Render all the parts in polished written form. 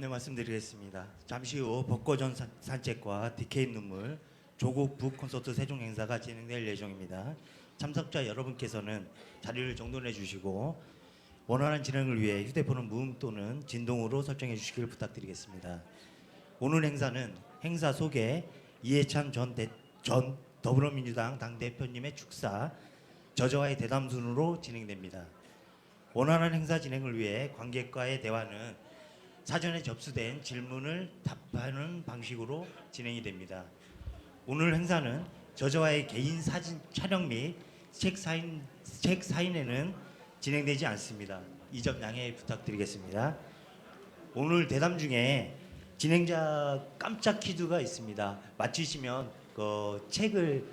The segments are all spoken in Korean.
안내 말씀드리겠습니다. 잠시 후 벚꽃전 산책과 DK 눈물 조국 북 콘서트 세종 행사가 진행될 예정입니다. 참석자 여러분께서는 자리를 정돈해 주시고 원활한 진행을 위해 휴대폰은 무음 또는 진동으로 설정해 주시길 부탁드리겠습니다. 오늘 행사는 행사 소개, 이해찬 전 더불어민주당 당대표님의 축사, 저자와의 대담 순으로 진행됩니다. 원활한 행사 진행을 위해 관객과의 대화는 사전에 접수된 질문을 답하는 방식으로 진행이 됩니다. 오늘 행사는 저자와의 개인 사진 촬영 및 책 사인회는 진행되지 않습니다. 이 점 양해 부탁드리겠습니다. 오늘 대담 중에 진행자 깜짝 퀴즈가 있습니다. 맞추시면 그 책을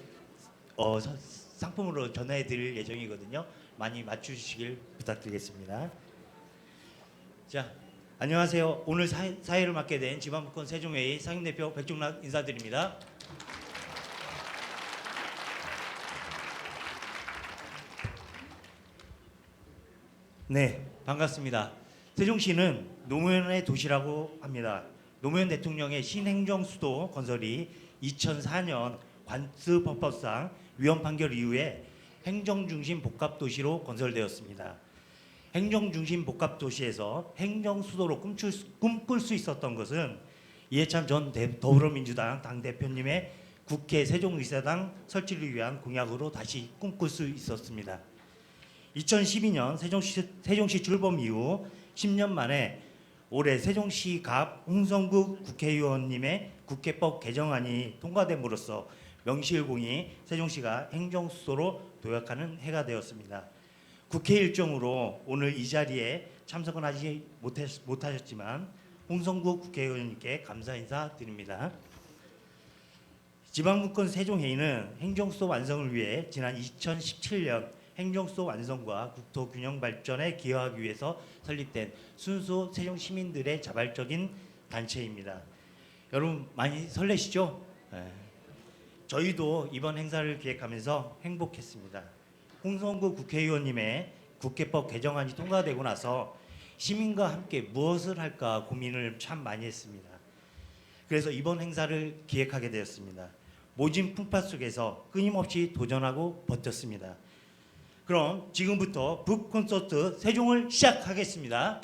상품으로 전해 드릴 예정이거든요. 많이 맞추시길 부탁드리겠습니다. 자, 안녕하세요. 오늘 사회를 맡게 된 지방분권 세종회의 상임대표 백종락 인사드립니다. 네, 반갑습니다. 세종시는 노무현의 도시라고 합니다. 노무현 대통령의 신행정 수도 건설이 2004년 관습헌법상 위헌 판결 이후에 행정중심 복합도시로 건설되었습니다. 행정중심 복합도시에서 행정수도로 꿈꿀 수 있었던 것은 이해찬 전 더불어민주당 당대표님의 국회 세종의사당 설치를 위한 공약으로 다시 꿈꿀 수 있었습니다. 2012년 세종시 출범 이후 10년 만에 올해 세종시 갑 홍성국 국회의원님의 국회법 개정안이 통과됨으로써 명실공히 세종시가 행정수도로 도약하는 해가 되었습니다. 국회 일정으로 오늘 이 자리에 참석은 하지 못하셨지만 홍성국 국회의원님께 감사 인사 드립니다. 지방분권 세종회의는 행정수도 완성을 위해 지난 2017년 행정수도 완성과 국토균형 발전에 기여하기 위해서 설립된 순수 세종 시민들의 자발적인 단체입니다. 여러분 많이 설레시죠? 네. 저희도 이번 행사를 기획하면서 행복했습니다. 홍성국 국회의원님의 국회법 개정안이 통과되고 나서 시민과 함께 무엇을 할까 고민을 참 많이 했습니다. 그래서 이번 행사를 기획하게 되었습니다. 모진 풍파 속에서 끊임없이 도전하고 버텼습니다. 그럼 지금부터 북 콘서트 세종을 시작하겠습니다.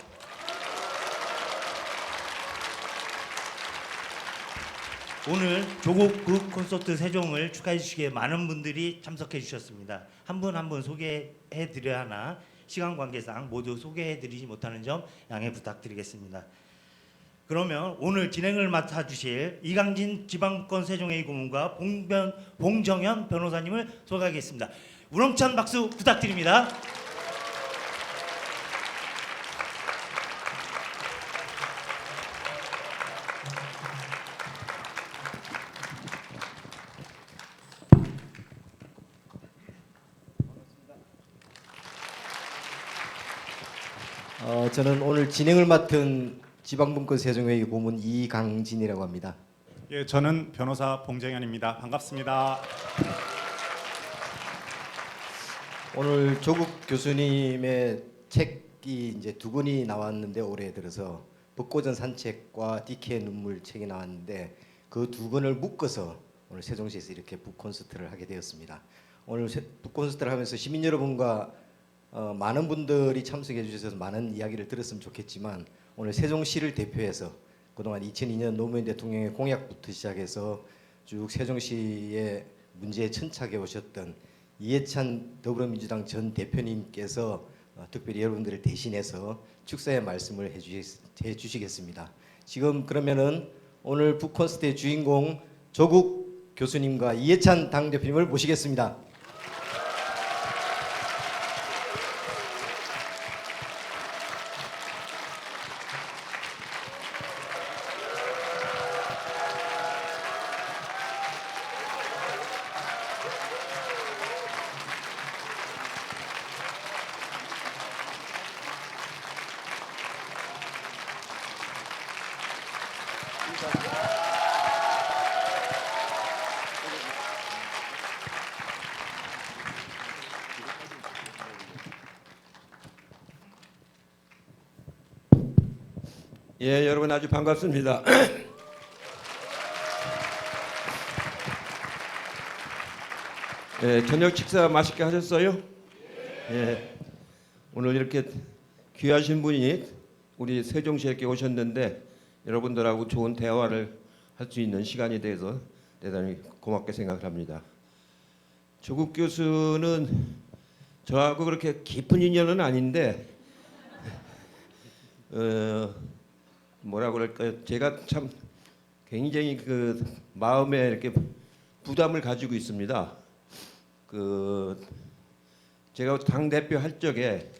오늘 조국 북 콘서트 세종을 축하해 주시기에 많은 분들이 참석해 주셨습니다. 한 분 한 분 소개해 드려야 하나 시간 관계상 모두 소개해 드리지 못하는 점 양해 부탁드리겠습니다. 그러면 오늘 진행을 맡아 주실 이강진 지방분권 세종회의 고문과 봉정현 변호사님을 소개하겠습니다. 우렁찬 박수 부탁드립니다. 저는 오늘 진행을 맡은 지방분권 세종회의 고문 이강진이라고 합니다. 예, 저는 변호사 봉정현입니다. 반갑습니다. 오늘 조국 교수님의 책이 이제 두 권이 나왔는데 올해 들어서 벚꽃전 산책과 DK의 눈물 책이 나왔는데 그 두 권을 묶어서 오늘 세종시에서 이렇게 북 콘서트를 하게 되었습니다. 오늘 북 콘서트를 하면서 시민 여러분과 많은 분들이 참석해 주셔서 많은 이야기를 들었으면 좋겠지만 오늘 세종시를 대표해서 그동안 2002년 노무현 대통령의 공약부터 시작해서 쭉 세종시의 문제에 천착해 오셨던 이해찬 더불어민주당 전 대표님께서 특별히 여러분들을 대신해서 축사의 말씀을 해주시겠습니다. 지금 그러면은 오늘 북 콘서트의 주인공 조국 교수님과 이해찬 당대표님을 모시겠습니다. 예, 여러분 아주 반갑습니다. 예, 저녁 식사 맛있게 하셨어요? 예, 오늘 이렇게 귀하신 분이 우리 세종시에 이렇게 오셨는데 여러분들하고 좋은 대화를 할 수 있는 시간이 돼서 대단히 고맙게 생각합니다. 조국 교수는 저하고 그렇게 깊은 인연은 아닌데 뭐라 그럴까요? 제가 참 굉장히 그 마음에 이렇게 부담을 가지고 있습니다. 그 제가 당 대표 할 적에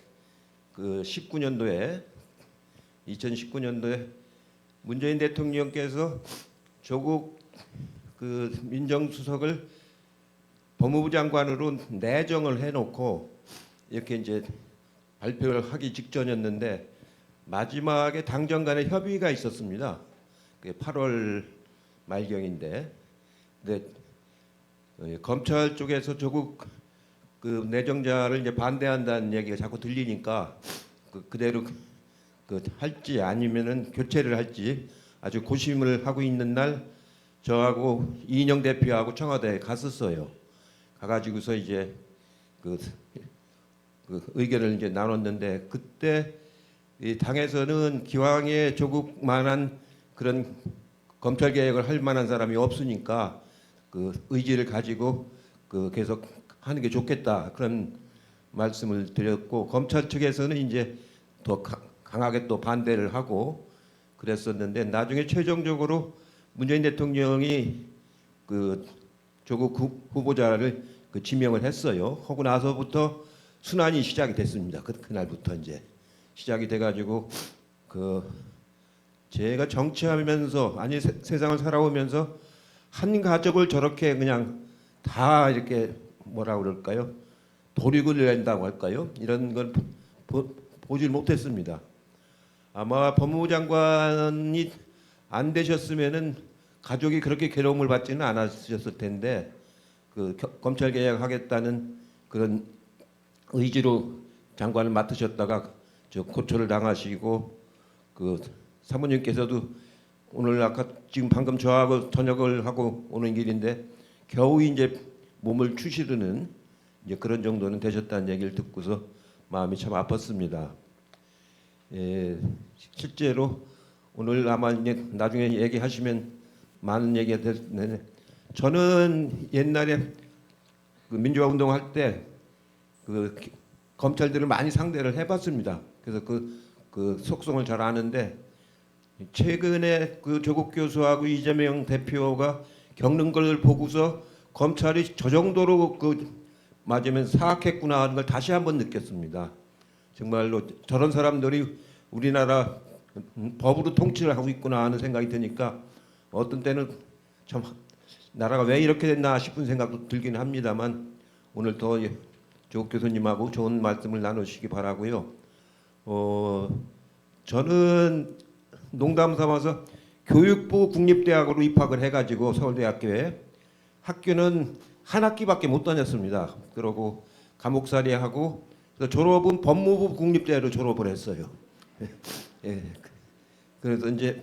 그 2019년도에 문재인 대통령께서 조국 그 민정수석을 법무부 장관으로 내정을 해놓고 이렇게 이제 발표를 하기 직전이었는데 마지막에 당정 간에 협의가 있었습니다. 그게 8월 말경인데, 근데 검찰 쪽에서 조국 그 내정자를 이제 반대한다는 얘기가 자꾸 들리니까 그대로 그 할지 아니면은 교체를 할지 아주 고심을 하고 있는 날 저하고 이인영 대표하고 청와대에 갔었어요. 가가지고서 이제 그 의견을 이제 나눴는데 그때 이 당에서는 기왕에 조국만한 그런 검찰 개혁을 할 만한 사람이 없으니까 그 의지를 가지고 그 계속 하는 게 좋겠다 그런 말씀을 드렸고 검찰 측에서는 이제 더 강하게 또 반대를 하고 그랬었는데 나중에 최종적으로 문재인 대통령이 그 조국 후보자를 그 지명을 했어요. 하고 나서부터 순환이 시작이 됐습니다. 그날부터 이제 시작이 돼가지고 그 제가 정치하면서 아니 세상을 살아오면서 한 가족을 저렇게 그냥 다 이렇게 뭐라 그럴까요? 도륙을 낸다고 할까요? 이런 건 보질 못했습니다. 아마 법무부 장관이 안 되셨으면은 가족이 그렇게 괴로움을 받지는 않았을 텐데 그 검찰 개혁하겠다는 그런 의지로 장관을 맡으셨다가 저 고초를 당하시고 그 사모님께서도 오늘 아까 지금 방금 저하고 저녁을 하고 오는 길인데 겨우 이제 몸을 추스르는 이제 그런 정도는 되셨다는 얘기를 듣고서 마음이 참 아팠습니다. 예, 실제로 오늘 아마 이제 나중에 얘기하시면 많은 얘기가 될 텐데 저는 옛날에 그 민주화 운동할 때 그 검찰들을 많이 상대를 해봤습니다. 그래서 그 속성을 잘 아는데 최근에 그 조국 교수하고 이재명 대표가 겪는 걸 보고서 검찰이 저 정도로 그 맞으면 사악했구나 하는 걸 다시 한번 느꼈습니다. 정말로 저런 사람들이 우리나라 법으로 통치를 하고 있구나 하는 생각이 드니까 어떤 때는 참 나라가 왜 이렇게 됐나 싶은 생각도 들긴 합니다만 오늘 더 조국 교수님하고 좋은 말씀을 나누시기 바라고요. 저는 농담 삼아서 교육부 국립대학으로 입학을 해가지고 서울대학교에 학교는 한 학기밖에 못 다녔습니다. 그러고 감옥살이하고 졸업은 법무부 국립대로 졸업을 했어요. 예. 그래서 이제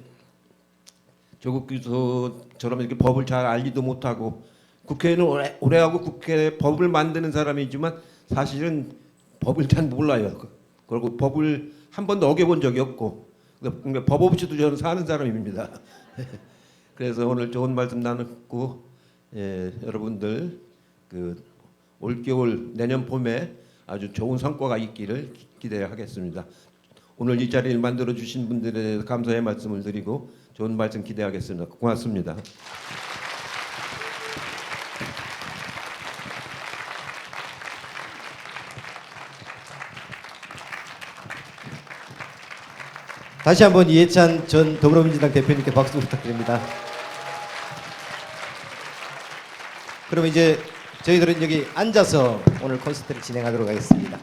조국 교수처럼 이렇게 법을 잘 알지도 못하고 국회의원 오래 하고 국회 법을 만드는 사람이지만 사실은 법을 잘 몰라요. 그리고 법을 한 번도 어겨본 적이 없고 그러니까 법 없이도 저는 사는 사람입니다. 그래서 오늘 좋은 말씀 나눴고 여러분들 그 올겨울 내년 봄에 아주 좋은 성과가 있기를 기대하겠습니다. 오늘 이 자리를 만들어 주신 분들에 대해서 감사의 말씀을 드리고 좋은 말씀 기대하겠습니다. 고맙습니다. 다시 한번 이해찬 전 더불어민주당 대표님께 박수 부탁드립니다. 그럼 이제 저희들은 여기 앉아서 오늘 콘서트를 진행하도록 하겠습니다.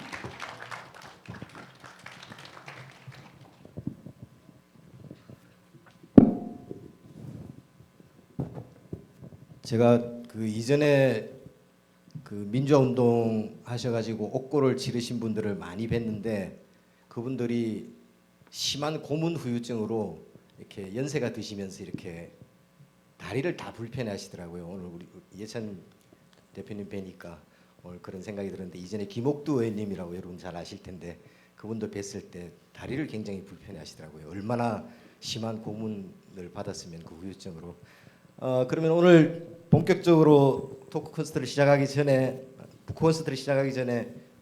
제가 그 이전에 그 민주화 운동 하셔가지고 옥고를 지르신 분들을 많이 뵀는데 그분들이 심한 고문 후유증으로 이렇게 연세가 드시면서 이렇게 다리를 다 불편해하시더라고요. 오늘 우리 이해찬 대표님 뵈니까 오늘 그런 생각이 들었는데 이전에 김옥두 의원님이라고 여러분 잘 아실 텐데 그분도 뵀을 때 다리를 굉장히 불편해하시더라고요. 얼마나 심한 고문을 받았으면 그 후유증으로. 그러면 오늘 본격적으로 토크 콘서트를 시작하기 전에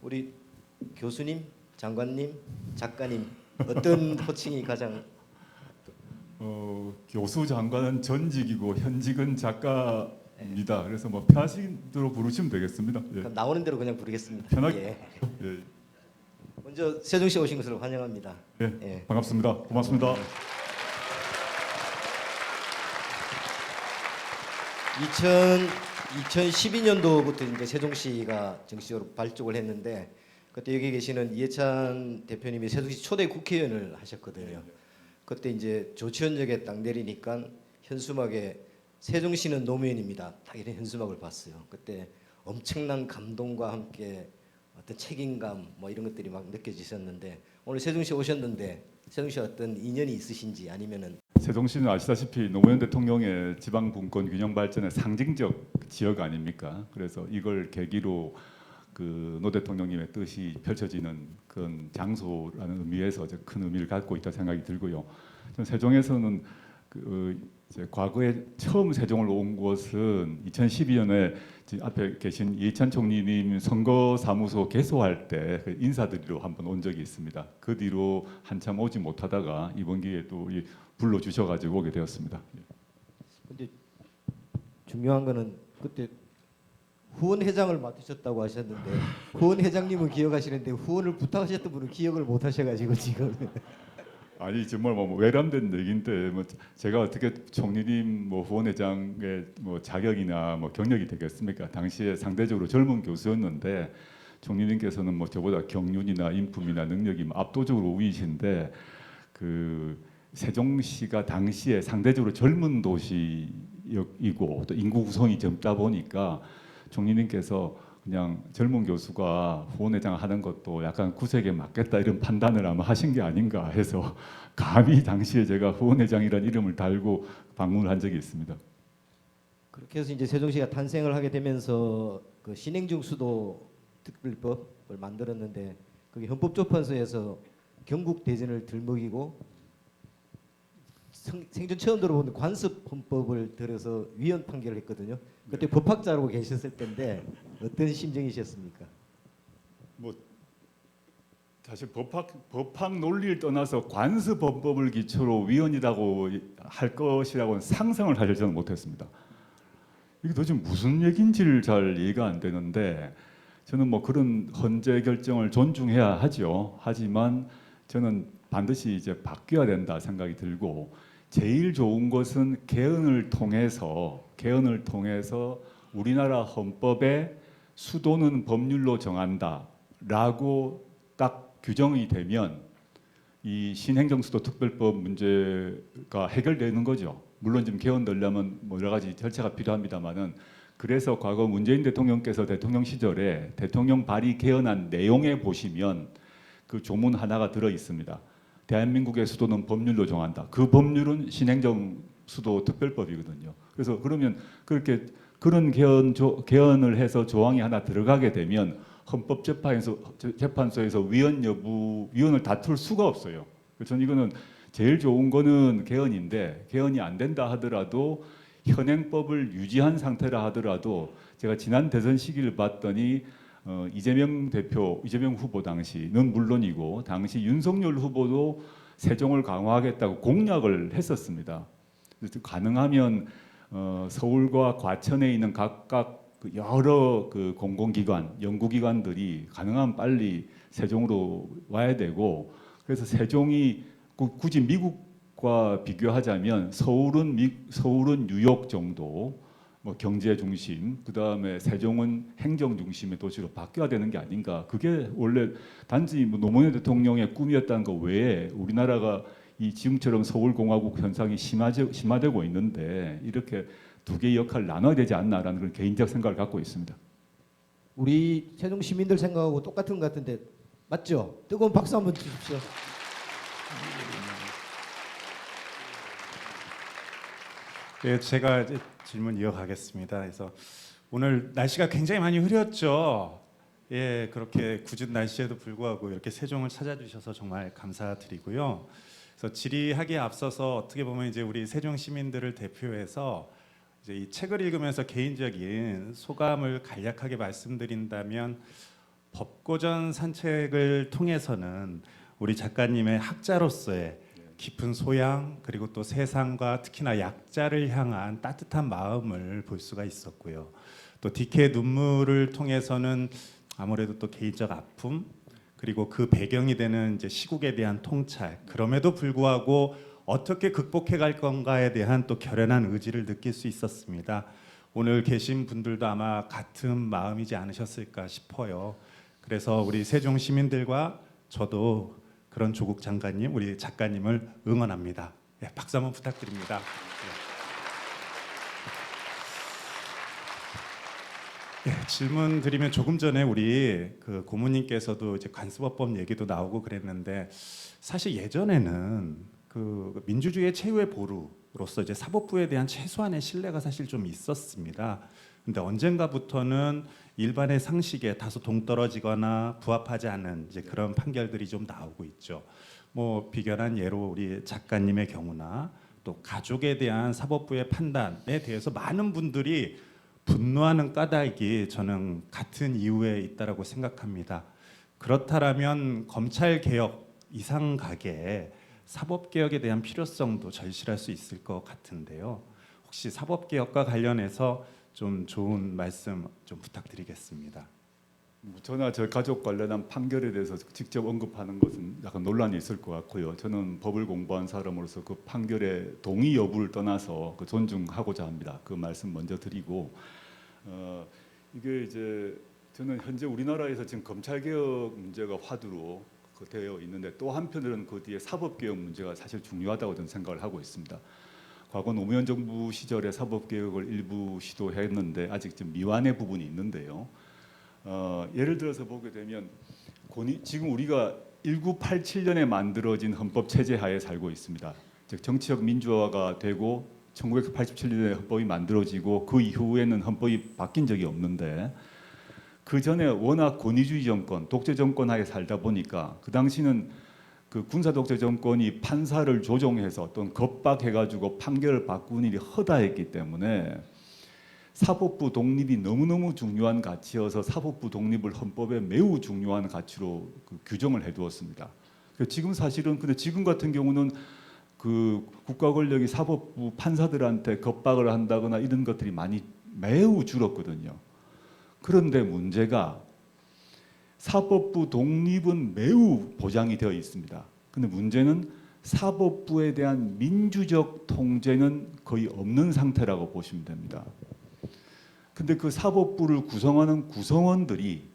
우리 교수님, 장관님, 작가님 어떤 호칭이 가장 교수 장관은 전직이고 현직은 작가입니다. 그래서 뭐 편하신 대로 부르시면 되겠습니다. 예. 그럼 나오는 대로 그냥 부르겠습니다. 편하게. 예. 예. 먼저 세종시에 오신 것을 환영합니다. 예. 예. 반갑습니다. 고맙습니다. 2012년도부터 이제 세종시가 정식적으로 발족을 했는데 그때 여기 계시는 이해찬 대표님이 세종시 초대 국회의원을 하셨거든요. 그때 이제 조치원역에 딱 내리니까 현수막에 세종시는 노무현입니다. 딱 이런 현수막을 봤어요. 그때 엄청난 감동과 함께 어떤 책임감 뭐 이런 것들이 막 느껴지셨는데 오늘 세종시 오셨는데 세종시 어떤 인연이 있으신지 아니면은 세종시는 아시다시피 노무현 대통령의 지방 분권 균형 발전의 상징적 지역 아닙니까? 그래서 이걸 계기로 그 노 대통령님의 뜻이 펼쳐지는 그런 장소라는 의미에서 큰 의미를 갖고 있다 생각이 들고요. 저는 세종에서는 이제 과거에 처음 세종을 온 곳은 2012년에 앞에 계신 이해찬 총리님 선거사무소 개소할 때 인사드리러 한번 온 적이 있습니다. 그 뒤로 한참 오지 못하다가 이번 기회에 또 불러주셔가지고 오게 되었습니다. 근데 중요한 거는 그때 후원 회장을 맡으셨다고 하셨는데 후원 회장님은 기억하시는데 후원을 부탁하셨던 분은 기억을 못 하셔가지고 지금 아니 정말 뭐 외람된 얘기인데 뭐 제가 어떻게 총리님 뭐 후원회장의 뭐 자격이나 뭐 경력이 되겠습니까? 당시에 상대적으로 젊은 교수였는데 총리님께서는 뭐 저보다 경륜이나 인품이나 능력이 뭐 압도적으로 우위신데 그 세종시가 당시에 상대적으로 젊은 도시이고 또 인구 구성이 젊다 보니까 총리님께서 그냥 젊은 교수가 후원회장 하는 것도 약간 구색에 맞겠다 이런 판단을 아마 하신 게 아닌가 해서 감히 당시에 제가 후원회장이라는 이름을 달고 방문을 한 적이 있습니다. 그렇게 해서 이제 세종시가 탄생을 하게 되면서 그 신행중 수도 특별법을 만들었는데 그게 헌법재판소에서 경국 대전을 들먹이고 생전 처음 들어본 관습 헌법을 들어서 위헌 판결을 했거든요. 그때 법학자로 계셨을 텐데 어떤 심정이셨습니까? 뭐 사실 법학 논리를 떠나서 관습 헌법을 기초로 위헌이라고 할 것이라고는 상상을 사실 저는 못했습니다. 이게 도대체 무슨 얘기인지를 잘 이해가 안 되는데 저는 뭐 그런 헌재 결정을 존중해야 하죠. 하지만 저는 반드시 이제 바뀌어야 된다 생각이 들고 제일 좋은 것은 개헌을 통해서 우리나라 헌법에 수도는 법률로 정한다라고 딱 규정이 되면 이 신행정수도 특별법 문제가 해결되는 거죠. 물론 지금 개헌되려면 뭐 여러 가지 절차가 필요합니다만은 그래서 과거 문재인 대통령께서 대통령 시절에 대통령 발의 개헌안 내용에 보시면 그 조문 하나가 들어 있습니다. 대한민국의 수도는 법률로 정한다. 그 법률은 신행정 수도 특별법이거든요. 그래서 그러면 그렇게 그런 개헌을 해서 조항이 하나 들어가게 되면 헌법재판소에서 위헌을 다툴 수가 없어요. 그래서 저는 이거는 제일 좋은 거는 개헌인데 개헌이 안 된다 하더라도 현행법을 유지한 상태라 하더라도 제가 지난 대선 시기를 봤더니 이재명 후보 당시는 물론이고 당시 윤석열 후보도 세종을 강화하겠다고 공약을 했었습니다. 그래서 가능하면 서울과 과천에 있는 각각 여러 그 공공기관, 연구기관들이 가능하면 빨리 세종으로 와야 되고 그래서 세종이 굳이 미국과 비교하자면 서울은 뉴욕 정도 뭐 경제 중심, 그 다음에 세종은 행정 중심의 도시로 바뀌어야 되는 게 아닌가. 그게 원래 단지 뭐 노무현 대통령의 꿈이었다는 것 외에 우리나라가 이 지금처럼 서울공화국 현상이 심화되고 있는데 이렇게 두 개의 역할을 나눠야 되지 않나라는 그런 개인적 생각을 갖고 있습니다. 우리 세종 시민들 생각하고 똑같은 것 같은데 맞죠? 뜨거운 박수 한번 주십시오. 예, 제가 이제 질문 이어가겠습니다. 그래서 오늘 날씨가 굉장히 많이 흐렸죠. 예, 그렇게 궂은 날씨에도 불구하고 이렇게 세종을 찾아주셔서 정말 감사드리고요. 그래서 질의하기에 앞서서 어떻게 보면 이제 우리 세종 시민들을 대표해서 이제 이 책을 읽으면서 개인적인 소감을 간략하게 말씀드린다면, 법고전 산책을 통해서는 우리 작가님의 학자로서의 깊은 소양, 그리고 또 세상과 특히나 약자를 향한 따뜻한 마음을 볼 수가 있었고요. 또 디케의 눈물을 통해서는 아무래도 또 개인적 아픔, 그리고 그 배경이 되는 이제 시국에 대한 통찰, 그럼에도 불구하고 어떻게 극복해 갈 건가에 대한 또 결연한 의지를 느낄 수 있었습니다. 오늘 계신 분들도 아마 같은 마음이지 않으셨을까 싶어요. 그래서 우리 세종 시민들과 저도 그런 조국 장관님, 우리 작가님을 응원합니다. 예, 박수 한번 부탁드립니다. 예, 질문 드리면, 조금 전에 우리 그 고모님께서도 이제 관습어법 얘기도 나오고 그랬는데, 사실 예전에는 그 민주주의의 최후의 보루로서 이제 사법부에 대한 최소한의 신뢰가 사실 좀 있었습니다. 근데 언젠가부터는 일반의 상식에 다소 동떨어지거나 부합하지 않은 이제 그런 판결들이 좀 나오고 있죠. 뭐 비견한 예로 우리 작가님의 경우나 또 가족에 대한 사법부의 판단에 대해서 많은 분들이 분노하는 까닭이 저는 같은 이유에 있다라고 생각합니다. 그렇다면 검찰 개혁 이상 가게 사법 개혁에 대한 필요성도 절실할 수 있을 것 같은데요. 혹시 사법 개혁과 관련해서 좀 좋은 말씀 좀 부탁드리겠습니다. 저나 저 가족 관련한 판결에 대해서 직접 언급하는 것은 약간 논란이 있을 것 같고요. 저는 법을 공부한 사람으로서 그 판결의 동의 여부를 떠나서 존중하고자 합니다. 그 말씀 먼저 드리고, 이게 이제 저는 현재 우리나라에서 지금 검찰 개혁 문제가 화두로 되어 있는데, 또 한편으로는 그 뒤에 사법 개혁 문제가 사실 중요하다고 저는 생각을 하고 있습니다. 과거 노무현 정부 시절에 사법 개혁을 일부 시도했는데 아직 좀 미완의 부분이 있는데요. 예를 들어서 보게 되면 지금 우리가 1987년에 만들어진 헌법 체제 하에 살고 있습니다. 즉 정치적 민주화가 되고 1987년에 헌법이 만들어지고 그 이후에는 헌법이 바뀐 적이 없는데, 그 전에 워낙 권위주의 정권, 독재 정권 하에 살다 보니까 그 당시는 그 군사 독재 정권이 판사를 조종해서 또는 겁박해가지고 판결을 바꾸는 일이 허다했기 때문에 사법부 독립이 너무너무 중요한 가치여서 사법부 독립을 헌법에 매우 중요한 가치로 규정을 해두었습니다. 지금 사실은 근데 지금 같은 경우는 그 국가 권력이 사법부 판사들한테 겁박을 한다거나 이런 것들이 매우 줄었거든요. 그런데 문제가 사법부 독립은 매우 보장이 되어 있습니다. 근데 문제는 사법부에 대한 민주적 통제는 거의 없는 상태라고 보시면 됩니다. 근데 그 사법부를 구성하는 구성원들이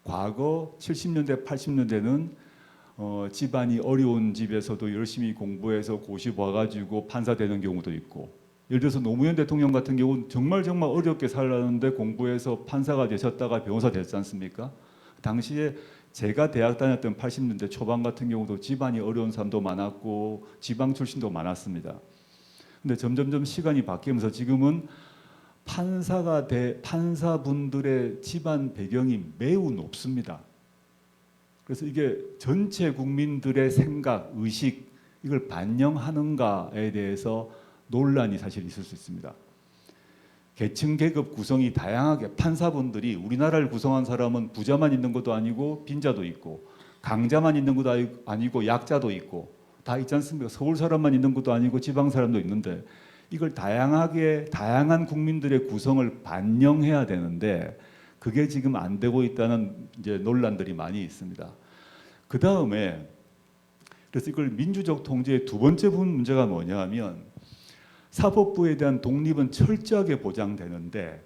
과거 70년대, 80년대는 집안이 어려운 집에서도 열심히 공부해서 고시 봐가지고 판사 되는 경우도 있고, 예를 들어서 노무현 대통령 같은 경우는 정말 어렵게 살았는데 공부해서 판사가 되셨다가 변호사 됐지 않습니까? 당시에 제가 대학 다녔던 80년대 초반 같은 경우도 집안이 어려운 사람도 많았고 지방 출신도 많았습니다. 근데 점점점 시간이 바뀌면서 지금은 판사분들의 집안 배경이 매우 높습니다. 그래서 이게 전체 국민들의 생각, 의식 이걸 반영하는가에 대해서 논란이 사실 있을 수 있습니다. 계층 계급 구성이 다양하게, 판사분들이 우리나라를 구성한 사람은 부자만 있는 것도 아니고 빈자도 있고 강자만 있는 것도 아니고 약자도 있고 다 있지 않습니까? 서울 사람만 있는 것도 아니고 지방 사람도 있는데 이걸 다양한 국민들의 구성을 반영해야 되는데 그게 지금 안 되고 있다는 이제 논란들이 많이 있습니다. 그 다음에 그래서 이걸 민주적 통제의 두 번째 문제가 뭐냐면, 사법부에 대한 독립은 철저하게 보장되는데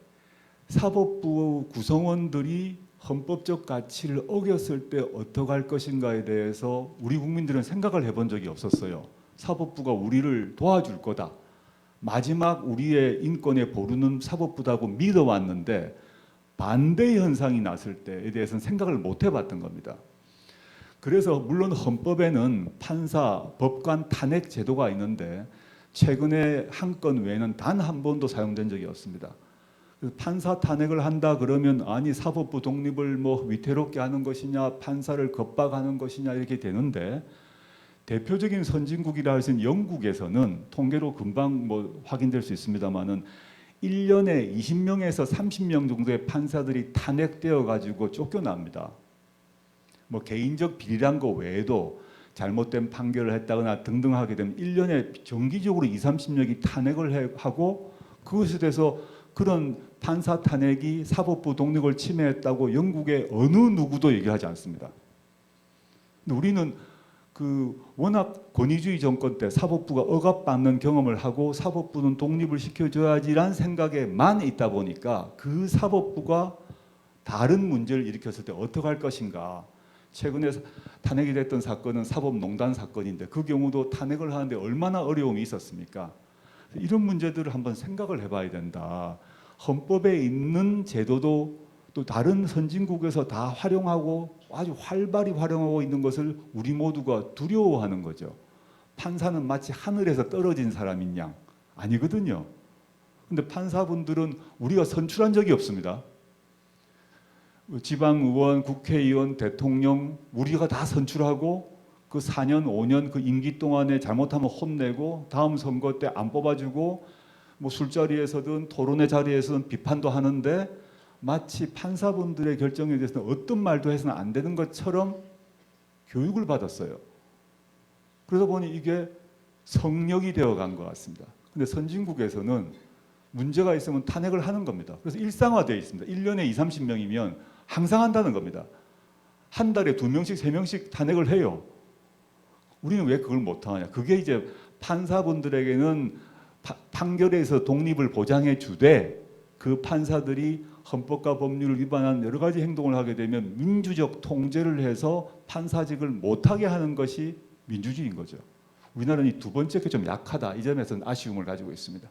사법부 구성원들이 헌법적 가치를 어겼을 때 어떡할 것인가에 대해서 우리 국민들은 생각을 해본 적이 없었어요. 사법부가 우리를 도와줄 거다, 마지막 우리의 인권의 보루는 사법부다고 믿어왔는데 반대 현상이 났을 때에 대해서는 생각을 못 해봤던 겁니다. 그래서 물론 헌법에는 판사, 법관 탄핵 제도가 있는데 최근에 한 건 외에는 단 한 번도 사용된 적이 없습니다. 그래서 판사 탄핵을 한다 그러면 아니 사법부 독립을 뭐 위태롭게 하는 것이냐, 판사를 겁박하는 것이냐 이렇게 되는데, 대표적인 선진국이라 할 수 있는 영국에서는 통계로 금방 뭐 확인될 수 있습니다만은 1년에 20명에서 30명 정도의 판사들이 탄핵되어 가지고 쫓겨납니다. 뭐 개인적 비리란 거 외에도 잘못된 판결을 했다거나 등등 하게 되면 1년에 정기적으로 2, 30명이 탄핵을 하고, 그것에 대해서 그런 판사 탄핵이 사법부 독립을 침해했다고 영국의 어느 누구도 얘기하지 않습니다. 근데 우리는 워낙 권위주의 정권 때 사법부가 억압받는 경험을 하고 사법부는 독립을 시켜줘야지라는 생각에만 있다 보니까 그 사법부가 다른 문제를 일으켰을 때 어떻게 할 것인가. 최근에 탄핵이 됐던 사건은 사법농단 사건인데 그 경우도 탄핵을 하는데 얼마나 어려움이 있었습니까? 이런 문제들을 한번 생각을 해봐야 된다. 헌법에 있는 제도도 또 다른 선진국에서 다 활용하고 아주 활발히 활용하고 있는 것을 우리 모두가 두려워하는 거죠. 판사는 마치 하늘에서 떨어진 사람인 양 아니거든요. 근데 판사분들은 우리가 선출한 적이 없습니다. 지방의원, 국회의원, 대통령 우리가 다 선출하고 그 4년, 5년 그 임기 동안에 잘못하면 혼내고 다음 선거 때 안 뽑아주고 뭐 술자리에서든 토론회 자리에서든 비판도 하는데 마치 판사분들의 결정에 대해서는 어떤 말도 해서는 안 되는 것처럼 교육을 받았어요. 그러다 보니 이게 성역이 되어간 것 같습니다. 근데 선진국에서는 문제가 있으면 탄핵을 하는 겁니다. 그래서 일상화되어 있습니다. 1년에 2, 30명이면 항상 한다는 겁니다. 한 달에 2명씩, 3명씩 탄핵을 해요. 우리는 왜 그걸 못하느냐. 그게 이제 판사분들에게는 판결에서 독립을 보장해 주되 그 판사들이 헌법과 법률을 위반한 여러 가지 행동을 하게 되면 민주적 통제를 해서 판사직을 못하게 하는 것이 민주주의인 거죠. 우리나라는 이 두 번째 게 좀 약하다. 이 점에서는 아쉬움을 가지고 있습니다.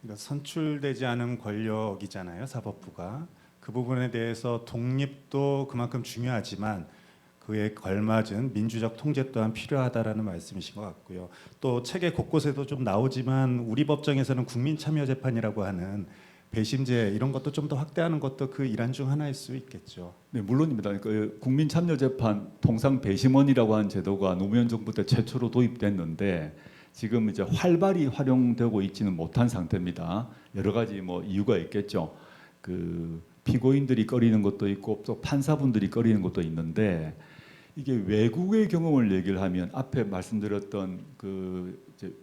그러니까 선출되지 않은 권력이잖아요, 사법부가. 그 부분에 대해서 독립도 그만큼 중요하지만 그에 걸맞은 민주적 통제 또한 필요하다라는 말씀이신 것 같고요. 또 책의 곳곳에도 좀 나오지만 우리 법정에서는 국민참여재판이라고 하는 배심제 이런 것도 좀 더 확대하는 것도 그 일환 중 하나일 수 있겠죠. 네, 물론입니다. 그 국민참여재판 통상 배심원이라고 하는 제도가 노무현 정부 때 최초로 도입됐는데 지금 이제 활발히 활용되고 있지는 못한 상태입니다. 여러 가지 뭐 이유가 있겠죠. 그 피고인들이 꺼리는 것도 있고 또 판사분들이 꺼리는 것도 있는데 이게 외국의 경험을 얘기를 하면 앞에 말씀드렸던 그 이제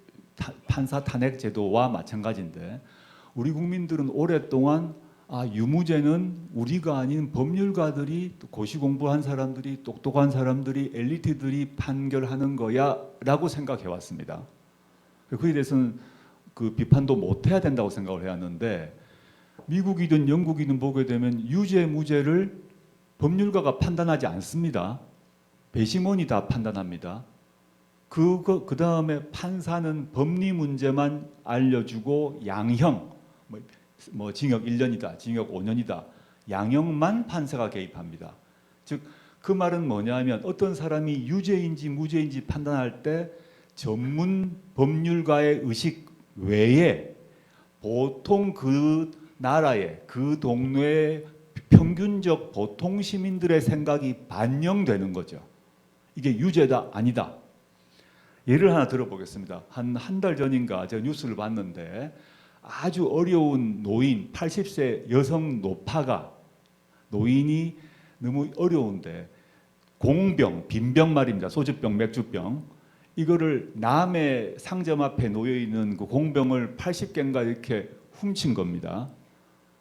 판사 탄핵 제도와 마찬가지인데 우리 국민들은 오랫동안 유무죄는 우리가 아닌 법률가들이 고시 공부한 사람들이 똑똑한 사람들이 엘리트들이 판결하는 거야라고 생각해 왔습니다. 그에 대해서는 그 비판도 못 해야 된다고 생각을 해왔는데 미국이든 영국이든 보게 되면 유죄 무죄를 법률가가 판단하지 않습니다. 배심원이 다 판단합니다. 그 다음에 판사는 법리 문제만 알려주고 양형 뭐 징역 1년이다, 징역 5년이다, 양형만 판사가 개입합니다. 즉 그 말은 뭐냐면 어떤 사람이 유죄인지 무죄인지 판단할 때 전문 법률가의 의식 외에 보통 그 나라의 그 동네의 평균적 보통 시민들의 생각이 반영되는 거죠. 이게 유죄다 아니다. 예를 하나 들어보겠습니다. 한 달 전인가 제가 뉴스를 봤는데 아주 어려운 노인 80세 여성 노파가 노인이 너무 어려운데 공병, 빈병 말입니다. 소주병, 맥주병 이거를 남의 상점 앞에 놓여 있는 그 공병을 80개인가 이렇게 훔친 겁니다.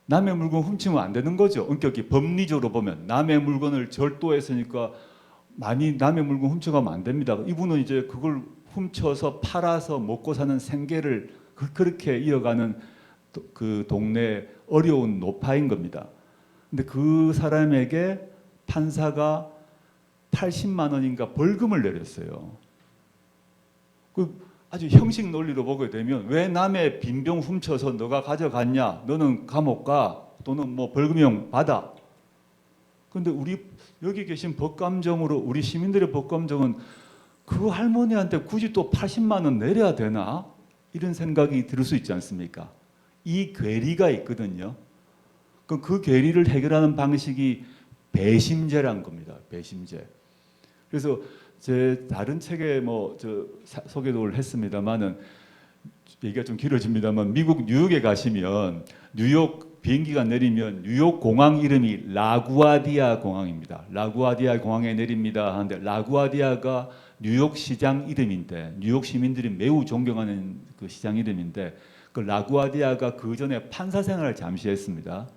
남의 물건 훔치면 안 되는 거죠. 엄격히 법리적으로 보면 남의 물건을 절도했으니까 많이 남의 물건 훔쳐가면 안 됩니다. 이분은 이제 그걸 훔쳐서 팔아서 먹고 사는 생계를 그렇게 이어가는 그 동네 어려운 노파인 겁니다. 근데 그 사람에게 판사가 80만 원인가 벌금을 내렸어요. 그 아주 형식 논리로 보게 되면 왜 남의 빈병 훔쳐서 너가 가져갔냐? 너는 감옥 가 또는 뭐 벌금형 받아. 근데 우리 여기 계신 법감정으로 우리 시민들의 법감정은 그 할머니한테 굳이 또 80만 원 내려야 되나? 이런 생각이 들 수 있지 않습니까? 이 괴리가 있거든요. 그 괴리를 해결하는 방식이 배심제란 겁니다. 배심제. 그래서 제 다른 책에 소개도 했습니다만은 얘기가 좀 길어집니다만 미국 뉴욕에 가시면 뉴욕 비행기가 내리면 뉴욕 공항 이름이 라구아디아 공항입니다. 라구아디아 공항에 내립니다 하는데 라구아디아가 뉴욕 시장 이름인데 뉴욕 시민들이 매우 존경하는 그 시장 이름인데 그 라구아디아가 그 전에 판사 생활을 잠시 했습니다.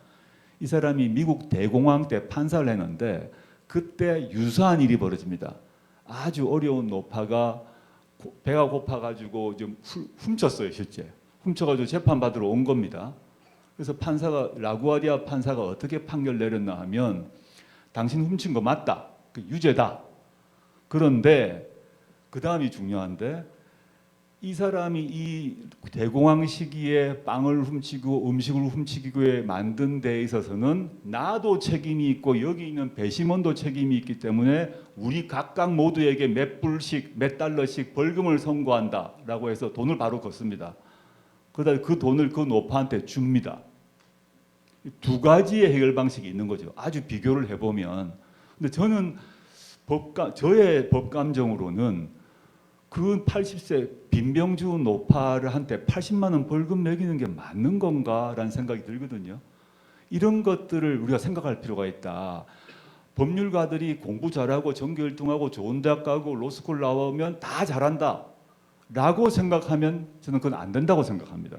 이 사람이 미국 대공황 때 판사를 했는데 그때 유사한 일이 벌어집니다. 아주 어려운 노파가 배가 고파가지고 좀 훔쳤어요, 실제. 훔쳐가지고 재판 받으러 온 겁니다. 그래서 라구아디아 판사가 어떻게 판결 내렸나 하면 당신 훔친 거 맞다, 그 유죄다. 그런데 그 다음이 중요한데 이 사람이 이 대공황 시기에 빵을 훔치고 음식을 훔치기에 만든 데에 있어서는 나도 책임이 있고 여기 있는 배심원도 책임이 있기 때문에 우리 각각 모두에게 몇 불씩 몇 달러씩 벌금을 선고한다라고 해서 돈을 바로 걷습니다. 그다음에 그 돈을 그 노파한테 줍니다. 두 가지의 해결 방식이 있는 거죠. 아주 비교를 해보면. 근데 저는 저의 법감정으로는 그 80세 빈병주 노파한테 80만 원 벌금 매기는 게 맞는 건가라는 생각이 들거든요. 이런 것들을 우리가 생각할 필요가 있다. 법률가들이 공부 잘하고 전교 1등하고 좋은 대학 가고 로스쿨 나오면 다 잘한다 라고 생각하면 저는 그건 안 된다고 생각합니다.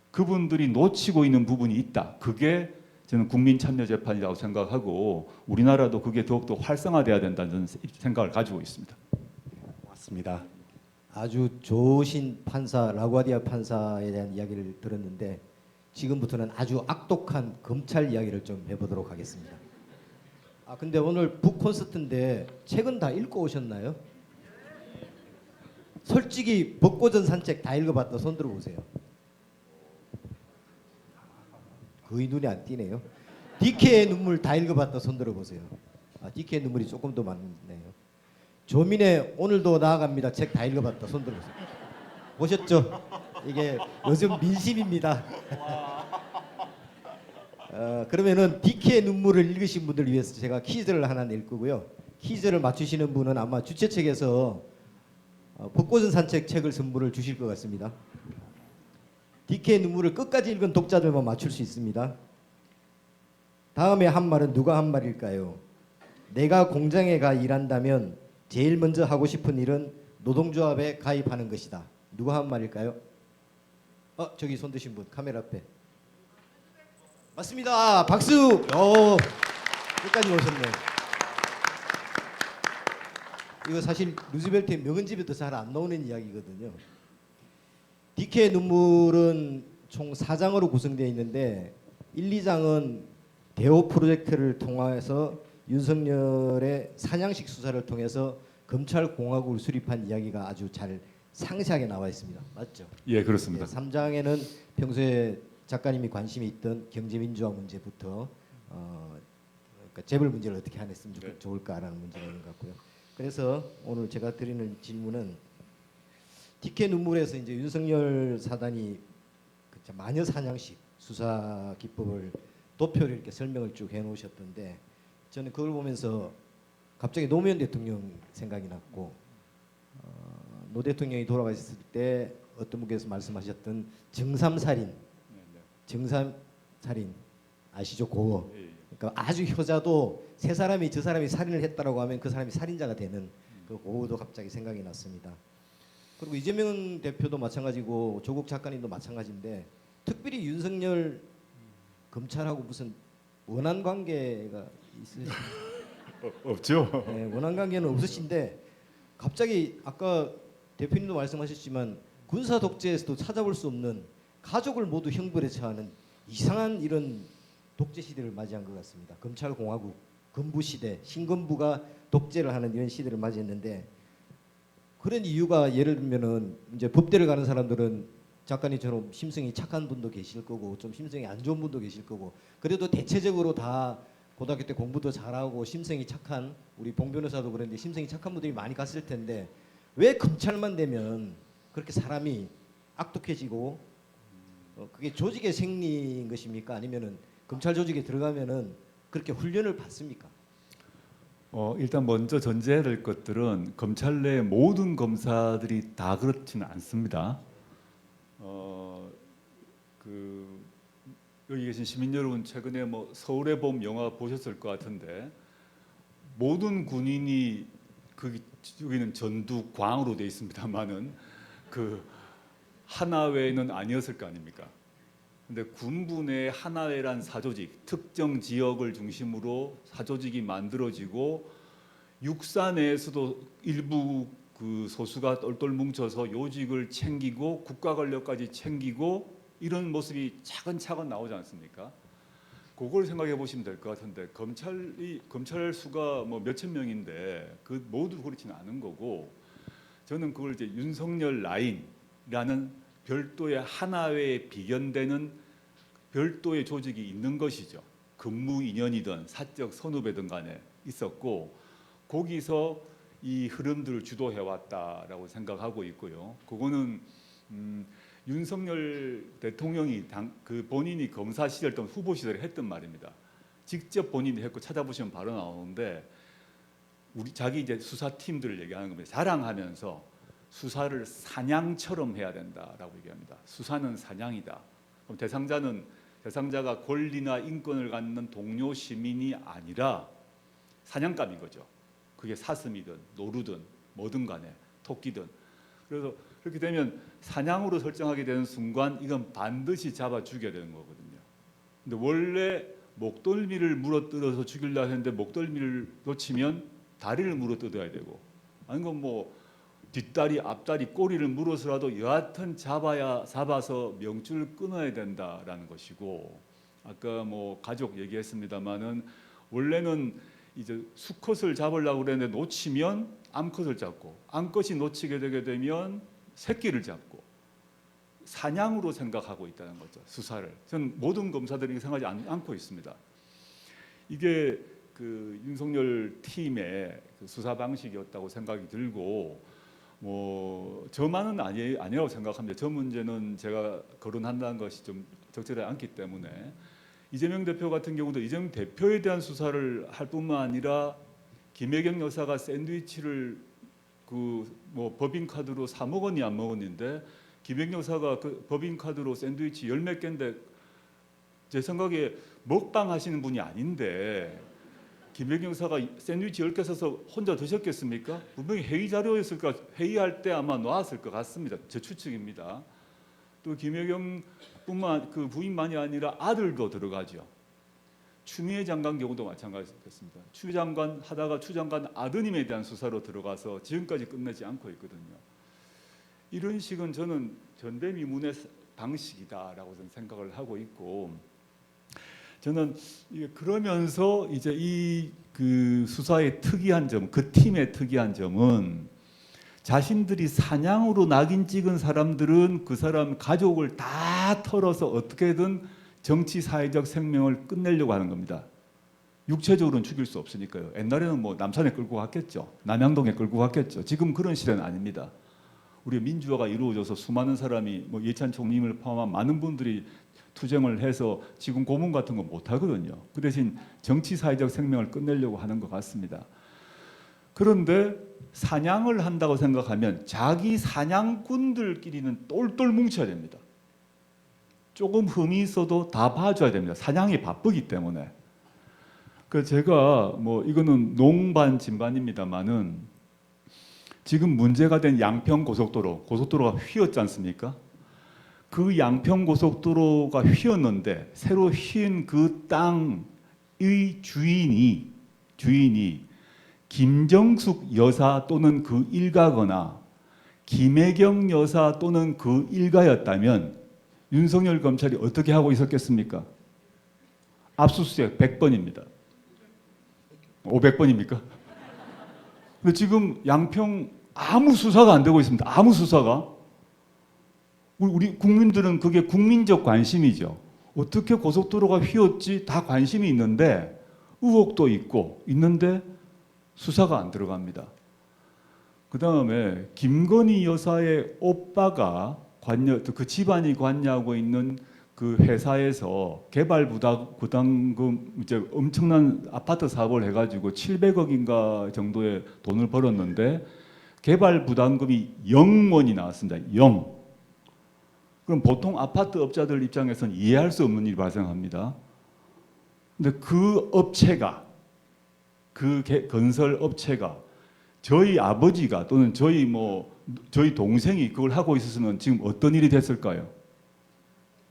그분들이 놓치고 있는 부분이 있다. 그게 저는 국민참여재판이라고 생각하고 우리나라도 그게 더욱더 활성화돼야 된다는 생각을 가지고 있습니다. 맞습니다. 아주 좋으신 판사 라구아디아 판사에 대한 이야기를 들었는데 지금부터는 아주 악독한 검찰 이야기를 좀 해보도록 하겠습니다. 근데 오늘 북 콘서트인데 책은 다 읽고 오셨나요? 솔직히 벚꽃은 산책 다 읽어봤다 손 들어보세요. 거의 눈에 안 띄네요. DK의 눈물 다 읽어봤다 손 들어보세요. DK의 눈물이 조금 더 많네요. 조민의 오늘도 나아갑니다. 책 다 읽어봤다 손 들어보세요. 보셨죠? 이게 요즘 민심입니다. 그러면은 DK의 눈물을 읽으신 분들을 위해서 제가 퀴즈를 하나 낼 거고요. 퀴즈를 맞추시는 분은 아마 주최측에서 벚꽃은 산책 책을 선물을 주실 것 같습니다. DK의 눈물을 끝까지 읽은 독자들만 맞출 수 있습니다. 다음에 한 말은 누가 한 말일까요? 내가 공장에 가 일한다면 제일 먼저 하고 싶은 일은 노동조합에 가입하는 것이다. 누가 한 말일까요? 저기 손 드신 분 카메라 앞에. 맞습니다. 박수. 끝까지 오셨네. 이거 사실 루즈벨트의 명언집에도 잘 안 나오는 이야기거든요. DK의 눈물은 총 4장으로 구성되어 있는데 1, 2장은 대호 프로젝트를 통해서 윤석열의 사냥식 수사를 통해서 검찰 공화국을 수립한 이야기가 아주 잘 상세하게 나와 있습니다. 맞죠? 예, 그렇습니다. 3장에는 평소에 작가님이 관심이 있던 경제민주화 문제부터 그러니까 재벌 문제를 어떻게 해냈으면 좋을까라는 문제가 있는 것 같고요. 그래서 오늘 제가 드리는 질문은 DK 눈물에서 이제 윤석열 사단이 마녀 사냥식 수사 기법을 도표를 이렇게 설명을 쭉 해놓으셨던데 저는 그걸 보면서 갑자기 노무현 대통령 생각이 났고 노 대통령이 돌아가셨을 때 어떤 분께서 말씀하셨던 정삼살인 아시죠? 고어. 그러니까 아주 효자도 세 사람이 저 사람이 살인을 했다라고 하면 그 사람이 살인자가 되는 그 고어도 갑자기 생각이 났습니다. 그리고 이재명 대표도 마찬가지고 조국 작가님도 마찬가지인데 특별히 윤석열 검찰하고 무슨 원한 관계가 있으신가요? 없죠. 네, 원한 관계는 없으신데 갑자기 아까 대표님도 말씀하셨지만 군사 독재에서도 찾아볼 수 없는 가족을 모두 형벌에 처하는 이상한 이런 독재 시대를 맞이한 것 같습니다. 검찰 공화국, 건부 시대, 신건부가 독재를 하는 이런 시대를 맞이했는데 그런 이유가 예를 들면은 이제 법대를 가는 사람들은 작가님처럼 심성이 착한 분도 계실 거고 좀 심성이 안 좋은 분도 계실 거고 그래도 대체적으로 다 고등학교 때 공부도 잘하고 심성이 착한 우리 봉 변호사도 그런데 심성이 착한 분들이 많이 갔을 텐데 왜 검찰만 되면 그렇게 사람이 악독해지고 그게 조직의 생리인 것입니까? 아니면은 검찰 조직에 들어가면은 그렇게 훈련을 받습니까? 일단 먼저 전제해야 될 것들은 검찰 내 모든 검사들이 다 그렇지는 않습니다. 여기 계신 시민 여러분 최근에 뭐 서울의 봄 영화 보셨을 것 같은데 모든 군인이 여기는 전두광으로 되어 있습니다만은 그 하나회는 아니었을 거 아닙니까? 근데 군부 내 하나회란 사조직, 특정 지역을 중심으로 사조직이 만들어지고 육사 내에서도 일부 그 소수가 똘똘 뭉쳐서 요직을 챙기고 국가 권력까지 챙기고 이런 모습이 차근차근 나오지 않습니까? 그걸 생각해 보시면 될 것 같은데 검찰 수가 뭐 몇천 명인데 그 모두 그렇지는 않은 거고 저는 그걸 이제 윤석열 라인이라는 별도의 하나회에 비견되는 별도의 조직이 있는 것이죠. 근무 인연이든 사적 선후배든 간에 있었고 거기서 이 흐름들을 주도해 왔다라고 생각하고 있고요. 그거는 윤석열 대통령이 본인이 검사 시절 또는 후보 시절에 했던 말입니다. 직접 본인이 했고 찾아보시면 바로 나오는데 우리 자기 이제 수사팀들을 얘기하는 겁니다. 자랑하면서 수사를 사냥처럼 해야 된다라고 얘기합니다. 수사는 사냥이다. 그럼 대상자가 권리나 인권을 갖는 동료 시민이 아니라 사냥감인 거죠. 그게 사슴이든 노루든 뭐든 간에 토끼든. 그래서 그렇게 되면 사냥으로 설정하게 되는 순간 이건 반드시 잡아 죽여야 되는 거거든요. 근데 원래 목덜미를 물어뜯어서 죽이려 했는데 목덜미를 놓치면 다리를 물어뜯어야 되고 아니면 뭐 뒷다리, 앞다리, 꼬리를 물어서라도 여하튼 잡아서 명줄을 끊어야 된다라는 것이고 아까 뭐 가족 얘기했습니다마는 원래는 이제 수컷을 잡으려고 그랬는데 놓치면 암컷을 잡고 암컷이 놓치게 되게 되면 새끼를 잡고 사냥으로 생각하고 있다는 거죠. 수사를. 저는 모든 검사들이 생각하지 않고 있습니다. 이게 그 윤석열 팀의 그 수사 방식이었다고 생각이 들고 뭐 저만은 아니라고 생각합니다. 저 문제는 제가 거론한다는 것이 좀 적절하지 않기 때문에 이재명 대표 같은 경우도 이재명 대표에 대한 수사를 할 뿐만 아니라 김혜경 여사가 샌드위치를 그 뭐 법인카드로 사 먹었니 안 먹었는데 김혜경 여사가 그 법인카드로 샌드위치 열 몇 개인데 제 생각에 먹방 하시는 분이 아닌데 김혜경 여사가 샌드위치 10개 사서 혼자 드셨겠습니까? 분명히 회의 자료였을까 회의할 때 아마 나왔을 것 같습니다. 제 추측입니다. 또 김혜경뿐만 그 부인만이 아니라 아들도 들어가죠. 추미애 장관 경우도 마찬가지였습니다. 추 장관 하다가 추 장관 아드님에 대한 수사로 들어가서 지금까지 끝내지 않고 있거든요. 이런 식은 저는 전대미문의 방식이다라고 저는 생각을 하고 있고 저는 그러면서 이제 이 그 수사의 특이한 점, 그 팀의 특이한 점은 자신들이 사냥으로 낙인 찍은 사람들은 그 사람 가족을 다 털어서 어떻게든 정치 사회적 생명을 끝내려고 하는 겁니다. 육체적으로는 죽일 수 없으니까요. 옛날에는 뭐 남산에 끌고 갔겠죠. 남양동에 끌고 갔겠죠. 지금 그런 시대는 아닙니다. 우리 민주화가 이루어져서 수많은 사람이 뭐 이해찬 총리를 포함한 많은 분들이 투쟁을 해서 지금 고문 같은 거 못 하거든요. 그 대신 정치 사회적 생명을 끝내려고 하는 것 같습니다. 그런데 사냥을 한다고 생각하면 자기 사냥꾼들끼리는 똘똘 뭉쳐야 됩니다. 조금 흠이 있어도 다 봐줘야 됩니다. 사냥이 바쁘기 때문에. 그래서 제가 뭐 이거는 농반 진반입니다만은 지금 문제가 된 양평 고속도로가 휘었지 않습니까? 그 양평 고속도로가 휘었는데 새로 휘은 그 땅의 주인이 김정숙 여사 또는 그 일가거나 김혜경 여사 또는 그 일가였다면 윤석열 검찰이 어떻게 하고 있었겠습니까? 압수수색 100번입니다. 500번입니까? 근데 지금 양평 아무 수사가 안 되고 있습니다. 아무 수사가. 우리 국민들은 그게 국민적 관심이죠. 어떻게 고속도로가 휘었지 다 관심이 있는데 의혹도 있고 있는데 수사가 안 들어갑니다. 그 다음에 김건희 여사의 오빠가 그 집안이 관여하고 있는 그 회사에서 개발 부담금 이제 엄청난 아파트 사업을 해가지고 700억인가 정도의 돈을 벌었는데 개발 부담금이 0원이 나왔습니다. 0. 그럼 보통 아파트 업자들 입장에서는 이해할 수 없는 일이 발생합니다. 근데 그 업체가 그 건설 업체가 저희 아버지가 또는 저희 동생이 그걸 하고 있었으면 지금 어떤 일이 됐을까요?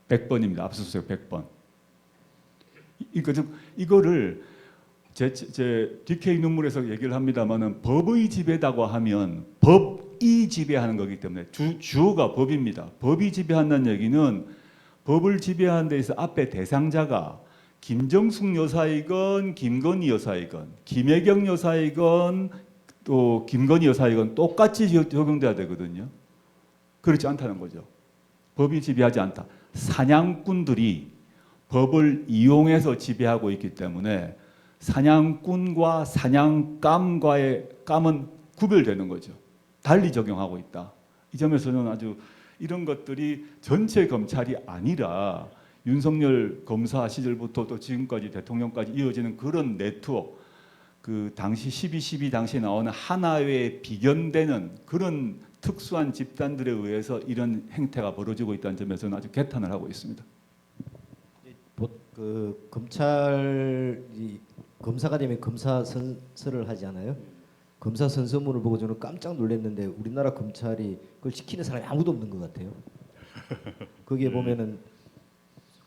100번입니다. 압수수색 100번. 이거를 제 DK 눈물에서 얘기를 합니다만은 법의 지배다고 하면 법이 지배하는 거기 때문에 주어가 법입니다. 법이 지배한다는 얘기는 법을 지배하는 데 있어 앞에 대상자가 김정숙 여사이건 김건희 여사이건 김혜경 여사이건 또 김건희 여사이건 똑같이 적용돼야 되거든요. 그렇지 않다는 거죠. 법이 지배하지 않다. 사냥꾼들이 법을 이용해서 지배하고 있기 때문에 사냥꾼과 사냥감과의 감은 구별되는 거죠. 달리 적용하고 있다. 이 점에서는 아주 이런 것들이 전체 검찰이 아니라 윤석열 검사 시절부터 또 지금까지 대통령까지 이어지는 그런 네트워크, 그 당시 12.12 당시에 나오는 하나의 비견되는 그런 특수한 집단들에 의해서 이런 행태가 벌어지고 있다는 점에서는 아주 개탄을 하고 있습니다. 그 검찰이 검사가 되면 검사 선서를 하잖아요. 검사 선서문을 보고 저는 깜짝 놀랐는데 우리나라 검찰이 그걸 지키는 사람이 아무도 없는 것 같아요. 거기에 보면은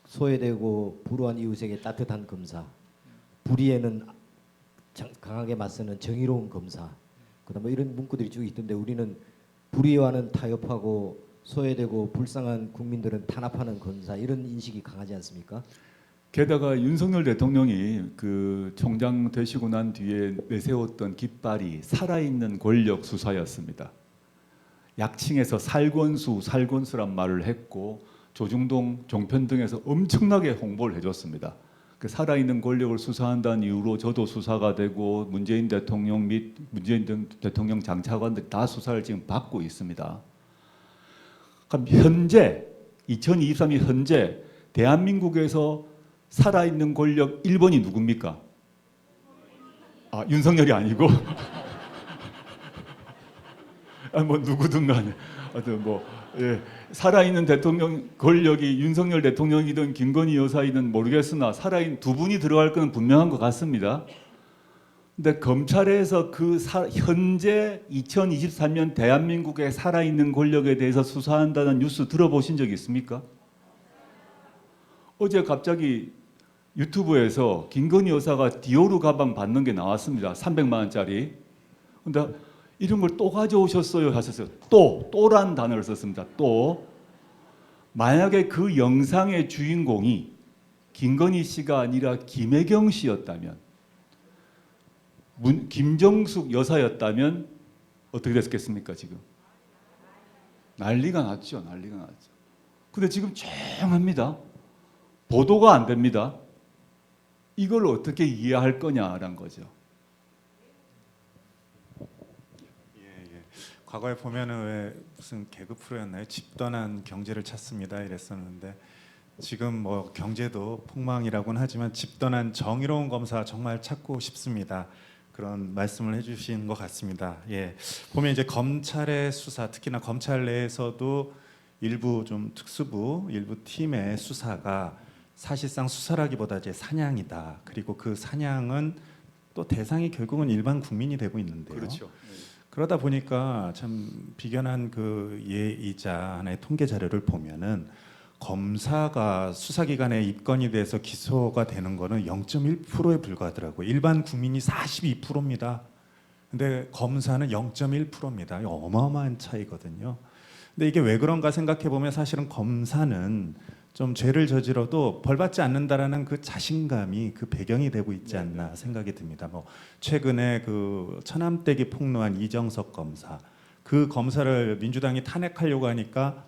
소외되고 불우한 이웃에게 따뜻한 검사, 불의에는 강하게 맞서는 정의로운 검사, 그다음 뭐 이런 문구들이 쭉 있던데 우리는 불의와는 타협하고 소외되고 불쌍한 국민들은 탄압하는 검사 이런 인식이 강하지 않습니까? 게다가 윤석열 대통령이 그 총장 되시고 난 뒤에 내세웠던 깃발이 살아있는 권력 수사였습니다. 약칭해서 살권수란 말을 했고 조중동, 종편 등에서 엄청나게 홍보를 해줬습니다. 그 살아있는 권력을 수사한다는 이유로 저도 수사가 되고 문재인 대통령 및 문재인 대통령 장차관들이 다 수사를 지금 받고 있습니다. 그럼 현재 2023년 현재 대한민국에서 살아있는 권력 1번이 누굽니까? 아, 윤석열이 아니고 뭐 누구든 간에 하여튼 살아있는 대통령 권력이 윤석열 대통령이든 김건희 여사이든 모르겠으나 살아있는 두 분이 들어갈 것은 분명한 것 같습니다. 근데 검찰에서 현재 2023년 대한민국의 살아있는 권력에 대해서 수사한다는 뉴스 들어보신 적 있습니까? 어제 갑자기 유튜브에서 김건희 여사가 디오르 가방 받는 게 나왔습니다. 300만 원짜리. 근데 이런 걸 또 가져오셨어요 하셨어요. 또란 단어를 썼습니다. 또. 만약에 그 영상의 주인공이 김건희 씨가 아니라 김혜경 씨였다면, 김정숙 여사였다면 어떻게 됐겠습니까 지금? 난리가 났죠. 근데 지금 조용합니다. 보도가 안 됩니다. 이걸 어떻게 이해할 거냐라는 거죠. 과거에 보면은 왜 무슨 개그 프로였나요? 집 떠난 경제를 찾습니다 이랬었는데 지금 뭐 경제도 폭망이라고는 하지만 집 떠난 정의로운 검사 정말 찾고 싶습니다. 그런 말씀을 해주신 것 같습니다. 예, 보면 이제 검찰의 수사, 특히나 검찰 내에서도 일부 좀 특수부, 일부 팀의 수사가 사실상 수사라기보다 이제 사냥이다. 그리고 그 사냥은 또 대상이 결국은 일반 국민이 되고 있는데요. 그렇죠. 그러다 보니까 참 비견한 그 예이자 하나의 통계 자료를 보면은 검사가 수사기관에 입건이 돼서 기소가 되는 거는 0.1%에 불과하더라고요. 일반 국민이 42%입니다. 근데 검사는 0.1%입니다. 어마어마한 차이거든요. 근데 이게 왜 그런가 생각해 보면 사실은 검사는 좀 죄를 저질러도 벌받지 않는다라는 그 자신감이 그 배경이 되고 있지 않나 생각이 듭니다. 뭐 최근에 그 처남댁이 폭로한 이정석 검사, 그 검사를 민주당이 탄핵하려고 하니까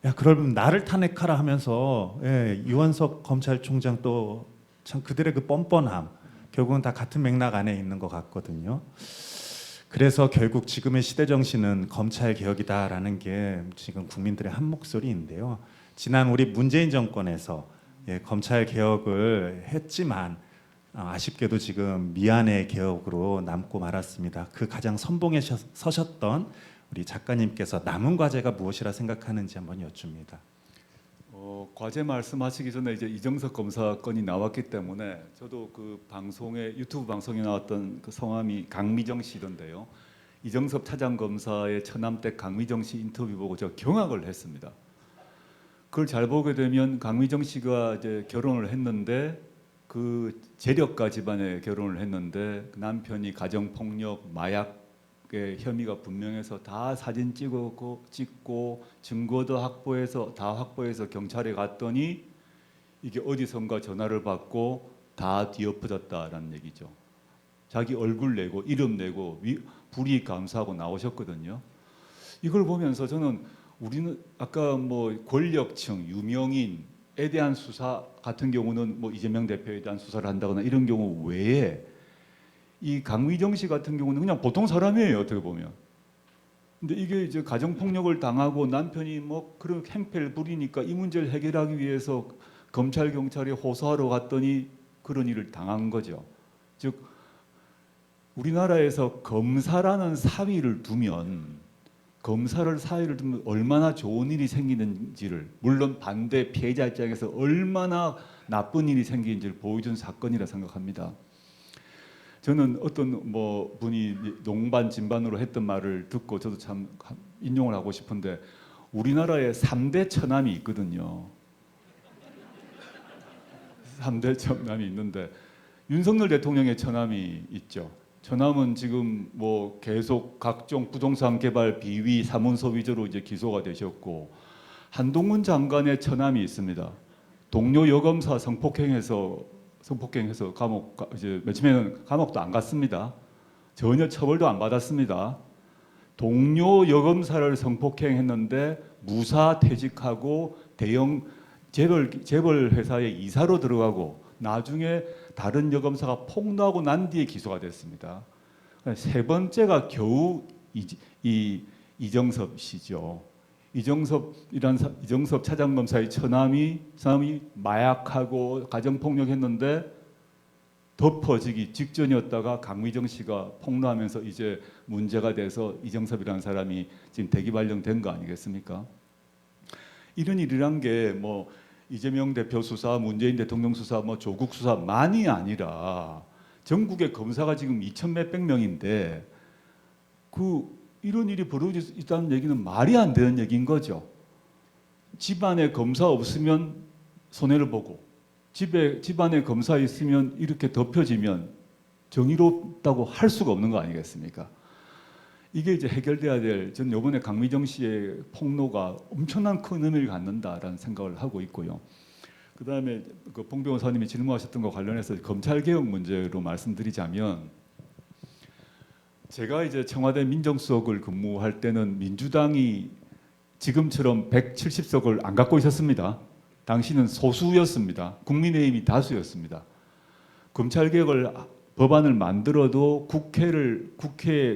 야 그러면 나를 탄핵하라 하면서 유한석 검찰총장 또 참 그들의 그 뻔뻔함, 결국은 다 같은 맥락 안에 있는 것 같거든요. 그래서 결국 지금의 시대 정신은 검찰 개혁이다라는 게 지금 국민들의 한 목소리인데요. 지난 우리 문재인 정권에서 검찰 개혁을 했지만 아쉽게도 지금 미안의 개혁으로 남고 말았습니다. 그 가장 선봉에 서셨던 우리 작가님께서 남은 과제가 무엇이라 생각하는지 한번 여쭙니다. 과제 말씀하시기 전에 이제 이정석 검사 건이 나왔기 때문에 저도 그 방송에 유튜브 방송에 나왔던 그 성함이 강미정 씨던데요. 이정석 차장 검사의 처남댁 강미정 씨 인터뷰 보고 저 경악을 했습니다. 그걸 잘 보게 되면 강미정 씨가 이제 결혼을 했는데 그 재력가 집안에 결혼을 했는데 그 남편이 가정 폭력, 마약의 혐의가 분명해서 다 사진 찍고 증거도 확보해서 경찰에 갔더니 이게 어디선가 전화를 받고 다 뒤엎어졌다라는 얘기죠. 자기 얼굴 내고 이름 내고 불이익 감사하고 나오셨거든요. 이걸 보면서 저는 우리는 아까 뭐 권력층, 유명인에 대한 수사 같은 경우는 뭐 이재명 대표에 대한 수사를 한다거나 이런 경우 외에 이 강미정 씨 같은 경우는 그냥 보통 사람이에요, 어떻게 보면. 근데 이게 이제 가정 폭력을 당하고 남편이 뭐 그런 행패를 부리니까 이 문제를 해결하기 위해서 검찰 경찰에 호소하러 갔더니 그런 일을 당한 거죠. 즉 우리나라에서 검사라는 사위를 두면 얼마나 좋은 일이 생기는지를, 물론 반대 피해자 입장에서 얼마나 나쁜 일이 생기는지를 보여준 사건이라 생각합니다. 저는 어떤 뭐 분이 농반 진반으로 했던 말을 듣고 저도 참 인용을 하고 싶은데, 우리나라에 3대 처남이 있거든요. 3대 처남이 있는데 윤석열 대통령의 처남이 있죠. 처남은 지금 뭐 계속 각종 부동산 개발 비위, 사문서 위조로 이제 기소가 되셨고, 한동훈 장관의 처남이 있습니다. 동료 여검사 성폭행해서 감옥 이제 며칠에는 감옥도 안 갔습니다. 전혀 처벌도 안 받았습니다. 동료 여검사를 성폭행했는데 무사 퇴직하고 대형 재벌 회사의 이사로 들어가고 나중에 다른 여검사가 폭로하고 난 뒤에 기소가 됐습니다. 세 번째가 겨우 이정섭 씨죠. 이정섭 차장검사의 처남이 마약하고 가정폭력했는데 덮어지기 직전이었다가 강미정 씨가 폭로하면서 이제 문제가 돼서 이정섭이라는 사람이 지금 대기 발령된 거 아니겠습니까? 이런 일이란 게 뭐 이재명 대표 수사, 문재인 대통령 수사, 뭐 조국 수사만이 아니라 전국의 검사가 지금 2천 몇백 명인데 이런 일이 벌어지고 있다는 얘기는 말이 안 되는 얘기인 거죠. 집안에 검사 없으면 손해를 보고 집안에 검사 있으면 이렇게 덮여지면 정의롭다고 할 수가 없는 거 아니겠습니까? 이게 이제 해결돼야 될, 저는 이번에 강미정 씨의 폭로가 엄청난 큰 의미를 갖는다라는 생각을 하고 있고요. 그 다음에 봉 변호사님이 질문하셨던 것 관련해서 검찰 개혁 문제로 말씀드리자면, 제가 이제 청와대 민정수석을 근무할 때는 민주당이 지금처럼 170석을 안 갖고 있었습니다. 당시는 소수였습니다. 국민의힘이 다수였습니다. 검찰 개혁을 법안을 만들어도 국회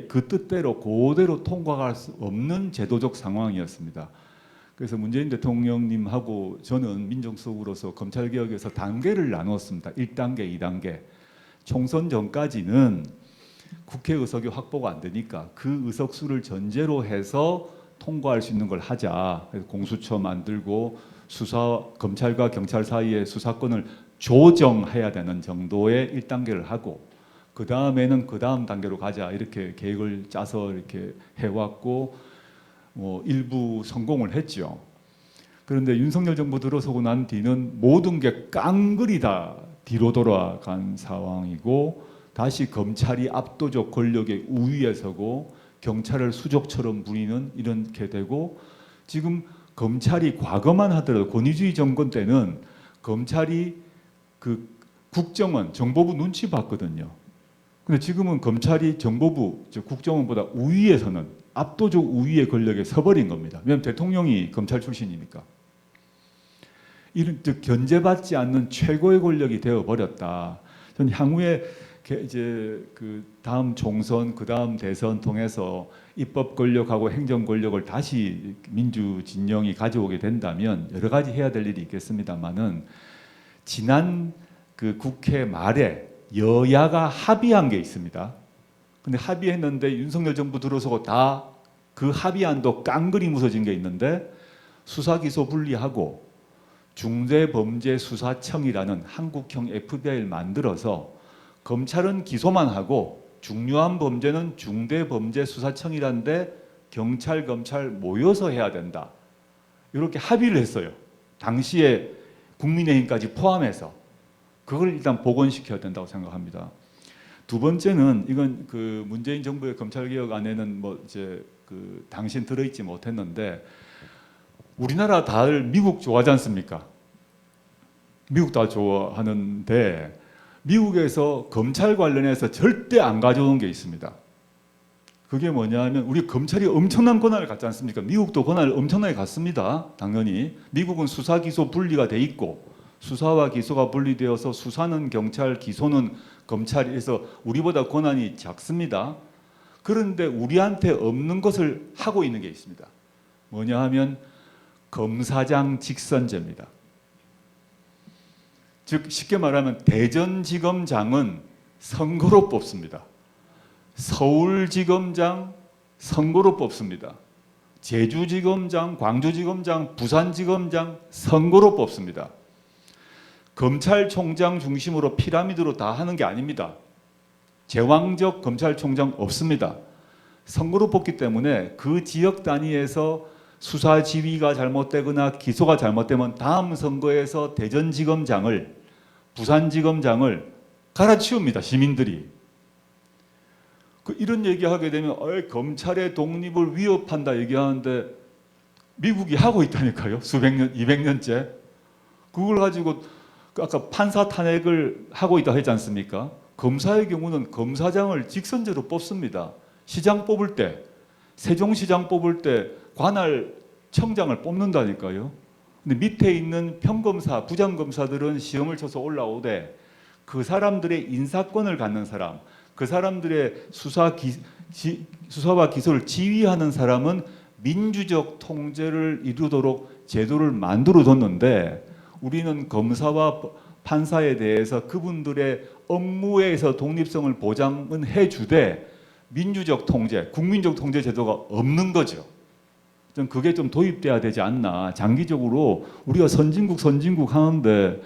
그 뜻대로 그대로 통과할 수 없는 제도적 상황이었습니다. 그래서 문재인 대통령님하고 저는 민정수석으로서 검찰 개혁에서 단계를 나누었습니다. 1단계, 2단계. 총선 전까지는 국회 의석이 확보가 안 되니까 그 의석수를 전제로 해서 통과할 수 있는 걸 하자. 그래서 공수처 만들고 검찰과 경찰 사이의 수사권을 조정해야 되는 정도의 1단계를 하고, 그 다음에는 그 다음 단계로 가자, 이렇게 계획을 짜서 이렇게 해왔고 일부 성공을 했죠. 그런데 윤석열 정부 들어서고 난 뒤는 모든 게 깡그리 다 뒤로 돌아간 상황이고, 다시 검찰이 압도적 권력의 우위에 서고 경찰을 수족처럼 부리는 이렇게 되고, 지금 검찰이 과거만 하더라도 권위주의 정권 때는 검찰이 그 국정원, 정보부 눈치 봤거든요. 근데 지금은 검찰이 정보부, 즉 국정원보다 우위에서는 압도적 우위의 권력에 서버린 겁니다. 왜냐하면 대통령이 검찰 출신이니까. 이런 즉 견제받지 않는 최고의 권력이 되어버렸다. 저는 향후에 이제 그 다음 총선, 그 다음 대선 통해서 입법 권력하고 행정 권력을 다시 민주 진영이 가져오게 된다면 여러 가지 해야 될 일이 있겠습니다만은 지난 그 국회 말에 여야가 합의한 게 있습니다. 근데 합의했는데 윤석열 정부 들어서고 다 그 합의안도 깡그리 무너진 게 있는데 수사 기소 분리하고 중대범죄수사청이라는 한국형 FBI를 만들어서 검찰은 기소만 하고 중요한 범죄는 중대범죄수사청이란데 경찰 검찰 모여서 해야 된다. 이렇게 합의를 했어요. 당시에 국민의힘까지 포함해서 그걸 일단 복원시켜야 된다고 생각합니다. 두 번째는 이건 그 문재인 정부의 검찰개혁 안에는 뭐 이제 그 당신 들어있지 못했는데 우리나라 다들 미국 좋아하지 않습니까? 미국 다 좋아하는데 미국에서 검찰 관련해서 절대 안 가져오는 게 있습니다. 그게 뭐냐면 우리 검찰이 엄청난 권한을 갖지 않습니까? 미국도 권한을 엄청나게 갖습니다. 당연히 미국은 수사 기소 분리가 돼 있고 수사와 기소가 분리되어서 수사는 경찰, 기소는 검찰에서 우리보다 권한이 작습니다. 그런데 우리한테 없는 것을 하고 있는 게 있습니다. 뭐냐 하면 검사장 직선제입니다. 즉 쉽게 말하면 대전지검장은 선거로 뽑습니다. 서울지검장 선거로 뽑습니다. 제주지검장, 광주지검장, 부산지검장 선거로 뽑습니다. 검찰총장 중심으로 피라미드로 다 하는 게 아닙니다. 제왕적 검찰총장 없습니다. 선거로 뽑기 때문에 그 지역 단위에서 수사 지휘가 잘못되거나 기소가 잘못되면 다음 선거에서 대전지검장을, 부산지검장을 갈아치웁니다. 시민들이. 이런 얘기하게 되면 검찰의 독립을 위협한다 얘기하는데 미국이 하고 있다니까요. 수백 년, 200년째. 그걸 가지고 아까 판사 탄핵을 하고 있다 했지 않습니까? 검사의 경우는 검사장을 직선제로 뽑습니다. 시장 뽑을 때, 세종시장 뽑을 때 관할 청장을 뽑는다니까요. 근데 밑에 있는 평검사, 부장검사들은 시험을 쳐서 올라오되 그 사람들의 인사권을 갖는 사람, 그 사람들의 수사와 기소를 지휘하는 사람은 민주적 통제를 이루도록 제도를 만들어 뒀는데 우리는 검사와 판사에 대해서 그분들의 업무에서 독립성을 보장은 해주되 민주적 통제, 국민적 통제 제도가 없는 거죠. 좀 그게 좀 도입돼야 되지 않나. 장기적으로 우리가 선진국 하는데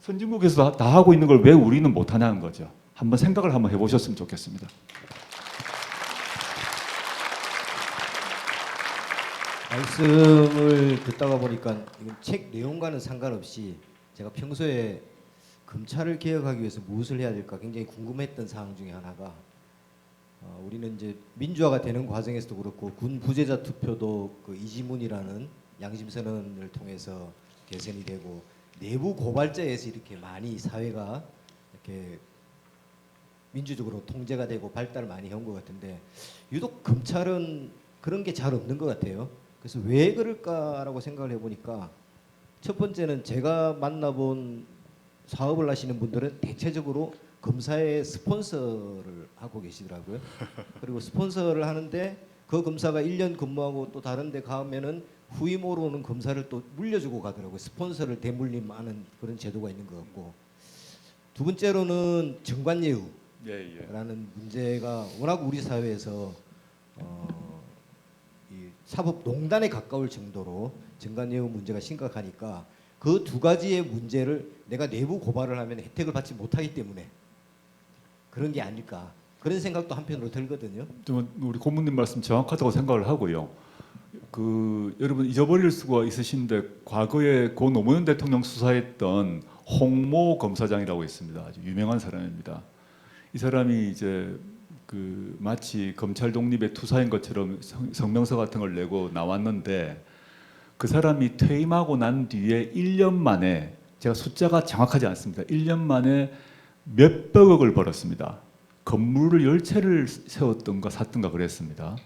선진국에서 다 하고 있는 걸 왜 우리는 못하냐는 거죠. 한번 생각을 한번 해보셨으면 좋겠습니다. 말씀을 듣다가 보니까 이건 책 내용과는 상관없이 제가 평소에 검찰을 개혁하기 위해서 무엇을 해야 될까 굉장히 궁금했던 사항 중에 하나가 우리는 이제 민주화가 되는 과정에서도 그렇고 군 부재자 투표도 그 이지문이라는 양심선언을 통해서 개선이 되고 내부 고발자에서 이렇게 많이 사회가 이렇게 민주적으로 통제가 되고 발달을 많이 해온 것 같은데 유독 검찰은 그런 게 잘 없는 것 같아요. 그래서 왜 그럴까라고 생각을 해보니까 첫 번째는 제가 만나본 사업을 하시는 분들은 대체적으로 검사의 스폰서를 하고 계시더라고요. 그리고 스폰서를 하는데 그 검사가 1년 근무하고 또 다른 데 가면은 후임으로 오는 검사를 또 물려주고 가더라고요. 스폰서를 대물림하는 그런 제도가 있는 것 같고 두 번째로는 정관예우라는 문제가 워낙 우리 사회에서 이 사법농단에 가까울 정도로 정관예우 문제가 심각하니까 그 두 가지의 문제를 내가 내부 고발을 하면 혜택을 받지 못하기 때문에 그런 게 아닐까 그런 생각도 한편으로 들거든요. 우리 고문님 말씀 정확하다고 생각을 하고요. 여러분 잊어버릴 수가 있으신데 과거에 고 노무현 대통령 수사했던 홍모 검사장이라고 있습니다. 아주 유명한 사람입니다. 이 사람이 이제 마치 검찰 독립의 투사인 것처럼 성명서 같은 걸 내고 나왔는데 그 사람이 퇴임하고 난 뒤에 1년 만에 제가 숫자가 정확하지 않습니다. 1년 만에 몇백억을 벌었습니다. 건물을 10채를 세웠던가 샀던가 그랬습니다.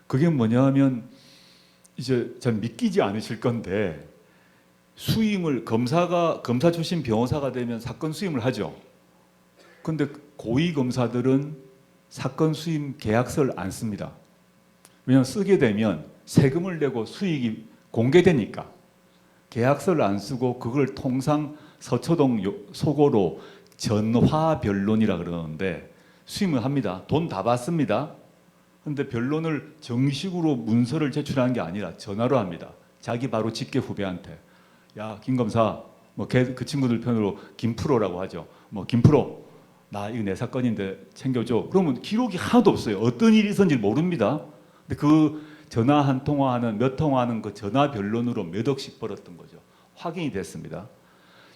그게 뭐냐면 이제 잘 믿기지 않으실 건데 수임을 검사 출신 변호사가 되면 사건 수임을 하죠. 근데 고위 검사들은 사건 수임 계약서를 안 씁니다. 왜냐하면 쓰게 되면 세금을 내고 수익이 공개되니까 계약서를 안 쓰고 그걸 통상 서초동 속어로 전화 변론이라 그러는데 수임을 합니다. 돈 다 받습니다. 근데 변론을 정식으로 문서를 제출하는 게 아니라 전화로 합니다. 자기 바로 직계 후배한테 야 김 검사 뭐 그 친구들 편으로 김프로라고 하죠. 뭐 김프로 나 이거 내 사건인데 챙겨줘. 그러면 기록이 하나도 없어요. 어떤 일이 있었는지 모릅니다. 근데 그 전화 한 통화하는 몇 통화하는 그 전화 변론으로 몇 억씩 벌었던 거죠. 확인이 됐습니다.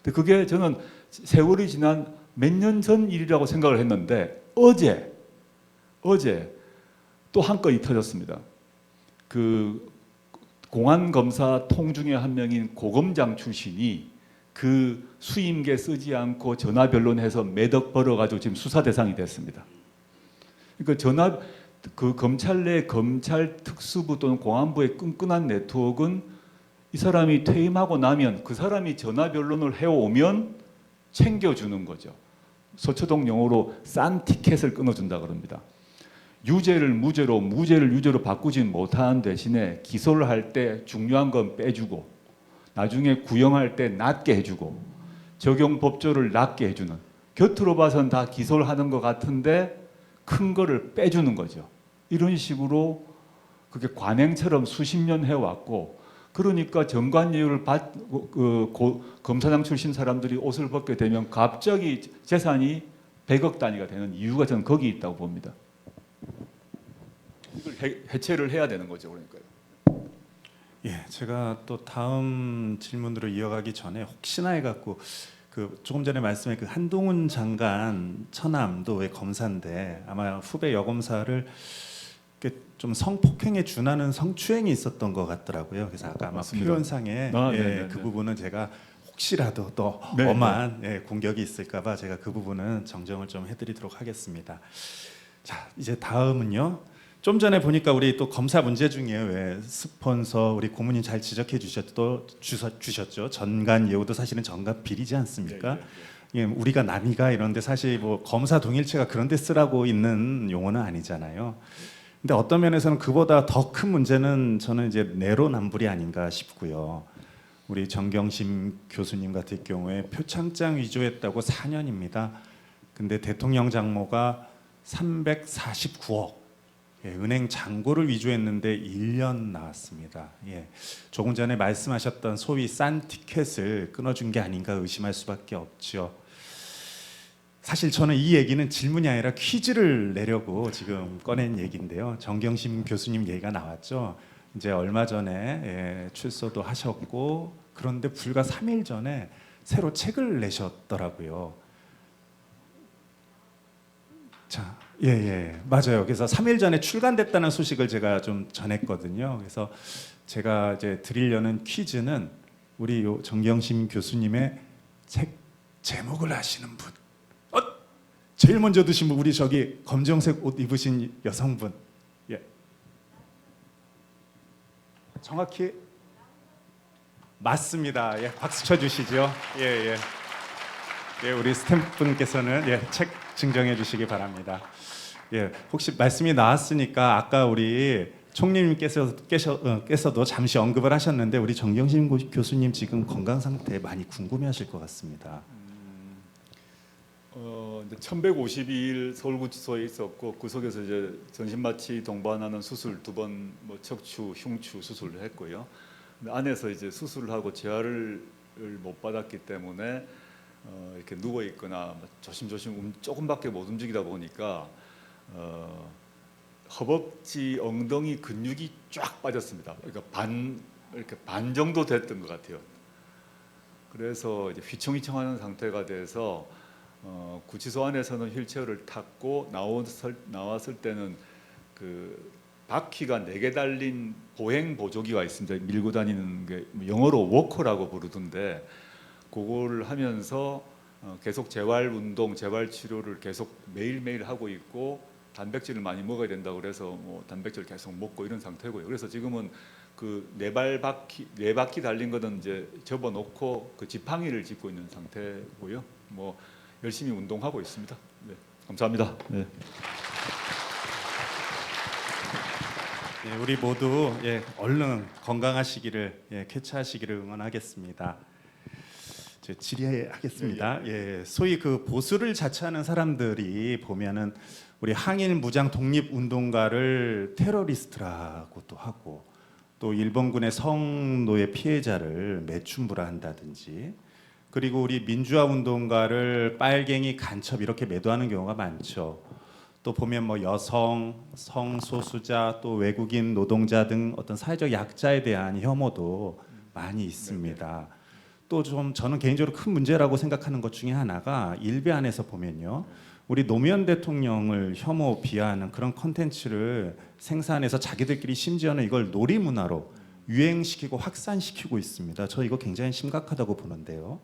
근데 그게 저는 세월이 지난 몇 년 전 일이라고 생각을 했는데 어제 또 한 건이 터졌습니다. 그 공안 검사 통 중에 한 명인 고검장 출신이 그 수임계 쓰지 않고 전화 변론해서 매덕 벌어가지고 지금 수사 대상이 됐습니다. 그러니까 그 검찰 내 검찰 특수부 또는 공안부의 끈끈한 네트워크는 이 사람이 퇴임하고 나면 그 사람이 전화 변론을 해오면 챙겨주는 거죠. 서초동 용어로 싼 티켓을 끊어준다 그럽니다. 유죄를 무죄로, 무죄를 유죄로 바꾸진 못하는 대신에 기소를 할 때 중요한 건 빼주고 나중에 구형할 때 낮게 해주고 적용 법조를 낮게 해주는 곁으로 봐선 다 기소를 하는 것 같은데 큰 거를 빼주는 거죠. 이런 식으로 그게 관행처럼 수십 년 해왔고 그러니까 정관예우를 검사장 출신 사람들이 옷을 벗게 되면 갑자기 재산이 100억 단위가 되는 이유가 저는 거기 있다고 봅니다. 이걸 해체를 해야 되는 거죠. 그러니까요. 예, 제가 또 다음 질문으로 이어가기 전에 혹시나 해갖고 그 조금 전에 말씀해 그 한동훈 장관 처남도 왜 검사인데 아마 후배 여검사를 좀 성폭행에 준하는 성추행이 있었던 것 같더라고요. 그래서 아까 아마 맞습니다. 표현상에 그 부분은 제가 혹시라도 또 엄한 공격이 있을까봐 제가 그 부분은 정정을 좀 해드리도록 하겠습니다. 자, 이제 다음은요. 좀 전에 보니까 우리 또 검사 문제 중에 왜 스폰서 우리 고문님 잘 지적해 주셨죠. 전관 예우도 사실은 전관 비리지 않습니까? 예, 우리가 남이가 이런데 사실 뭐 검사 동일체가 그런데 쓰라고 있는 용어는 아니잖아요. 근데 어떤 면에서는 그보다 더 큰 문제는 저는 이제 내로남불이 아닌가 싶고요. 우리 정경심 교수님 같은 경우에 표창장 위조했다고 4년입니다. 근데 대통령 장모가 349억 은행 잔고를 위조했는데 1년 나왔습니다. 예, 조금 전에 말씀하셨던 소위 싼 티켓을 끊어준 게 아닌가 의심할 수밖에 없죠. 사실 저는 이 얘기는 질문이 아니라 퀴즈를 내려고 지금 꺼낸 얘기인데요. 정경심 교수님 얘기가 나왔죠. 이제 얼마 전에 출소도 하셨고 그런데 불과 3일 전에 새로 책을 내셨더라고요. 자, 맞아요. 그래서 3일 전에 출간됐다는 소식을 제가 좀 전했거든요. 그래서 제가 이제 드리려는 퀴즈는 우리 요 정경심 교수님의 책 제목을 아시는 분. 제일 먼저 드신 분 우리 저기 검정색 옷 입으신 여성분. 예. 정확히 맞습니다. 예, 박수 쳐주시죠. 예. 예, 우리 스태프분께서는 책 증정해 주시기 바랍니다. 예, 혹시 말씀이 나왔으니까 아까 우리 총리님께서도 잠시 언급을 하셨는데 우리 정경심 교수님 지금 건강 상태 많이 궁금해하실 것 같습니다. 1152일 서울구치소에 있었고 그 속에서 이제 전신마취 동반하는 수술 2번 뭐 척추, 흉추 수술을 했고요. 안에서 이제 수술을 하고 재활을 못 받았기 때문에 이렇게 누워 있거나 조심조심 조금밖에 못 움직이다 보니까 허벅지, 엉덩이 근육이 쫙 빠졌습니다. 그러니까 이렇게 반 정도 됐던 것 같아요. 그래서 이제 휘청휘청하는 상태가 돼서 구치소 안에서는 휠체어를 탔고 나왔을 때는 그 바퀴가 4개 달린 보행 보조기가 있습니다. 밀고 다니는 게 영어로 워커라고 부르던데 그걸 하면서 계속 재활 운동, 재활 치료를 계속 매일매일 하고 있고 단백질을 많이 먹어야 된다고 그래서 뭐 단백질 계속 먹고 이런 상태고요. 그래서 지금은 그 네 바퀴 달린 거는 이제 접어놓고 그 지팡이를 짚고 있는 상태고요. 뭐 열심히 운동하고 있습니다. 네. 감사합니다. 네. 예, 우리 모두 얼른 건강하시기를 쾌차하시기를 응원하겠습니다. 질의하겠습니다. 소위 그 보수를 자처하는 사람들이 보면은 우리 항일 무장 독립 운동가를 테러리스트라고도 하고 또 일본군의 성노예 피해자를 매춘부라 한다든지 그리고 우리 민주화 운동가를 빨갱이 간첩 이렇게 매도하는 경우가 많죠. 또 보면 뭐 여성, 성소수자, 또 외국인 노동자 등 어떤 사회적 약자에 대한 혐오도 많이 있습니다. 또 좀 저는 개인적으로 큰 문제라고 생각하는 것 중에 하나가 일베 안에서 보면요. 우리 노무현 대통령을 혐오 비하하는 그런 콘텐츠를 생산해서 자기들끼리 심지어는 이걸 놀이문화로 유행시키고 확산시키고 있습니다. 저 이거 굉장히 심각하다고 보는데요.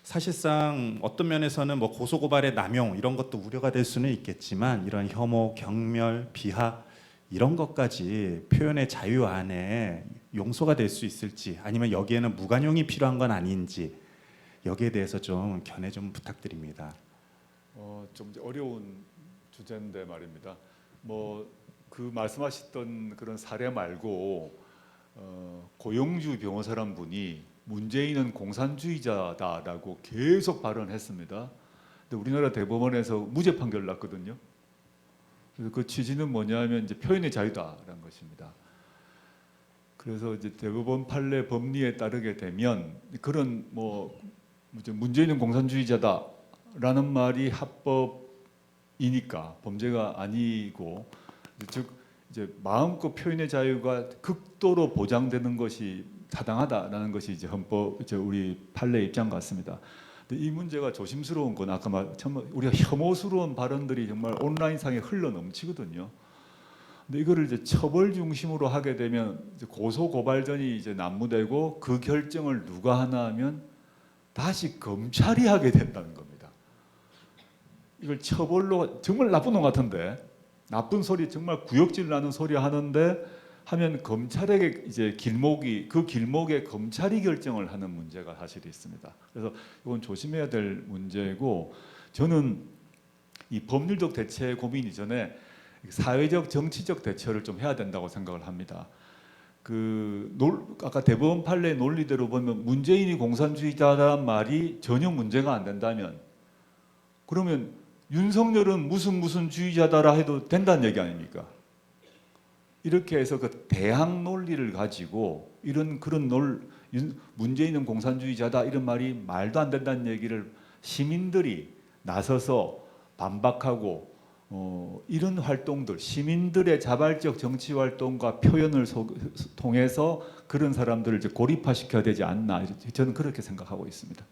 사실상 어떤 면에서는 뭐 고소고발의 남용 이런 것도 우려가 될 수는 있겠지만 이런 혐오, 경멸, 비하 이런 것까지 표현의 자유 안에 용서가 될 수 있을지 아니면 여기에는 무관용이 필요한 건 아닌지 여기에 대해서 좀 견해 좀 부탁드립니다. 좀 이제 어려운 주제인데 말입니다. 뭐 그 말씀하셨던 그런 사례 말고 고영주 변호사란 분이 문재인은 공산주의자다라고 계속 발언했습니다. 근데 우리나라 대법원에서 무죄 판결 났거든요. 그래서 그 취지는 뭐냐면 이제 표현의 자유다라는 것입니다. 그래서 이제 대법원 판례 법리에 따르게 되면 그런 뭐 문재인은 공산주의자다라는 말이 합법이니까 범죄가 아니고 즉 이제 마음껏 표현의 자유가 극도로 보장되는 것이 타당하다라는 것이 이제 헌법 우리 판례 입장 같습니다. 근데 이 문제가 조심스러운 건 아까 우리가 혐오스러운 발언들이 정말 온라인상에 흘러 넘치거든요. 근데 이거를 이제 처벌 중심으로 하게 되면 이제 고소 고발전이 이제 난무되고 그 결정을 누가 하나 하면 다시 검찰이 하게 된다는 겁니다. 이걸 처벌로 정말 나쁜 놈 같은데 나쁜 소리 정말 구역질 나는 소리 하는데 하면 검찰에게 이제 그 길목에 검찰이 결정을 하는 문제가 사실 있습니다. 그래서 이건 조심해야 될 문제고 저는 이 법률적 대체 고민 이전에 사회적 정치적 대처를 좀 해야 된다고 생각을 합니다. 아까 대법원 판례 논리대로 보면 문재인이 공산주의자라는 말이 전혀 문제가 안 된다면 그러면 윤석열은 무슨 주의자다라 해도 된다는 얘기 아닙니까? 이렇게 해서 그 대항 논리를 가지고 문재인은 공산주의자다 이런 말이 말도 안 된다는 얘기를 시민들이 나서서 반박하고 이런 활동들 시민들의 자발적 정치 활동과 표현을 통해서 그런 사람들을 이제 고립화시켜야 되지 않나 저는 그렇게 생각하고 있습니다.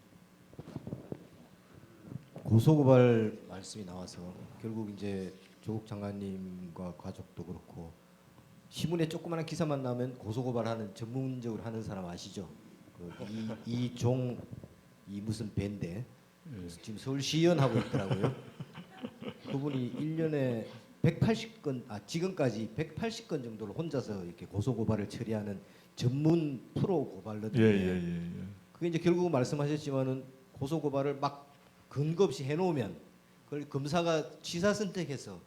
고소고발 말씀이 나와서 결국 이제 조국 장관님과 가족도 그렇고 신문에 조그마한 기사만 나오면 고소고발하는 전문적으로 하는 사람 아시죠? 이종 무슨 배인데 지금 서울시의원 하고 있더라고요. 그분이 1년에 180건 지금까지 180건 정도를 혼자서 이렇게 고소고발을 처리하는 전문 프로 고발러들이에요. 그게 이제 결국 말씀하셨지만은 고소고발을 막 근거 없이 해놓으면 그걸 검사가 취사 선택해서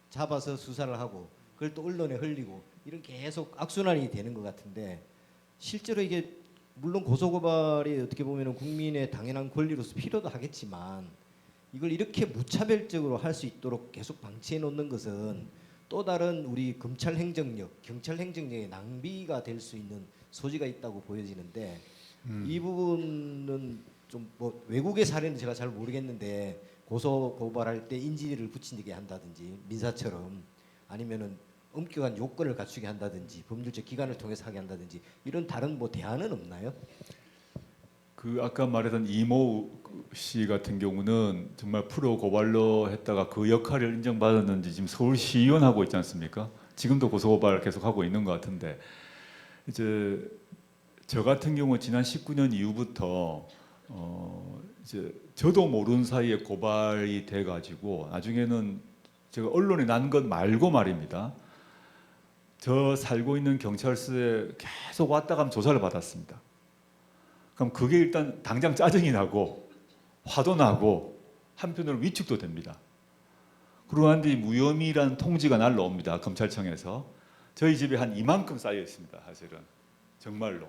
잡아서 수사를 하고 그걸 또 언론에 흘리고 이런 계속 악순환이 되는 것 같은데 실제로 이게 물론 고소고발이 어떻게 보면은 국민의 당연한 권리로서 필요도 하겠지만 이걸 이렇게 무차별적으로 할 수 있도록 계속 방치해 놓는 것은 또 다른 우리 검찰 행정력, 경찰 행정력의 낭비가 될 수 있는 소지가 있다고 보여지는데 이 부분은 좀 뭐 외국의 사례는 제가 잘 모르겠는데 고소 고발할 때 인지를 붙이게 한다든지 민사처럼 아니면은 엄격한 요건을 갖추게 한다든지 법률적 기관을 통해서 하게 한다든지 이런 다른 뭐 대안은 없나요? 그 아까 말했던 이모 씨 같은 경우는 정말 프로 고발로 했다가 그 역할을 인정받았는지 지금 서울시의원 하고 있지 않습니까? 지금도 고소고발 계속 하고 있는 것 같은데 이제 저 같은 경우 지난 19년 이후부터 이제 저도 모르는 사이에 고발이 돼가지고 나중에는 제가 언론에 난 것 말고 말입니다. 저 살고 있는 경찰서에 계속 왔다 가면 조사를 받았습니다. 그럼 그게 일단 당장 짜증이 나고 화도 나고 한편으로 위축도 됩니다. 그러고 난 뒤 무혐의라는 통지가 날라옵니다. 검찰청에서. 저희 집에 한 이만큼 쌓여 있습니다. 사실은 정말로.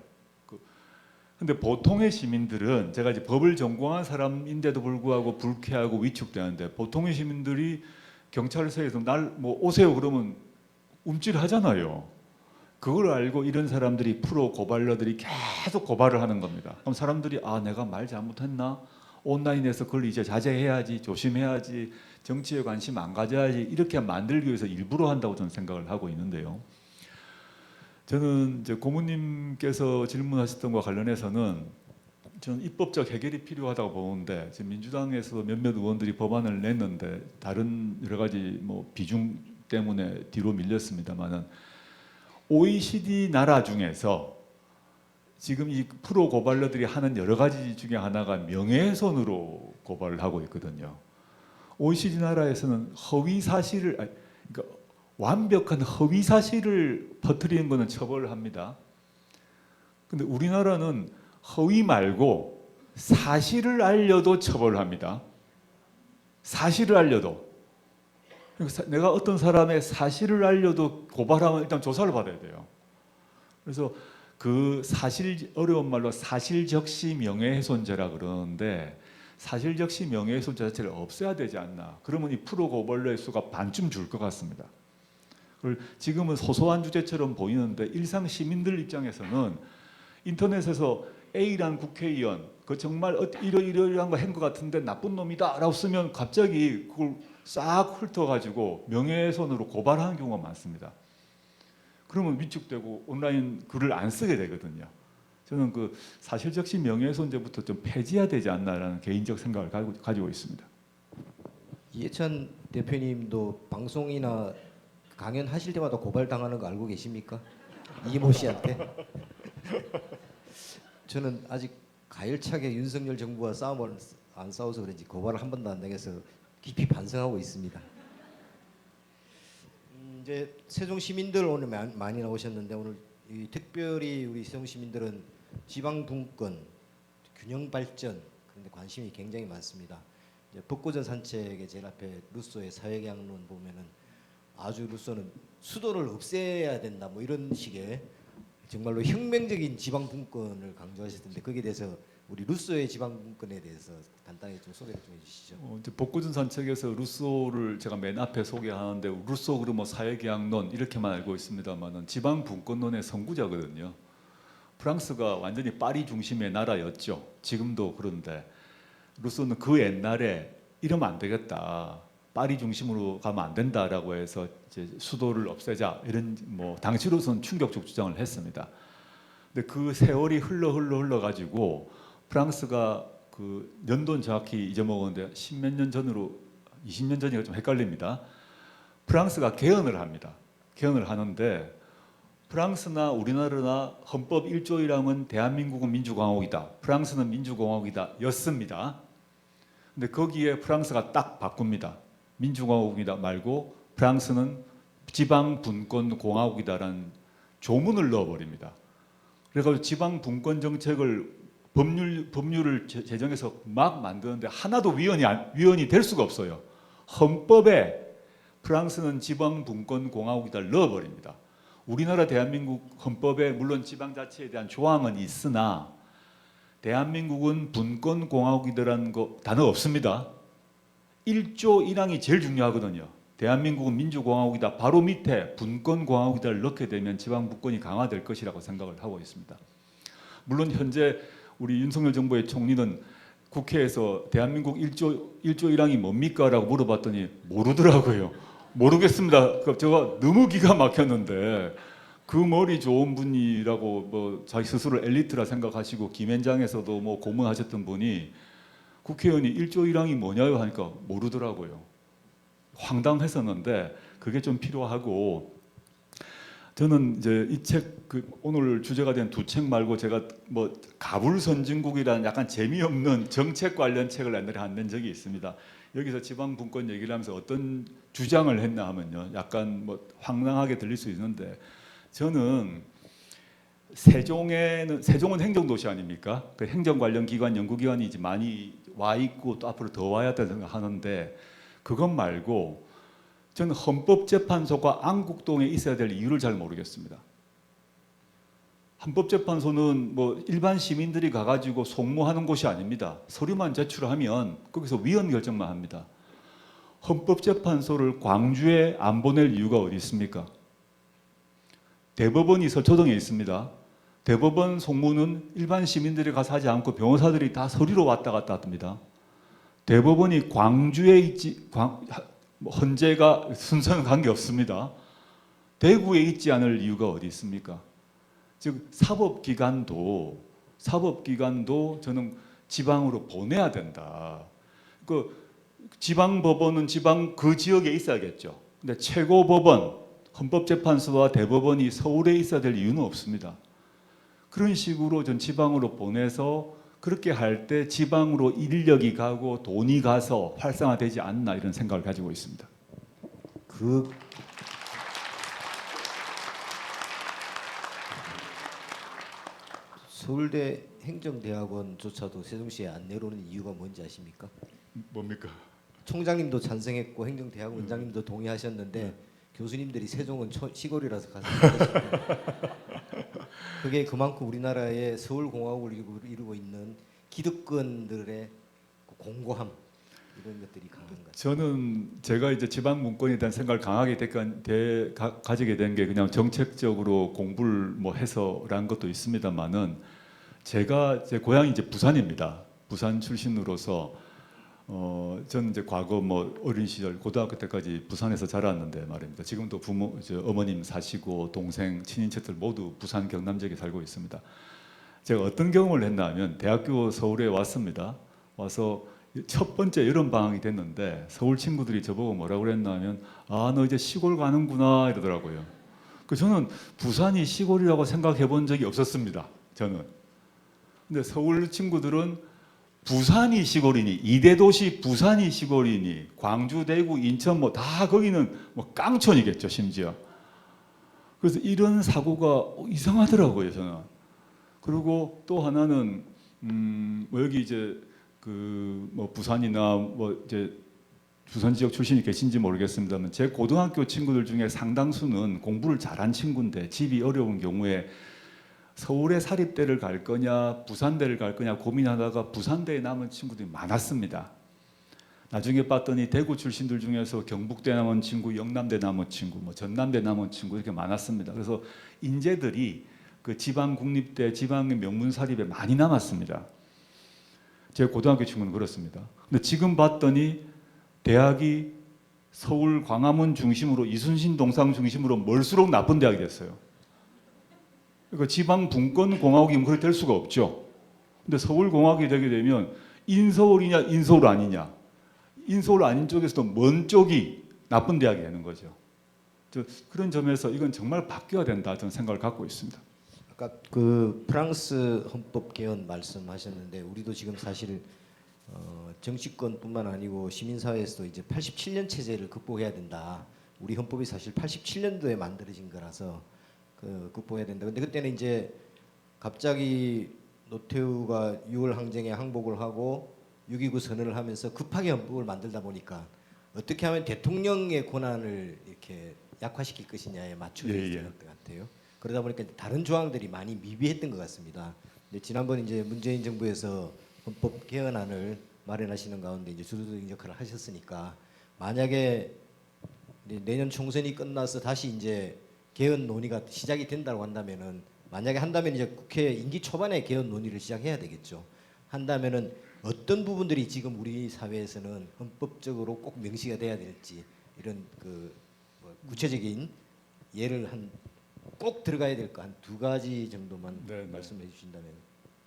근데 보통의 시민들은 제가 이제 법을 전공한 사람인데도 불구하고 불쾌하고 위축되는데 보통의 시민들이 경찰서에서 날 뭐 오세요 그러면 움찔하잖아요. 그걸 알고 이런 사람들이 프로 고발러들이 계속 고발을 하는 겁니다. 그럼 사람들이 아 내가 말 잘못했나? 온라인에서 그걸 이제 자제해야지, 조심해야지, 정치에 관심 안 가져야지 이렇게 만들기 위해서 일부러 한다고 저는 생각을 하고 있는데요. 저는 이제 고모님께서 질문하셨던 것과 관련해서는 저는 입법적 해결이 필요하다고 보는데 지금 민주당에서 몇몇 의원들이 법안을 냈는데 다른 여러 가지 뭐 비중 때문에 뒤로 밀렸습니다만은 OECD 나라 중에서 지금 이 프로 고발러들이 하는 여러 가지 중에 하나가 명예훼손으로 고발을 하고 있거든요. OECD 나라에서는 허위 사실을 그러니까 완벽한 허위 사실을 퍼뜨리는 것은 처벌을 합니다. 근데 우리나라는 허위 말고 사실을 알려도 처벌을 합니다. 사실을 알려도. 그러니까 내가 어떤 사람의 사실을 알려도 고발하면 일단 조사를 받아야 돼요. 그래서 그 사실 어려운 말로 사실적시 명예훼손죄라 그러는데 사실적시 명예훼손죄 자체를 없애야 되지 않나. 그러면 이 프로 고발러의 수가 반쯤 줄 것 같습니다. 지금은 소소한 주제처럼 보이는데 일상 시민들 입장에서는 인터넷에서 A라는 국회의원 그 정말 이러이러한 거 한 것 같은데 나쁜 놈이다라고 쓰면 갑자기 그걸 싹 훑어가지고 명예훼손으로 고발하는 경우가 많습니다. 그러면 위축되고 온라인 글을 안 쓰게 되거든요. 저는 그 사실적시 명예훼손죄부터 좀 폐지해야 되지 않나라는 개인적 생각을 가지고 있습니다. 이해찬 대표님도 방송이나 강연 하실 때마다 고발당하는 거 알고 계십니까? 이모 씨한테? 저는 아직 가열차게 윤석열 정부와 싸움을 안 싸워서 그런지 고발을 한 번도 안 당해서 깊이 반성하고 있습니다. 이제 세종 시민들 오늘 많이 나오셨는데 오늘 특별히 우리 세종 시민들은 지방 분권, 균형 발전 그런데 관심이 굉장히 많습니다. 이제 벚꽃전 산책의 제일 앞에 루소의 사회계약론 보면은 아주 루소는 수도를 없애야 된다 뭐 이런 식의 정말로 혁명적인 지방 분권을 강조하셨던데 거기에 대해서 우리 루소의 지방 분권에 대해서 간단히 좀 소개를 좀 해주시죠. 이제 벚꽃은 산책에서 루소를 제가 맨 앞에 소개하는데 루소 그리고 뭐 사회계약론 이렇게만 알고 있습니다만은 지방 분권론의 선구자거든요. 프랑스가 완전히 파리 중심의 나라였죠. 지금도 그런데 루소는 그 옛날에 이러면 안 되겠다. 파리 중심으로 가면 안 된다라고 해서 이제 수도를 없애자 이런 뭐 당시로서는 충격적 주장을 했습니다. 근데 그 세월이 흘러 가지고 프랑스가 그 연도는 정확히 잊어먹었는데 10몇 년 전으로 20년 전이가 좀 헷갈립니다. 프랑스가 개헌을 합니다. 개헌을 하는데 프랑스나 우리나라나 헌법 1조 1항은 대한민국은 민주공화국이다. 프랑스는 민주공화국이다. 였습니다. 근데 거기에 프랑스가 딱 바꿉니다. 민주공화국이다 말고 프랑스는 지방분권공화국이다라는 조문을 넣어버립니다. 그래서 지방분권 정책을 법률을 제정해서 막 만드는데 하나도 위헌이 될 수가 없어요. 헌법에 프랑스는 지방분권공화국이다를 넣어버립니다. 우리나라 대한민국 헌법에 물론 지방자치에 대한 조항은 있으나 대한민국은 분권공화국이다라는 거 단어 없습니다. 1조 1항이 제일 중요하거든요. 대한민국은 민주공화국이다. 바로 밑에 분권공화국이다를 넣게 되면 지방분권이 강화될 것이라고 생각을 하고 있습니다. 물론 현재 우리 윤석열 정부의 총리는 국회에서 대한민국 1조 1항이 뭡니까? 라고 물어봤더니 모르더라고요. 모르겠습니다. 제가 너무 기가 막혔는데 그 머리 좋은 분이라고 뭐 자기 스스로 엘리트라 생각하시고 김현장에서도 뭐 고문하셨던 분이 국회의원이 1조 1항이 뭐냐요 하니까 모르더라고요. 황당했었는데 그게 좀 필요하고 저는 이제 이 책 오늘 주제가 된 두 책 말고 제가 뭐 가불선진국이라는 약간 재미없는 정책 관련 책을 옛날에 낸 적이 있습니다. 여기서 지방분권 얘기를 하면서 어떤 주장을 했나 하면요. 약간 뭐 황당하게 들릴 수 있는데 저는 세종은 행정도시 아닙니까? 그 행정 관련 기관, 연구기관이 이제 많이 와 있고 또 앞으로 더 와야 된다고 생각하는데 그것 말고 저는 헌법재판소가 안국동에 있어야 될 이유를 잘 모르겠습니다. 헌법재판소는 뭐 일반 시민들이 가가지고 송무하는 곳이 아닙니다. 서류만 제출하면 거기서 위헌 결정만 합니다. 헌법재판소를 광주에 안 보낼 이유가 어디 있습니까? 대법원이 서초동에 있습니다. 대법원 송무는 일반 시민들이 가서 하지 않고 변호사들이 다 서류로 왔다 갔다 합니다. 대법원이 광주에 있지, 헌재가 순서는 관계없습니다. 대구에 있지 않을 이유가 어디 있습니까? 즉 사법기관도 저는 지방으로 보내야 된다. 그 지방법원은 지방 그 지역에 있어야겠죠. 근데 최고법원, 헌법재판소와 대법원이 서울에 있어야 될 이유는 없습니다. 그런 식으로 전 지방으로 보내서 그렇게 할 때 지방으로 인력이 가고 돈이 가서 활성화되지 않나 이런 생각을 가지고 있습니다. 그 서울대 행정대학원조차도 세종시에 안 내려오는 이유가 뭔지 아십니까? 뭡니까? 총장님도 찬성했고 행정대학원 원장님도 동의하셨는데 교수님들이 세종은 시골이라서 가서 그게 그만큼 우리나라의 서울공화국을 이루고 있는 기득권들의 공고함 이런 것들이 강한 것 같아요. 저는 제가 이제 지방 문건에 대한 생각을 강하게 가지게 된 게 그냥 정책적으로 공부를 뭐 해서라는 것도 있습니다만은 제가 제 고향이 이제 부산입니다. 부산 출신으로서 저는 이제 과거 뭐 어린 시절 고등학교 때까지 부산에서 자랐는데 말입니다. 지금도 어머님 사시고 동생 친인척들 모두 부산 경남 지역에 살고 있습니다. 제가 어떤 경험을 했나 하면 대학교 서울에 왔습니다. 와서 첫 번째 여름 방학이 됐는데 서울 친구들이 저보고 뭐라고 그랬나 하면 너 이제 시골 가는구나 이러더라고요. 그 저는 부산이 시골이라고 생각해 본 적이 없었습니다. 저는. 근데 서울 친구들은 부산이 시골이니 이대 도시 부산이 시골이니 광주, 대구, 인천 뭐 다 거기는 뭐 깡촌이겠죠 심지어. 그래서 이런 사고가 이상하더라고요 저는. 그리고 또 하나는 뭐 여기 이제 그 뭐 부산이나 뭐 이제 부산 지역 출신이 계신지 모르겠습니다만 제 고등학교 친구들 중에 상당수는 공부를 잘한 친구인데 집이 어려운 경우에 서울에 사립대를 갈 거냐 부산대를 갈 거냐 고민하다가 부산대에 남은 친구들이 많았습니다. 나중에 봤더니 대구 출신들 중에서 경북대 남은 친구, 영남대 남은 친구, 뭐 전남대 남은 친구 이렇게 많았습니다. 그래서 인재들이 그 지방 국립대, 지방의 명문 사립에 많이 남았습니다. 제 고등학교 친구는 그렇습니다. 근데 지금 봤더니 대학이 서울 광화문 중심으로 이순신 동상 중심으로 멀수록 나쁜 대학이 됐어요. 그러니까 지방 분권 공화국이면 그렇게 될 수가 없죠. 근데 서울 공화국이 되게 되면 인서울이냐 인서울 아니냐. 인서울 아닌 쪽에서도 먼 쪽이 나쁜 대학이 되는 거죠. 그런 점에서 이건 정말 바뀌어야 된다 저는 생각을 갖고 있습니다. 아까 그 프랑스 헌법 개헌 말씀하셨는데 우리도 지금 사실 정치권뿐만 아니고 시민사회에서도 이제 87년 체제를 극복해야 된다. 우리 헌법이 사실 87년도에 만들어진 거라서 극복해야 된다. 근데 그때는 이제 갑자기 노태우가 6월 항쟁에 항복을 하고 6.29 선언을 하면서 급하게 헌법을 만들다 보니까 어떻게 하면 대통령의 권한을 이렇게 약화시킬 것이냐에 맞춰져 있었던 것 같아요. 그러다 보니까 다른 조항들이 많이 미비했던 것 같습니다. 근데 지난번 이제 문재인 정부에서 헌법 개헌안을 마련하시는 가운데 이제 주도적인 역할을 하셨으니까 만약에 내년 총선이 끝나서 다시 이제 개헌 논의가 시작이 된다고 한다면은 만약에 한다면 이제 국회 임기 초반에 개헌 논의를 시작해야 되겠죠. 한다면은 어떤 부분들이 지금 우리 사회에서는 헌법적으로 꼭 명시가 돼야 될지 이런 뭐 구체적인 예를 꼭 들어가야 될 거 한 두 가지 정도만 말씀해 주신다면.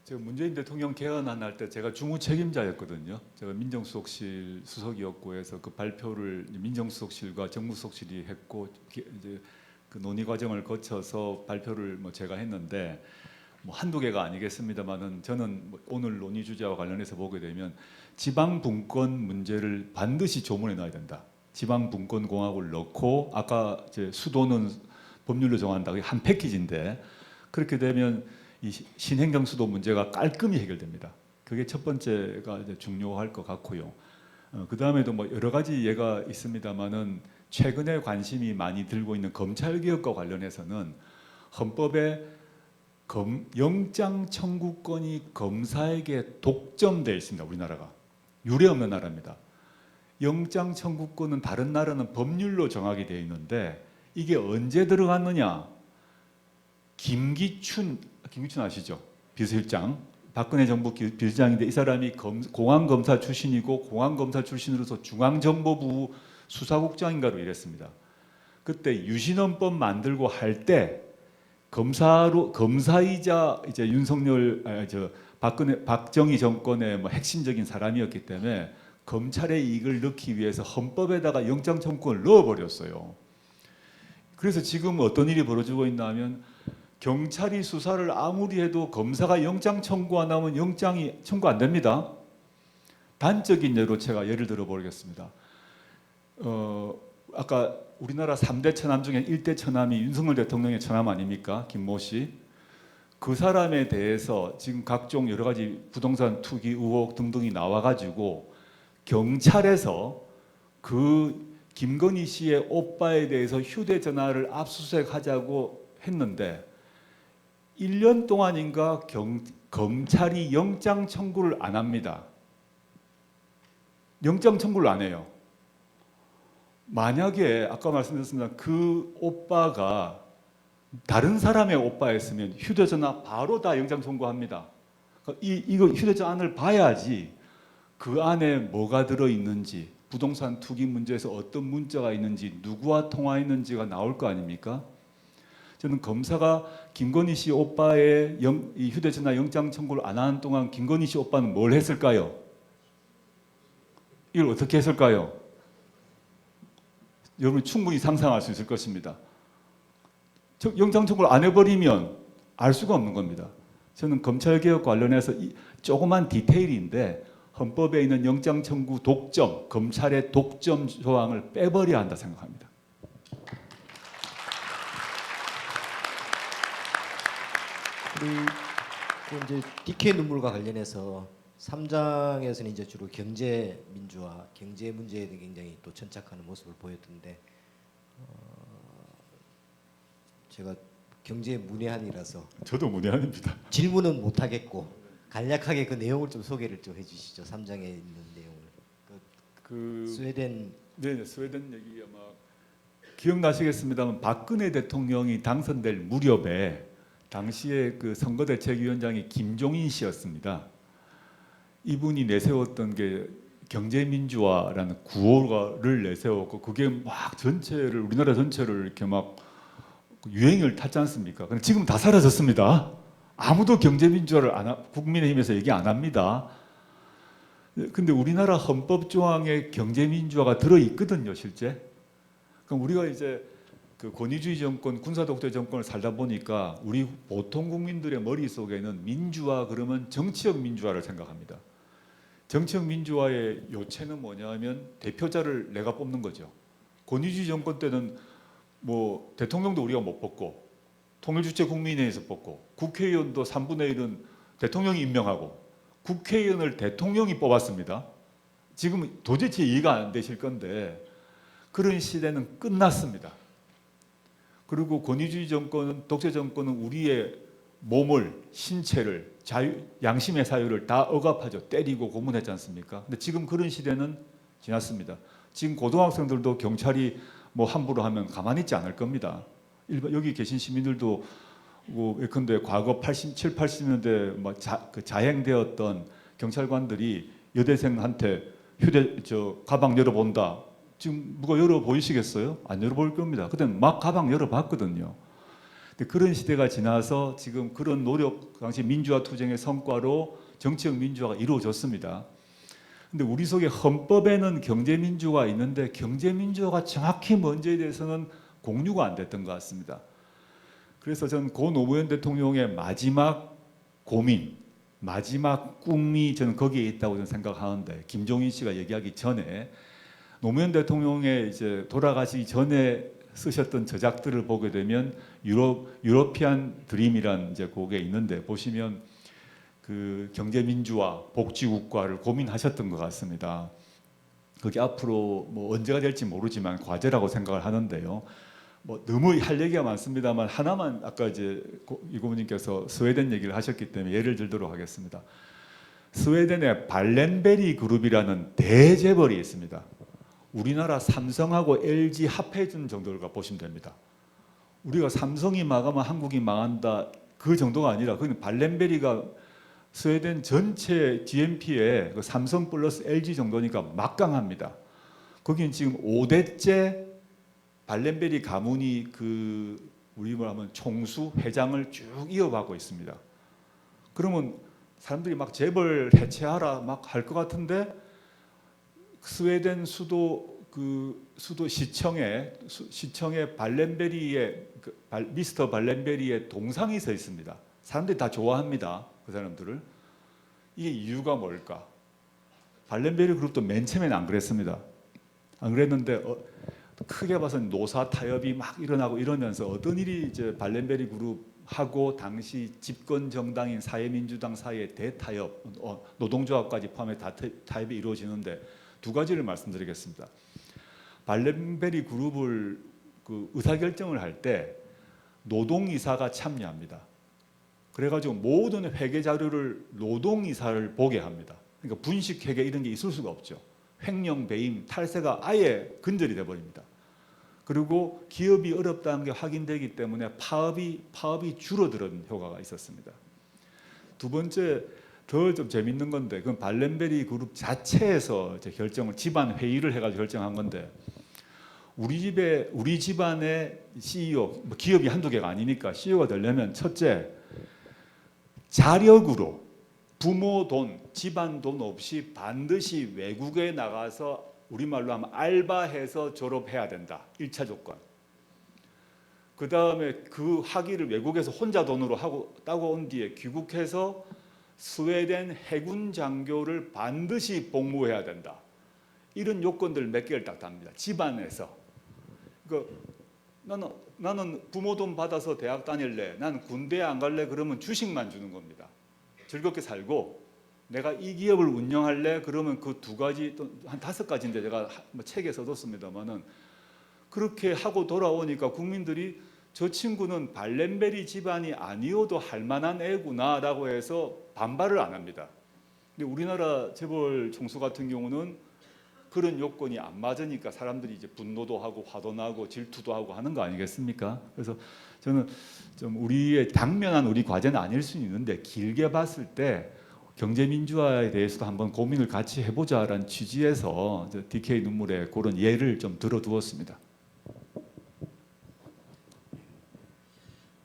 제가 문재인 대통령 개헌안 할 때 제가 주무 책임자였거든요. 제가 민정수석실 수석이었고 해서 그 발표를 민정수석실과 정무수석실이 했고 이제 그 논의 과정을 거쳐서 발표를 뭐 제가 했는데 뭐 한두 개가 아니겠습니다만은 저는 뭐 오늘 논의 주제와 관련해서 보게 되면 지방 분권 문제를 반드시 조문해 놔야 된다. 지방 분권 공학을 넣고 아까 이제 수도는 법률로 정한다. 그게 한 패키지인데 그렇게 되면 이 신행정 수도 문제가 깔끔히 해결됩니다. 그게 첫 번째가 이제 중요할 것 같고요. 그 다음에도 뭐 여러 가지 예가 있습니다만은 최근에 관심이 많이 들고 있는 검찰 개혁과 관련해서는 헌법에 영장 청구권이 검사에게 독점되어 있습니다. 우리나라가 유례 없는 나라입니다. 영장 청구권은 다른 나라는 법률로 정하게 되어 있는데 이게 언제 들어갔느냐? 김기춘 아시죠? 비서실장, 박근혜 정부 비서실장인데 이 사람이 공안검사 출신이고 공안검사 출신으로서 중앙정보부 수사국장인가로 일했습니다. 그때 유신헌법 만들고 할 때 검사이자 이제 박정희 정권의 뭐 핵심적인 사람이었기 때문에 검찰의 이익을 넣기 위해서 헌법에다가 영장 청구권을 넣어버렸어요. 그래서 지금 어떤 일이 벌어지고 있나 하면 경찰이 수사를 아무리 해도 검사가 영장 청구 안 하면 영장이 청구 안 됩니다. 단적인 예로 제가 예를 들어 보겠습니다. 아까 우리나라 3대 처남 중에 1대 처남이 윤석열 대통령의 처남 아닙니까? 김모 씨. 그 사람에 대해서 지금 각종 여러 가지 부동산 투기 의혹 등등이 나와가지고 경찰에서 그 김건희 씨의 오빠에 대해서 휴대전화를 압수수색하자고 했는데 1년 동안인가 검찰이 영장 청구를 안 합니다. 영장 청구를 안 해요. 만약에 아까 말씀드렸습니다. 그 오빠가 다른 사람의 오빠였으면 휴대전화 바로 다 영장 청구합니다. 이거 휴대전화를 봐야지 그 안에 뭐가 들어있는지, 부동산 투기 문제에서 어떤 문자가 있는지, 누구와 통화했는지가 나올 거 아닙니까? 저는 검사가 김건희 씨 오빠의 이 휴대전화 영장 청구를 안 하는 동안 김건희 씨 오빠는 뭘 했을까요? 이걸 어떻게 했을까요? 여러분 충분히 상상할 수 있을 것입니다. 영장 청구를 안 해버리면 알 수가 없는 겁니다. 저는 검찰개혁 관련해서 조그만 디테일인데 헌법에 있는 영장 청구 독점, 검찰의 독점 조항을 빼버려야 한다 생각합니다. 그리고 이제 DK 눈물과 관련해서 3장에서는 이제 주로 경제 민주화, 경제 문제에 굉장히 또 천착하는 모습을 보였던데 제가 경제 문외한이라서 저도 문외한입니다. 질문은 못 하겠고 간략하게 그 내용을 좀 소개를 좀 해주시죠. 3장에 있는 내용을. 스웨덴. 네, 스웨덴 얘기 아마 기억나시겠습니다만 박근혜 대통령이 당선될 무렵에 당시에 그 선거대책위원장이 김종인 씨였습니다. 이분이 내세웠던 게 경제민주화라는 구호를 내세웠고 그게 막 전체를 우리나라 전체를 이렇게 막 유행을 탔지 않습니까? 근데 지금 다 사라졌습니다. 아무도 경제민주화를 국민의힘에서 얘기 안 합니다. 근데 우리나라 헌법 조항에 경제민주화가 들어 있거든요, 실제. 그럼 우리가 이제 그 권위주의 정권, 군사독재 정권을 살다 보니까 우리 보통 국민들의 머릿속에는 민주화 그러면 정치적 민주화를 생각합니다. 정치적 민주화의 요체는 뭐냐면 대표자를 내가 뽑는 거죠. 권위주의 정권 때는 뭐 대통령도 우리가 못 뽑고 통일주체 국민회의에서 뽑고 국회의원도 3분의 1은 대통령이 임명하고 국회의원을 대통령이 뽑았습니다. 지금 도대체 이해가 안 되실 건데 그런 시대는 끝났습니다. 그리고 권위주의 정권은, 독재 정권은 우리의 몸을, 신체를, 양심의 사유를 다 억압하죠. 때리고 고문했지 않습니까? 근데 지금 그런 시대는 지났습니다. 지금 고등학생들도 경찰이 뭐 함부로 하면 가만히 있지 않을 겁니다. 여기 계신 시민들도 뭐 예컨대 과거 7, 80년대 자행되었던 경찰관들이 여대생한테 가방 열어본다. 지금 누가 열어 보이시겠어요? 안 열어 볼 겁니다. 그때는 막 가방 열어 봤거든요. 근데 그런 시대가 지나서 지금 그런 노력, 당시 민주화 투쟁의 성과로 정치적 민주화가 이루어졌습니다. 근데 우리 속에 헌법에는 경제민주화가 있는데 경제민주화가 정확히 뭔지에 대해서는 공유가 안 됐던 것 같습니다. 그래서 저는 고 노무현 대통령의 마지막 고민, 마지막 꿈이 저는 거기에 있다고 저는 생각하는데 김종인 씨가 얘기하기 전에 노무현 대통령의 이제 돌아가시기 전에 쓰셨던 저작들을 보게 되면 유러피안 드림이란 이제 곡에 있는데 보시면 그 경제민주화, 복지국가를 고민하셨던 것 같습니다. 그게 앞으로 뭐 언제가 될지 모르지만 과제라고 생각을 하는데요. 뭐 너무 할 얘기가 많습니다만 하나만 아까 이제 이 고모님께서 스웨덴 얘기를 하셨기 때문에 예를 들도록 하겠습니다. 스웨덴의 발렌베리 그룹이라는 대재벌이 있습니다. 우리나라 삼성하고 LG 합해준 정도를 보시면 됩니다. 우리가 삼성이 망하면 한국이 망한다 그 정도가 아니라 그건 발렌베리가 스웨덴 전체 GNP의 그 삼성 플러스 LG 정도니까 막강합니다. 거기는 지금 5대째 발렌베리 가문이 그 우리말 하면 총수 회장을 쭉 이어가고 있습니다. 그러면 사람들이 막 재벌 해체하라 막 할 것 같은데 스웨덴 수도 시청에 발렌베리의 미스터 발렌베리의 동상이 서 있습니다. 사람들이 다 좋아합니다. 그 사람들을. 이게 이유가 뭘까? 발렌베리 그룹도 맨 처음에는 안 그랬습니다. 안 그랬는데 크게 봐서는 노사 타협이 막 일어나고 이러면서 어떤 일이 이제 발렌베리 그룹하고 당시 집권 정당인 사회민주당 사이의 대타협, 노동조합까지 포함해 다 타협이 이루어지는데 두 가지를 말씀드리겠습니다. 발렌베리 그룹을 그 의사결정을 할 때 노동이사가 참여합니다. 그래가지고 모든 회계 자료를 노동이사를 보게 합니다. 그러니까 분식 회계 이런 게 있을 수가 없죠. 횡령, 배임, 탈세가 아예 근절이 돼버립니다. 그리고 기업이 어렵다는 게 확인되기 때문에 파업이 줄어드는 효과가 있었습니다. 두 번째 더 좀 재밌는 건데 그건 발렌베리 그룹 자체에서 이제 결정을 집안 회의를 해가지고 결정한 건데 우리 집안의 CEO 뭐 기업이 한두 개가 아니니까 CEO가 되려면 첫째 자력으로 부모 돈, 집안 돈 없이 반드시 외국에 나가서 우리말로 하면 알바해서 졸업해야 된다. 1차 조건. 그 다음에 그 학위를 외국에서 혼자 돈으로 하고 따고 온 뒤에 귀국해서 스웨덴 해군 장교를 반드시 복무해야 된다. 이런 요건들 몇 개를 딱 답니다. 집안에서. 그러니까 나는 부모 돈 받아서 대학 다닐래. 난 군대 안 갈래. 그러면 주식만 주는 겁니다. 즐겁게 살고 내가 이 기업을 운영할래. 그러면 그 두 가지 또 한 5가지인데 제가 뭐 책에 써뒀습니다만은 그렇게 하고 돌아오니까 국민들이 저 친구는 발렌베리 집안이 아니어도 할 만한 애구나라고 해서 반발을 안 합니다. 근데 우리나라 재벌 총수 같은 경우는 그런 요건이 안 맞으니까 사람들이 이제 분노도 하고 화도 나고 질투도 하고 하는 거 아니겠습니까? 그래서 저는 좀 우리의 당면한 우리 과제는 아닐 수 있는데 길게 봤을 때 경제 민주화에 대해서도 한번 고민을 같이 해보자라는 취지에서 DK 눈물의 그런 예를 좀 들어두었습니다.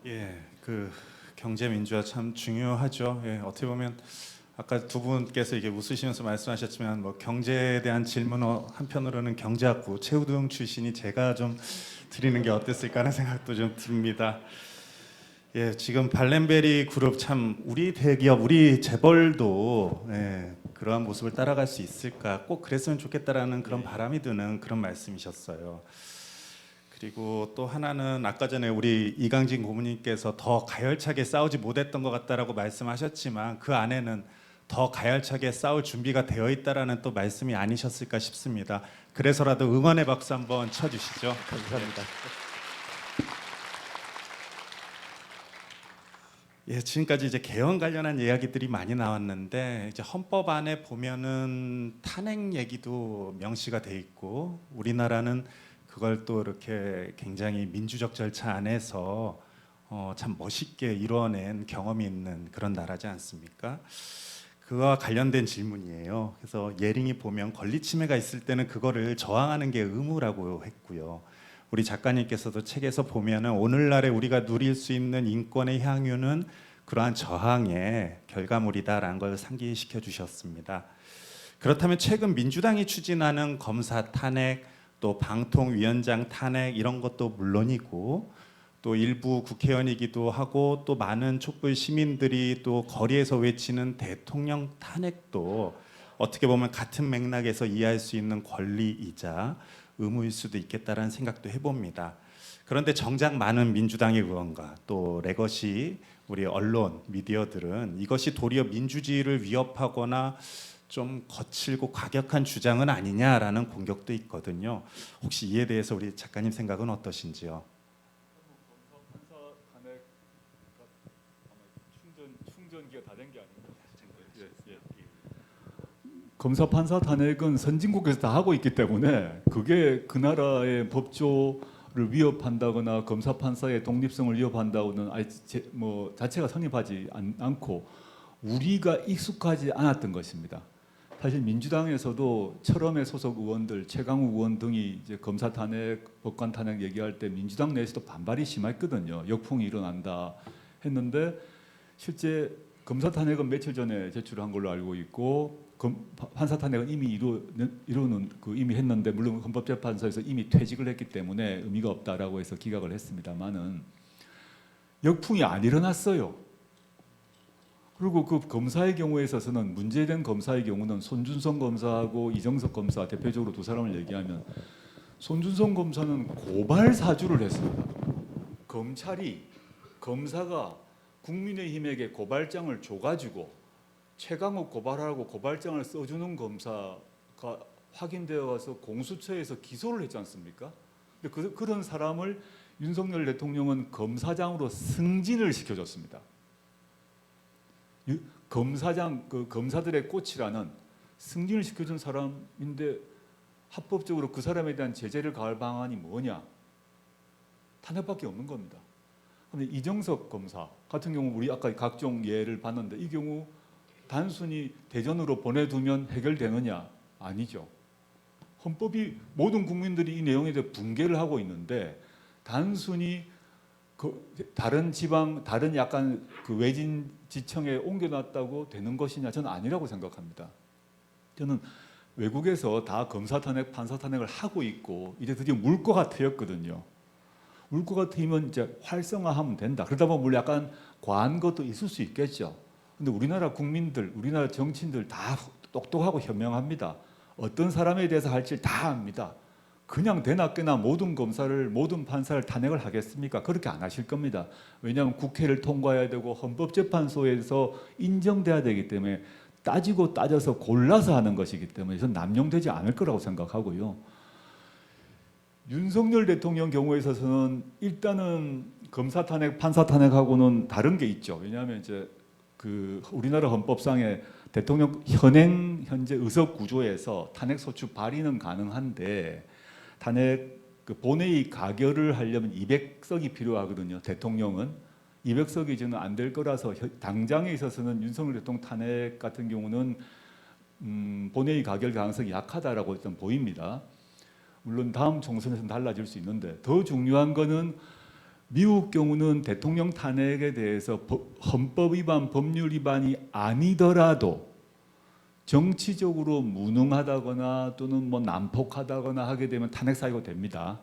예, 그 경제 민주화 참 중요하죠. 예, 어떻게 보면 아까 두 분께서 이게 웃으시면서 말씀하셨지만 뭐 경제에 대한 질문 한편으로는 경제학부 최우동 출신이 제가 좀 드리는 게 어땠을까 하는 생각도 좀 듭니다. 예, 지금 발렌베리 그룹 참 우리 대기업, 우리 재벌도 그러한 모습을 따라갈 수 있을까? 꼭 그랬으면 좋겠다라는 그런 바람이 드는 그런 말씀이셨어요. 그리고 또 하나는 아까 전에 우리 이강진 고모님께서 더 가열차게 싸우지 못했던 것 같다라고 말씀하셨지만 그 안에는 더 가열차게 싸울 준비가 되어 있다라는 또 말씀이 아니셨을까 싶습니다. 그래서라도 응원의 박수 한번 쳐주시죠. 감사합니다. 예, 지금까지 이제 개헌 관련한 이야기들이 많이 나왔는데 이제 헌법 안에 보면은 탄핵 얘기도 명시가 돼 있고 우리나라는 그걸 또 이렇게 굉장히 민주적 절차 안에서 참 멋있게 이루어낸 경험이 있는 그런 나라지 않습니까? 그와 관련된 질문이에요. 그래서 예링이 보면 권리 침해가 있을 때는 그거를 저항하는 게 의무라고 했고요. 우리 작가님께서도 책에서 보면은 오늘날에 우리가 누릴 수 있는 인권의 향유는 그러한 저항의 결과물이다라는 걸 상기시켜 주셨습니다. 그렇다면 최근 민주당이 추진하는 검사 탄핵, 또 방통위원장 탄핵 이런 것도 물론이고 또 일부 국회의원이기도 하고 또 많은 촛불 시민들이 또 거리에서 외치는 대통령 탄핵도 어떻게 보면 같은 맥락에서 이해할 수 있는 권리이자 의무일 수도 있겠다라는 생각도 해봅니다. 그런데 정작 많은 민주당의 의원과 또 레거시 우리 언론, 미디어들은 이것이 도리어 민주주의를 위협하거나 좀 거칠고 과격한 주장은 아니냐라는 공격도 있거든요. 혹시 이에 대해서 우리 작가님 생각은 어떠신지요? 충전기가 다 된 게 아닙니다. 검사 판사 탄핵은 선진국에서 다 하고 있기 때문에 그게 그 나라의 법조를 위협한다거나 검사 판사의 독립성을 위협한다고는 뭐 자체가 성립하지 않고 우리가 익숙하지 않았던 것입니다. 사실 민주당에서도 철험의 소속 의원들, 최강욱 의원 등이 이제 검사 탄핵, 법관 탄핵 얘기할 때 민주당 내에서도 반발이 심했거든요. 역풍이 일어난다 했는데 실제 검사 탄핵은 며칠 전에 제출한 걸로 알고 있고 판사 탄핵은 이미 이미 했는데 물론 헌법재판소에서 이미 퇴직을 했기 때문에 의미가 없다라고 해서 기각을 했습니다만은 역풍이 안 일어났어요. 그리고 그 검사의 경우에 있어서는 문제된 검사의 경우는 손준성 검사하고 이정석 검사 대표적으로 두 사람을 얘기하면 손준성 검사는 고발 사주를 했습니다. 검사가 국민의힘에게 고발장을 줘가지고 최강욱 고발하라고 고발장을 써주는 검사가 확인되어 와서 공수처에서 기소를 했지 않습니까? 근데 그런 사람을 윤석열 대통령은 검사장으로 승진을 시켜줬습니다. 검사들의 꽃이라는 승진을 시켜준 사람인데 합법적으로 그 사람에 대한 제재를 가할 방안이 뭐냐? 탄핵밖에 없는 겁니다. 그런데 이정석 검사 같은 경우 우리 아까 각종 예를 봤는데 이 경우 단순히 대전으로 보내두면 해결되느냐? 아니죠. 헌법이 모든 국민들이 이 내용에 대해 붕괴를 하고 있는데 단순히 다른 지방, 다른 약간 그 외진 지청에 옮겨놨다고 되는 것이냐? 저는 아니라고 생각합니다. 저는 외국에서 다 검사 탄핵, 판사 탄핵을 하고 있고 이제 드디어 물꼬가 트였거든요. 물꼬가 트이면 이제 활성화하면 된다. 그러다 보면 물론 약간 과한 것도 있을 수 있겠죠. 근데 우리나라 국민들, 우리나라 정치인들 다 똑똑하고 현명합니다. 어떤 사람에 대해서 할 일 다 압니다. 그냥 대낮게나 모든 검사를, 모든 판사를 탄핵을 하겠습니까? 그렇게 안 하실 겁니다. 왜냐하면 국회를 통과해야 되고 헌법재판소에서 인정돼야 되기 때문에 따지고 따져서 골라서 하는 것이기 때문에 저는 남용되지 않을 거라고 생각하고요. 윤석열 대통령 경우에 있어서는 일단은 검사 탄핵, 판사 탄핵하고는 다른 게 있죠. 왜냐하면 이제 그 우리나라 헌법상에 대통령 현재 의석 구조에서 탄핵 소추 발의는 가능한데 탄핵 그 본회의 가결을 하려면 200석이 필요하거든요. 대통령은 200석이 저는 안 될 거라서 당장에 있어서는 윤석열 대통령 탄핵 같은 경우는 본회의 가결 가능성이 약하다라고 일단 보입니다. 물론 다음 총선에서는 달라질 수 있는데 더 중요한 거는 미국 경우는 대통령 탄핵에 대해서 헌법 위반, 법률 위반이 아니더라도 정치적으로 무능하다거나 또는 뭐 난폭하다거나 하게 되면 탄핵 사유가 됩니다.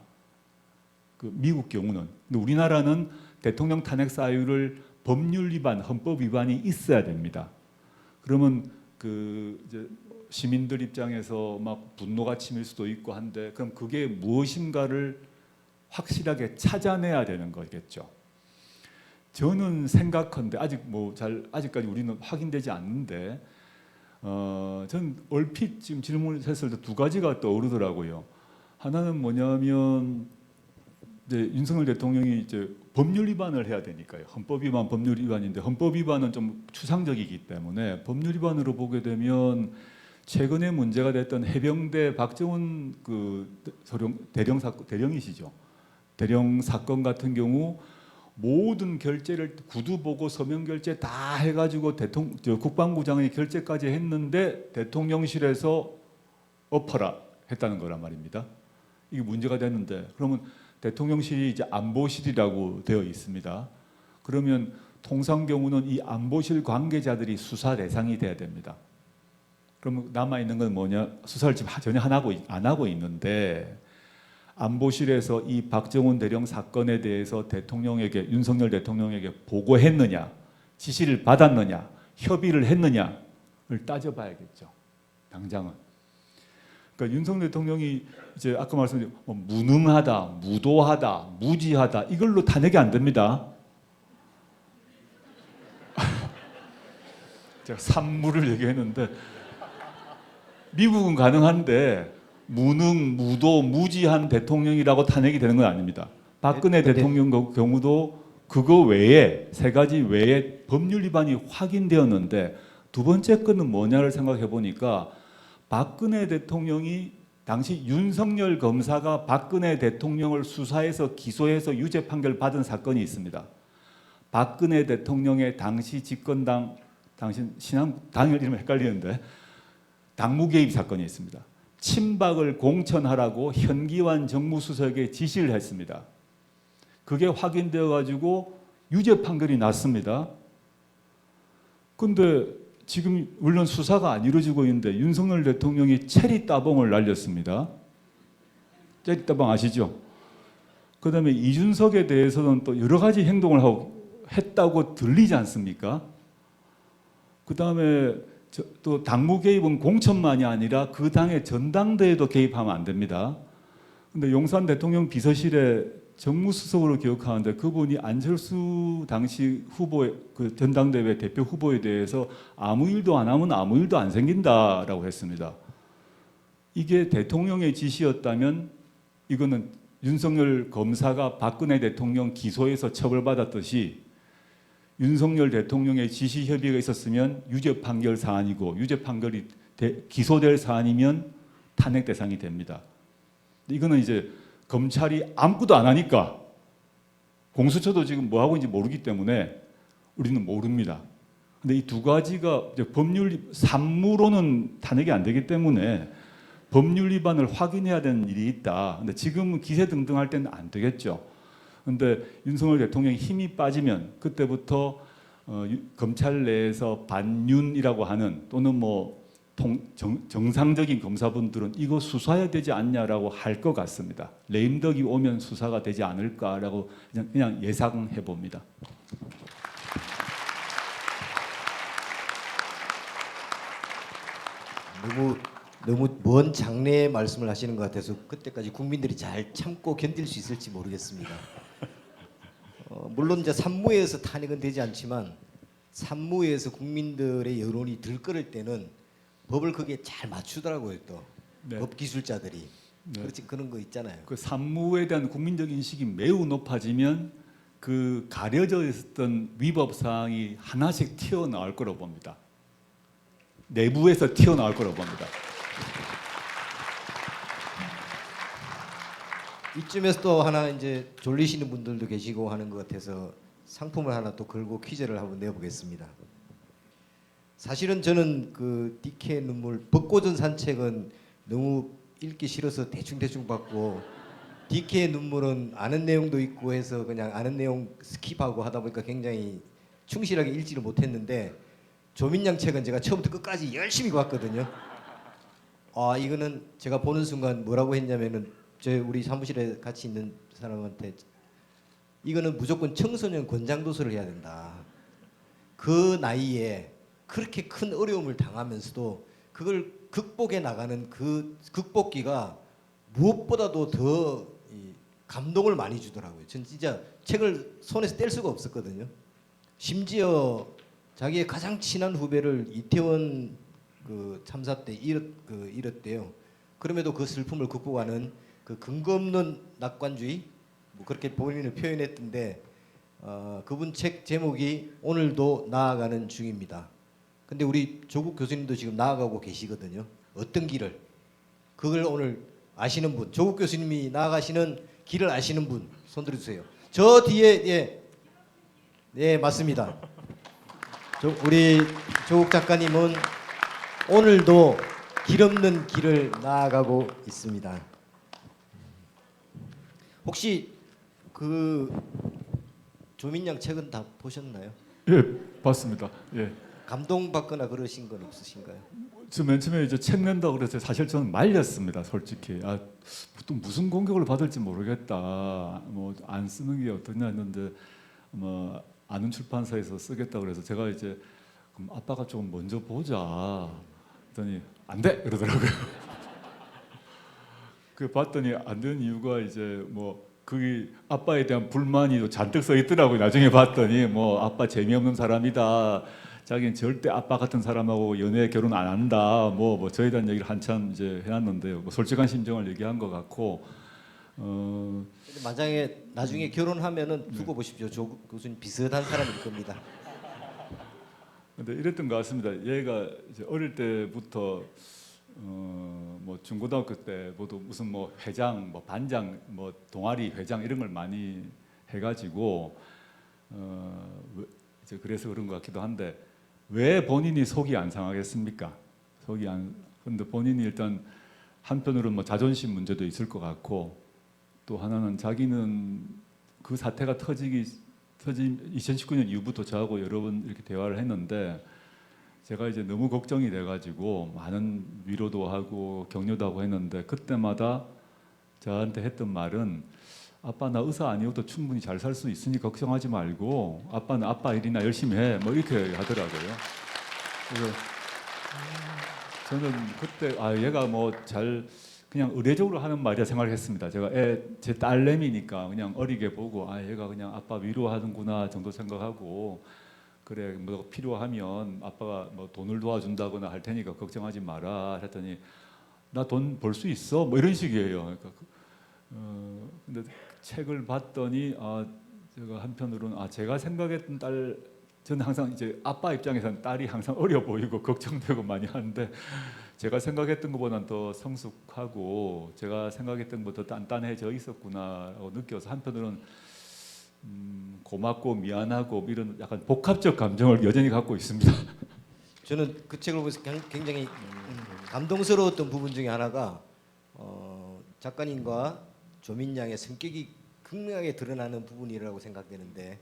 그 미국 경우는. 근데 우리나라는 대통령 탄핵 사유를 법률 위반, 헌법 위반이 있어야 됩니다. 그러면 그 이제 시민들 입장에서 막 분노가 치밀 수도 있고 한데 그럼 그게 무엇인가를 확실하게 찾아내야 되는 거겠죠. 저는 생각한데 아직까지 우리는 확인되지 않는데 저는 얼핏 지금 질문을 했을 때 두 가지가 떠오르더라고요. 하나는 뭐냐면 이제 윤석열 대통령이 이제 법률 위반을 해야 되니까요. 헌법 위반, 법률 위반인데 헌법 위반은 좀 추상적이기 때문에 법률 위반으로 보게 되면 최근에 문제가 됐던 해병대 박정훈 그 대령이시죠. 대령 사건 같은 경우 모든 결재를 구두 보고 서명 결재 다 해가지고 국방부장이 결재까지 했는데 대통령실에서 엎어라 했다는 거란 말입니다. 이게 문제가 됐는데 그러면 대통령실이 이제 안보실이라고 되어 있습니다. 그러면 통상 경우는 이 안보실 관계자들이 수사 대상이 돼야 됩니다. 그러면 남아 있는 건 뭐냐? 수사를 지금 전혀 안 하고 있는데. 안보실에서 이 박정훈 대령 사건에 대해서 윤석열 대통령에게 보고했느냐, 지시를 받았느냐, 협의를 했느냐를 따져봐야겠죠. 당장은. 그러니까 윤석열 대통령이 이제 아까 말씀드린 무능하다, 무도하다, 무지하다 이걸로 탄핵이 안 됩니다. 제가 산무를 얘기했는데 미국은 가능한데 무능, 무도, 무지한 대통령이라고 탄핵이 되는 건 아닙니다. 박근혜 근데- 대통령 경우도 그거 외에 세 가지 외에 법률 위반이 확인되었는데 두 번째 건은 뭐냐를 생각해 보니까 박근혜 대통령이 당시 윤석열 검사가 박근혜 대통령을 수사해서 기소해서 유죄 판결 받은 사건이 있습니다. 박근혜 대통령의 당시 집권당 당신 신한 당일 이름 헷갈리는데 당무 개입 사건이 있습니다. 친박을 공천하라고 현기환 정무수석에 지시를 했습니다. 그게 확인되어 가지고 유죄 판결이 났습니다. 근데 지금 물론 수사가 안 이루어지고 있는데 윤석열 대통령이 체리 따봉을 날렸습니다. 체리 따봉 아시죠? 그다음에 이준석에 대해서는 또 여러 가지 행동을 했다고 들리지 않습니까? 그다음에 또 당무 개입은 공천만이 아니라 그 당의 전당대회도 개입하면 안 됩니다. 근데 용산 대통령 비서실에 정무수석으로 기억하는데 그분이 안철수 당시 후보의 그 전당대회 대표 후보에 대해서 아무 일도 안 하면 아무 일도 안 생긴다라고 했습니다. 이게 대통령의 지시였다면 이거는 윤석열 검사가 박근혜 대통령 기소해서 처벌받았듯이 윤석열 대통령의 지시 협의가 있었으면 유죄 판결 사안이고 유죄 판결이 기소될 사안이면 탄핵 대상이 됩니다. 이거는 이제 검찰이 아무것도 안 하니까 공수처도 지금 뭐 하고 있는지 모르기 때문에 우리는 모릅니다. 근데 이 두 가지가 이제 법률 산무로는 탄핵이 안 되기 때문에 법률 위반을 확인해야 되는 일이 있다. 근데 지금은 기세등등할 때는 안 되겠죠. 근데 윤석열 대통령이 힘이 빠지면 그때부터 검찰 내에서 반윤이라고 하는 또는 뭐 정상적인 검사분들은 이거 수사해야 되지 않냐라고 할 것 같습니다. 레임덕이 오면 수사가 되지 않을까라고 그냥 예상해 봅니다. 너무 먼 장래의 말씀을 하시는 것 같아서 그때까지 국민들이 잘 참고 견딜 수 있을지 모르겠습니다. 물론 이제 산무에서 탄핵은 되지 않지만 산무에서 국민들의 여론이 들끓을 때는 법을 거기에 잘 맞추더라고요 또 네. 법 기술자들이. 네. 그렇지 그런 거 있잖아요. 그 산무에 대한 국민적 인식이 매우 높아지면 그 가려져 있었던 위법 사항이 하나씩 튀어나올 거라고 봅니다. 내부에서 튀어나올 거라고 봅니다. 이쯤에서 또 하나 이제 졸리시는 분들도 계시고 하는 것 같아서 상품을 하나 또 걸고 퀴즈를 한번 내보겠습니다. 사실은 저는 그 DK 눈물 벚꽃은 산책은 너무 읽기 싫어서 대충 받고 DK 눈물은 아는 내용도 있고 해서 그냥 아는 내용 스킵하고 하다 보니까 굉장히 충실하게 읽지를 못했는데 조민양 책은 제가 처음부터 끝까지 열심히 봤거든요. 아 이거는 제가 보는 순간 뭐라고 했냐면은 우리 사무실에 같이 있는 사람한테 이거는 무조건 청소년 권장 도서를 해야 된다. 그 나이에 그렇게 큰 어려움을 당하면서도 그걸 극복해 나가는 그 극복기가 무엇보다도 더 감동을 많이 주더라고요. 전 진짜 책을 손에서 뗄 수가 없었거든요. 심지어 자기의 가장 친한 후배를 이태원 그 참사 때 잃었대요. 그럼에도 그 슬픔을 극복하는 그 근거 없는 낙관주의 뭐 그렇게 본인을 표현했던데 그분 책 제목이 오늘도 나아가는 중입니다. 근데 우리 조국 교수님도 지금 나아가고 계시거든요. 어떤 길을 그걸 오늘 아시는 분 조국 교수님이 나아가시는 길을 아시는 분 손 들어주세요. 저 뒤에 예 맞습니다. 우리 조국 작가님은 오늘도 길 없는 길을 나아가고 있습니다. 혹시 그 조민양 책은 다 보셨나요? 예, 봤습니다. 예. 감동받거나 그러신 건 없으신가요? 저 맨 처음에 이제 책 낸다 그래서 사실 저는 말렸습니다. 솔직히 또 무슨 공격을 받을지 모르겠다. 뭐 안 쓰는 게 어떠냐 했는데 뭐 아는 출판사에서 쓰겠다 그래서 제가 이제 그럼 아빠가 좀 먼저 보자. 그랬더니 안 돼 그러더라고요. 그 봤더니 안 되는 이유가 이제 뭐 그 아빠에 대한 불만이 잔뜩 써 있더라고요. 나중에 봤더니 뭐 아빠 재미없는 사람이다. 자기는 절대 아빠 같은 사람하고 연애 결혼 안 한다. 뭐 저에 대한 얘기를 한참 이제 해놨는데 뭐 솔직한 심정을 얘기한 것 같고 근데 만약에 나중에 결혼하면은 두고 보십시오. 조국 교수님 비슷한 사람일 겁니다. 근데 이랬던 것 같습니다. 얘가 이제 어릴 때부터 뭐 중고등학교 때 모두 무슨 뭐 회장, 뭐 반장, 뭐 동아리 회장 이런 걸 많이 해가지고 이제 그래서 그런 것 같기도 한데 왜 본인이 속이 안 상하겠습니까? 속이 안. 근데 본인이 일단 한편으로는 뭐 자존심 문제도 있을 것 같고 또 하나는 자기는 그 사태가 터진 2019년 이후부터 저하고 여러 번 이렇게 대화를 했는데 제가 이제 너무 걱정이 돼가지고 많은 위로도 하고 격려도 하고 했는데 그때마다 저한테 했던 말은 아빠 나 의사 아니어도 충분히 잘 살 수 있으니 걱정하지 말고 아빠는 아빠 일이나 열심히 해 뭐 이렇게 하더라고요. 그래서 저는 그때 아 얘가 뭐 잘 그냥 의례적으로 하는 말이라 생각했습니다. 제가 제 딸내미니까 그냥 어리게 보고 아 얘가 그냥 아빠 위로하는구나 정도 생각하고 그래 뭐 필요하면 아빠가 뭐 돈을 도와준다거나 할 테니까 걱정하지 마라 했더니 나 돈 벌 수 있어 뭐 이런 식이에요. 그러니까 근데 책을 봤더니 아 제가 한편으로는 아 제가 생각했던 딸 저는 항상 이제 아빠 입장에서는 딸이 항상 어려 보이고 걱정되고 많이 하는데 제가 생각했던 것보다는 더 성숙하고 제가 생각했던 것보다 단단해져 있었구나라고 느껴서 한편으로는 고맙고 미안하고 이런 약간 복합적 감정을 여전히 갖고 있습니다. 저는 그 책을 보면서 굉장히 감동스러웠던 부분 중에 하나가 작가님과 조민양의 성격이 극명하게 드러나는 부분이라고 생각되는데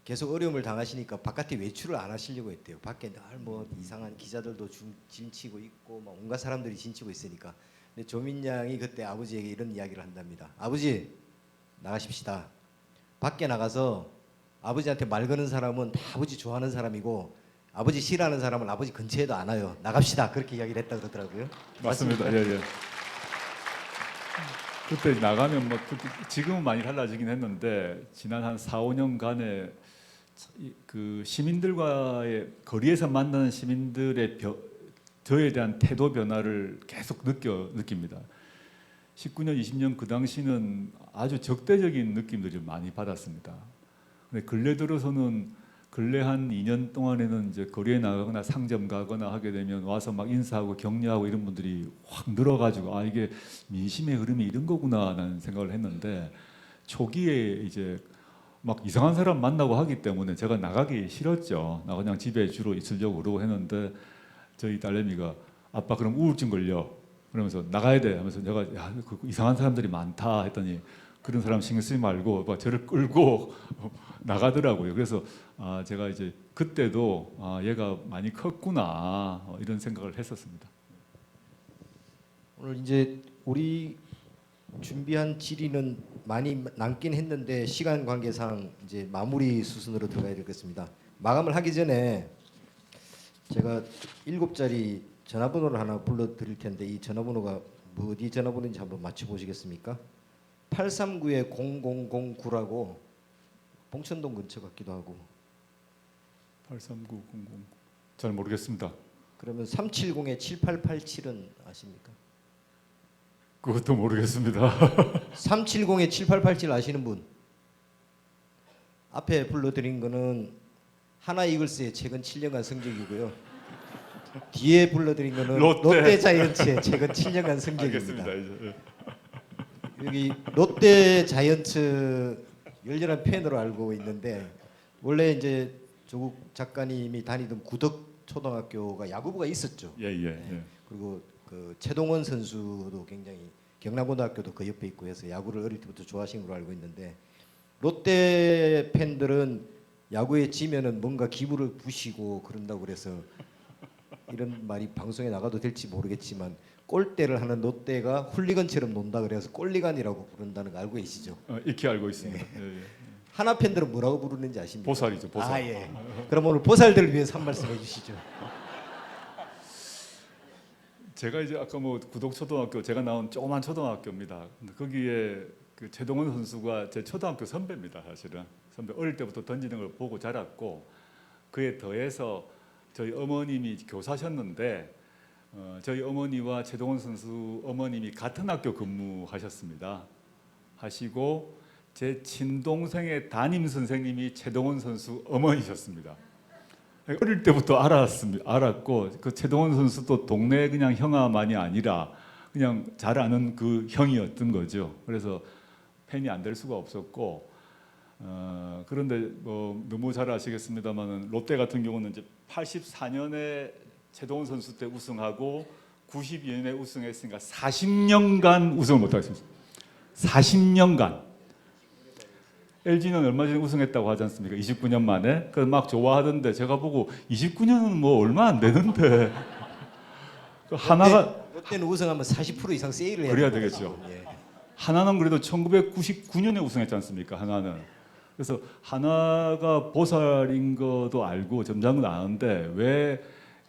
계속 어려움을 당하시니까 바깥에 외출을 안 하시려고 했대요. 밖에 늘 뭐 이상한 기자들도 진치고 있고 막 온갖 사람들이 진치고 있으니까. 근데 조민양이 그때 아버지에게 이런 이야기를 한답니다. 아버지 나가십시다. 밖에 나가서 아버지한테 말 거는 사람은 다 아버지 좋아하는 사람이고 아버지 싫어하는 사람은 아버지 근처에도 안 와요. 나갑시다. 그렇게 이야기를 했다 그러더라고요. 맞습니다. 예. 그때 나가면 뭐 지금은 많이 달라지긴 했는데 지난 한 4, 5년간의 그 시민들과의 거리에서 만나는 시민들의 저에 대한 태도 변화를 계속 느낍니다. 19년, 20년 그 당시는 아주 적대적인 느낌들을 많이 받았습니다. 근데 근래 들어서는 근래 한 2년 동안에는 이제 거리에 나가거나 상점 가거나 하게 되면 와서 막 인사하고 격려하고 이런 분들이 확 늘어가지고 아 이게 민심의 흐름이 이런 거구나라는 생각을 했는데 초기에 이제 막 이상한 사람 만나고 하기 때문에 제가 나가기 싫었죠. 나 그냥 집에 주로 있으려고 그러고 했는데 저희 딸내미가 아빠 그럼 우울증 걸려 그러면서 나가야 돼 하면서 제가 야, 그 이상한 사람들이 많다 했더니 그런 사람 신경 쓰지 말고 막 저를 끌고 나가더라고요. 그래서 아, 제가 이제 그때도 아, 얘가 많이 컸구나 이런 생각을 했었습니다. 오늘 이제 우리 준비한 질의는 많이 남긴 했는데 시간 관계상 이제 마무리 수순으로 들어가야 되겠습니다. 마감을 하기 전에 제가 7자리 전화번호를 하나 불러드릴 텐데 이 전화번호가 뭐 어디 전화번호인지 한번 맞춰보시겠습니까? 839-0009라고 봉천동 근처 같기도 하고 83900 잘 모르겠습니다. 그러면 370-7887은 아십니까? 그것도 모르겠습니다. 370-7887 아시는 분? 앞에 불러드린 거는 하나 이글스의 최근 7년간 성적이고요. 뒤에 불러드린 거는 롯데 자이언츠의 최근 7년간 성적입니다. 알겠습니다. 이제. 여기 롯데 자이언츠 열렬한 팬으로 알고 있는데 원래 이제 조국 작가님이 다니던 구덕 초등학교가 야구부가 있었죠. 예. 그리고 그 최동원 선수도 굉장히 경남고등학교도 그 옆에 있고 해서 야구를 어릴 때부터 좋아하신 걸로 알고 있는데 롯데 팬들은 야구에 지면은 뭔가 기분을 부시고 그런다고 그래서 이런 말이 방송에 나가도 될지 모르겠지만 골대를 하는 롯데가 훌리건처럼 논다 그래서 꼴리간이라고 부른다는 거 알고 계시죠? 익히 알고 있습니다. 예. 하나 팬들은 뭐라고 부르는지 아십니까? 보살이죠, 보살. 아 예. 그럼 오늘 보살들을 위해서 한 말씀 해주시죠. 제가 이제 아까 뭐 구덕초등학교 제가 나온 조그만 초등학교입니다. 근데 거기에 그 최동원 선수가 제 초등학교 선배입니다. 사실은 선배 어릴 때부터 던지는 걸 보고 자랐고 그에 더해서 저희 어머님이 교사셨는데 저희 어머니와 최동원 선수 어머님이 같은 학교 근무하셨습니다. 하시고 제 친동생의 담임 선생님이 최동원 선수 어머니셨습니다. 어릴 때부터 알았고 그 최동원 선수도 동네 그냥 형아만이 아니라 그냥 잘 아는 그 형이었던 거죠. 그래서 팬이 안 될 수가 없었고 그런데 뭐 너무 잘 아시겠습니다만은 롯데 같은 경우는 이제 84년에 최동원 선수 때 우승하고 92년에 우승했으니까 40년간 우승을 못하겠습니다. 40년간. LG는 얼마 전에 우승했다고 하지 않습니까? 29년 만에. 그 막 좋아하던데 제가 보고 29년은 뭐 얼마 안 되는데 그 하나가 롯데는 우승하면 40% 이상 세일을 해야 그래야 됩니다. 되겠죠. 예. 하나는 그래도 1999년에 우승했지 않습니까? 하나는. 그래서 하나가 보살인 것도 알고 점장은 아는데 왜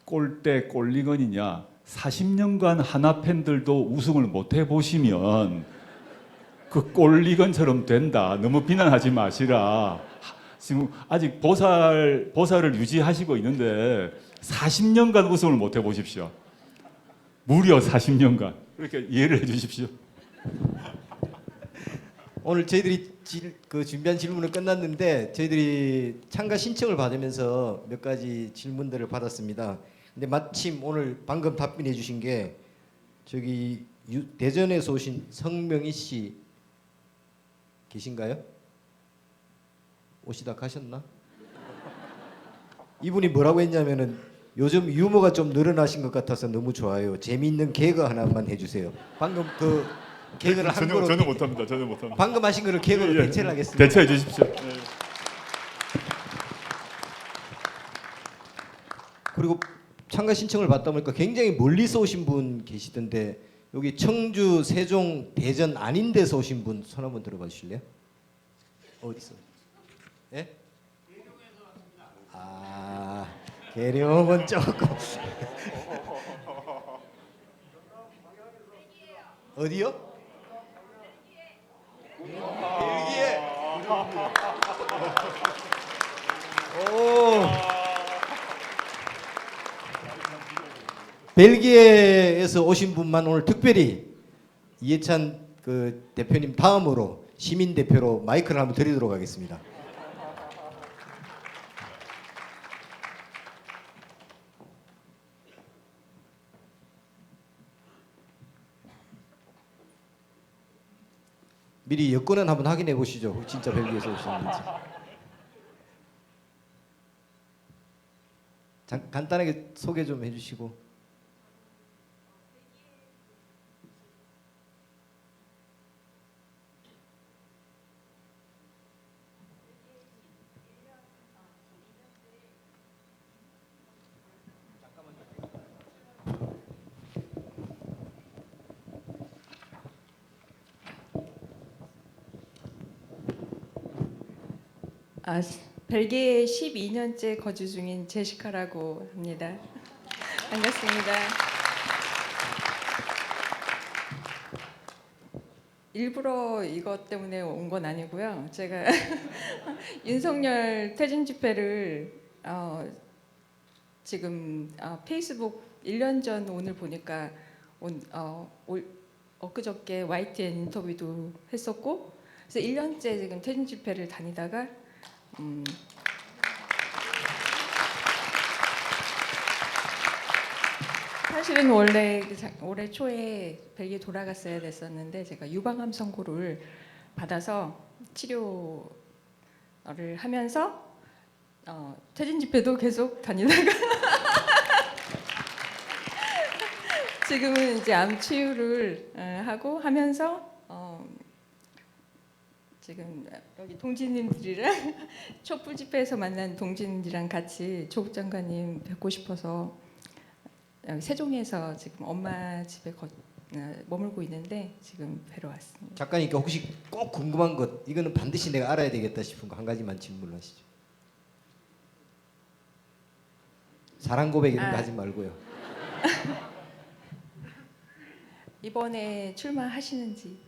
골대 골리건이냐? 40년간 하나 팬들도 우승을 못 해보시면 그 골리건처럼 된다. 너무 비난하지 마시라. 지금 아직 보살을 유지하시고 있는데 40년간 우승을 못 해보십시오. 무려 40년간. 그렇게 이해를 해주십시오. 오늘 저희들이 준비한 질문은 끝났는데 저희들이 참가 신청을 받으면서 몇 가지 질문들을 받았습니다. 근데 마침 오늘 방금 답변해 주신 게 저기 대전에서 오신 성명희 씨 계신가요? 오시다 가셨나? 이분이 뭐라고 했냐면은 요즘 유머가 좀 늘어나신 것 같아서 너무 좋아요. 재미있는 개그 하나만 해주세요. 방금 그 개그를 한거로 저는 못합니다. 저는 못합니다. 방금 하신 거를 개그로 예, 대체를 하겠습니다. 대체해 주십시오. 그리고 참가 신청을 받다 보니까 굉장히 멀리서 오신 분 계시던데 여기 청주, 세종, 대전 아닌 데서 오신 분 손 한번 들어봐 주실래요? 어디서? 예? 아, 계룡은 조금 어디요? 벨기에. 오. 벨기에에서 오신 분만 오늘 특별히 이해찬 그 대표님 다음으로 시민 대표로 마이크를 한번 드리도록 하겠습니다. 미리 여권은 한번 확인해 보시죠. 진짜 벨기에에서 오셨는지. 간단하게 소개 좀 해주시고. 벨기에 12년째 거주 중인 제시카라고 합니다. 반갑습니다. 일부러 이것 때문에 온 건 아니고요. 제가 윤석열 퇴진 집회를 지금 페이스북 1년 전 오늘 보니까 엊그저께 YTN 인터뷰도 했었고 그래서 1년째 지금 퇴진 집회를 다니다가 사실은 원래 올해 초에 벨기에 돌아갔어야 됐었는데 제가 유방암 선고를 받아서 치료를 하면서 퇴진 집회도 계속 다니다가 지금은 이제 암 치유를 하고 하면서 지금 여기 동지님들이랑 촛불 집회에서 만난 동지님들이랑 같이 조국 장관님 뵙고 싶어서 세종에서 지금 엄마 집에 머물고 있는데 지금 뵈러 왔습니다. 작가님께 혹시 꼭 궁금한 것 이거는 반드시 내가 알아야 되겠다 싶은 거 한 가지만 질문하시죠. 사랑 고백 이런 거 하지 말고요. 이번에 출마하시는지.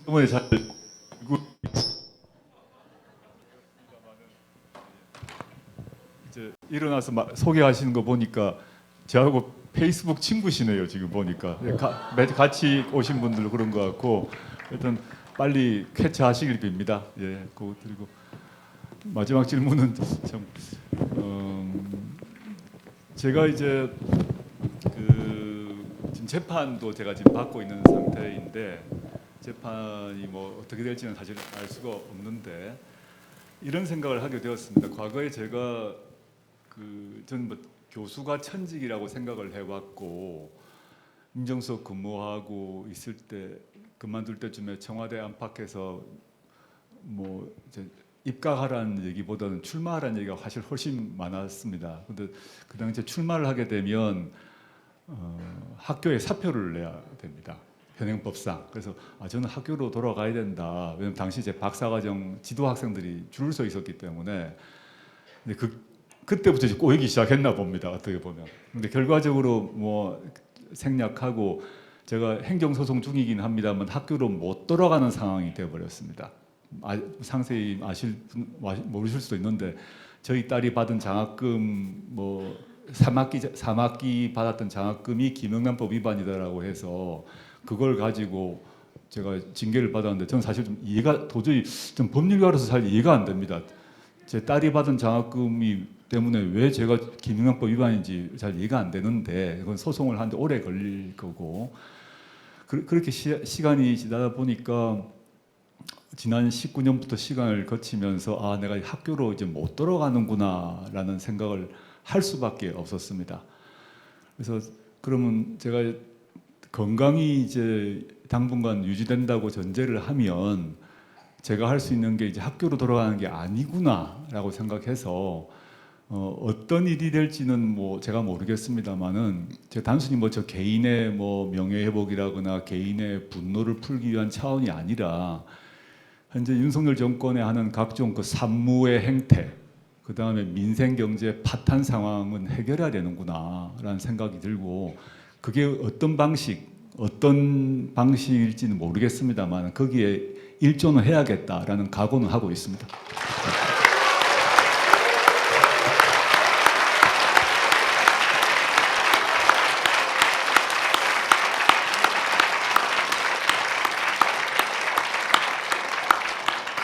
이번에 잘 이제 일어나서 소개하시는 거 보니까 저하고 페이스북 친구시네요. 지금 보니까 같이 오신 분들 그런 것 같고 일단 빨리 쾌차하시길 빕니다. 예, 그거 드리고 마지막 질문은 참 제가 이제 지금 재판도 제가 지금 받고 있는 상태인데 재판이 뭐 어떻게 될지는 사실 알 수가 없는데 이런 생각을 하게 되었습니다. 과거에 제가 저는 뭐 교수가 천직이라고 생각을 해왔고 민정수석 근무하고 있을 때 그만둘 때쯤에 청와대 안팎에서 뭐 이제 입각하라는 얘기보다는 출마하라는 얘기가 사실 훨씬 많았습니다. 근데 그 당시에 출마를 하게 되면 학교에 사표를 내야 됩니다. 현행법상. 그래서 저는 학교로 돌아가야 된다. 왜냐면 당시 제 박사과정 지도 학생들이 줄을 서 있었기 때문에. 근데 그때부터 이제 꼬이기 시작했나 봅니다. 어떻게 보면. 근데 결과적으로 뭐 생략하고 제가 행정소송 중이긴 합니다만 학교로 못 돌아가는 상황이 되어버렸습니다. 상세히 모르실 수도 있는데 저희 딸이 받은 장학금 뭐 3학기 받았던 장학금이 김영란법 위반이다라고 해서 그걸 가지고 제가 징계를 받았는데 저는 사실 좀 도저히 좀 법률가로서 잘 이해가 안 됩니다. 제 딸이 받은 장학금이 때문에 왜 제가 김영란법 위반인지 잘 이해가 안 되는데 그건 소송을 하는데 오래 걸릴 거고 그렇게 시간이 지나다 보니까 지난 19년부터 시간을 거치면서 내가 학교로 이제 못 돌아가는구나라는 생각을 할 수밖에 없었습니다. 그래서 그러면 제가 건강이 이제 당분간 유지된다고 전제를 하면 제가 할 수 있는 게 이제 학교로 돌아가는 게 아니구나라고 생각해서 어떤 일이 될지는 뭐 제가 모르겠습니다만은 제가 단순히 뭐 저 개인의 뭐 명예 회복이라거나 개인의 분노를 풀기 위한 차원이 아니라 현재 윤석열 정권에 하는 각종 그 산무의 행태, 그 다음에 민생 경제 파탄 상황은 해결해야 되는구나라는 생각이 들고 그게 어떤 방식일지는 모르겠습니다만 거기에 일조는 해야겠다라는 각오는 하고 있습니다.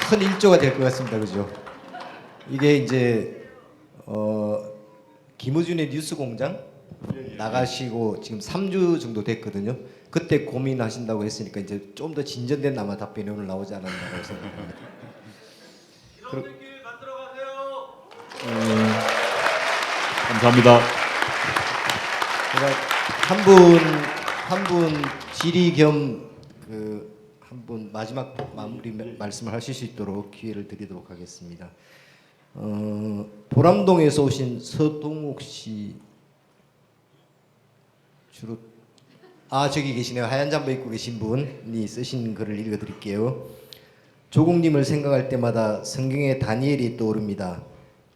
큰 일조가 될 것 같습니다. 그죠? 이게 이제 김우준의 뉴스공장 나가시고 지금 3주 정도 됐거든요. 그때 고민하신다고 했으니까 이제 좀 더 진전된 아마 답변이 오늘 나오지 않았나라고 생각합니다. 감사합니다. 제가 한 분 질의 겸 한 분 마지막 마무리 말씀을 하실 수 있도록 기회를 드리도록 하겠습니다. 보람동에서 오신 서동욱 씨 주로 저기 계시네요. 하얀 잠바 입고 계신 분이 쓰신 글을 읽어드릴게요. 조국님을 생각할 때마다 성경의 다니엘이 떠오릅니다.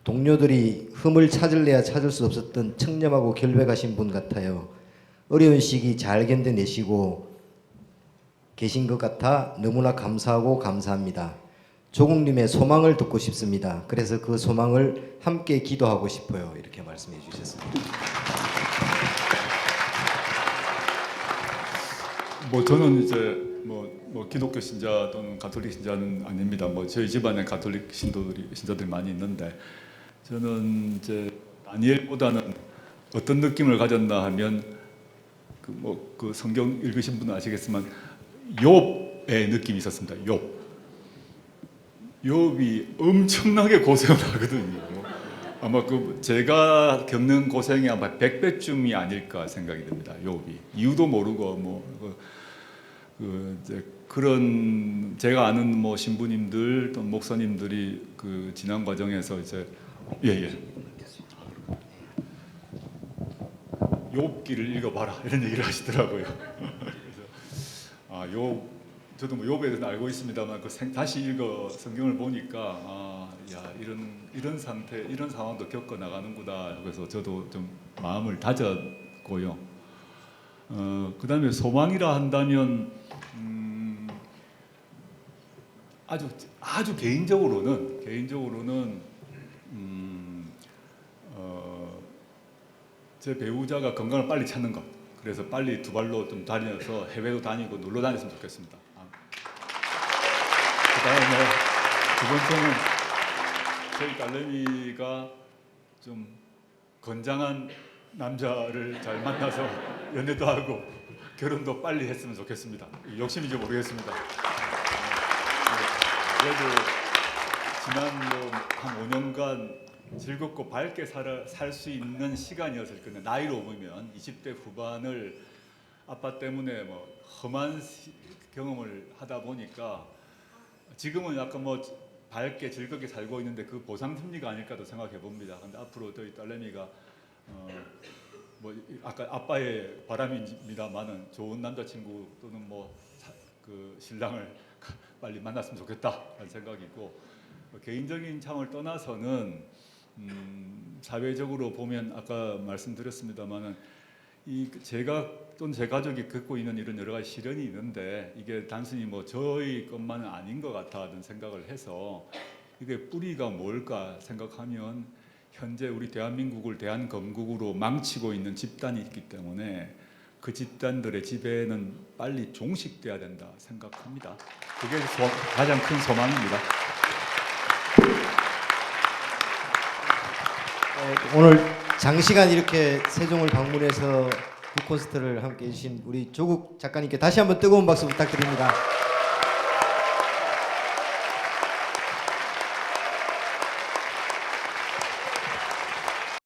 동료들이 흠을 찾을래야 찾을 수 없었던 청렴하고 결백하신 분 같아요. 어려운 시기 잘 견뎌내시고 계신 것 같아 너무나 감사하고 감사합니다. 조국님의 소망을 듣고 싶습니다. 그래서 그 소망을 함께 기도하고 싶어요. 이렇게 말씀해 주셨습니다. 뭐 저는 이제 뭐 기독교 신자 또는 가톨릭 신자는 아닙니다. 뭐 저희 집안에 가톨릭 신자들이 많이 있는데 저는 이제 다니엘보다는 어떤 느낌을 가졌나 하면 그 성경 읽으신 분은 아시겠지만 욥의 느낌이 있었습니다. 욥이 엄청나게 고생을 하거든요. 아마 제가 겪는 고생이 아마 100배쯤이 아닐까 생각이 듭니다. 욥이 이유도 모르고 이제 그런 제가 아는 뭐 신부님들 또 목사님들이 그 지난 과정에서 이제 욥기를 읽어봐라 이런 얘기를 하시더라고요. 그래서 욥 저도 뭐 욥에 대해서 알고 있습니다만 다시 읽어 성경을 보니까 이런 상태 이런 상황도 겪어 나가는구나. 그래서 저도 좀 마음을 다졌고요. 그다음에 소망이라 한다면 아주 개인적으로는 제 배우자가 건강을 빨리 찾는 것. 그래서 빨리 두 발로 좀 다녀서 해외도 다니고 놀러 다녔으면 좋겠습니다. 그다음에 두 번째는 저희 딸내미가 좀 건장한 남자를 잘 만나서 연애도 하고 결혼도 빨리 했으면 좋겠습니다. 욕심인지 모르겠습니다. 그래도 지난 한 5년간 즐겁고 밝게 살 수 있는 시간이었을 건데 나이로 보면 20대 후반을 아빠 때문에 험한 경험을 하다 보니까 지금은 약간 밝게 즐겁게 살고 있는데 그 보상 심리가 아닐까도 생각해 봅니다. 근데 앞으로 저희 딸내미가 아까 아빠의 바람입니다만은 좋은 남자친구 또는 그 신랑을 빨리 만났으면 좋겠다라는 생각이고 개인적인 차원을 떠나서는 사회적으로 보면 아까 말씀드렸습니다만은 제가 또는 제 가족이 겪고 있는 이런 여러 가지 시련이 있는데 이게 단순히 저희 것만은 아닌 것 같다는 생각을 해서 이게 뿌리가 뭘까 생각하면 현재 우리 대한민국을 대한건국으로 망치고 있는 집단이 있기 때문에 그 집단들의 지배는 빨리 종식돼야 된다 생각합니다. 그게 가장 큰 소망입니다. 오늘 장시간 이렇게 세종을 방문해서 이 콘서트를 함께 해주신 우리 조국 작가님께 다시 한번 뜨거운 박수 부탁드립니다.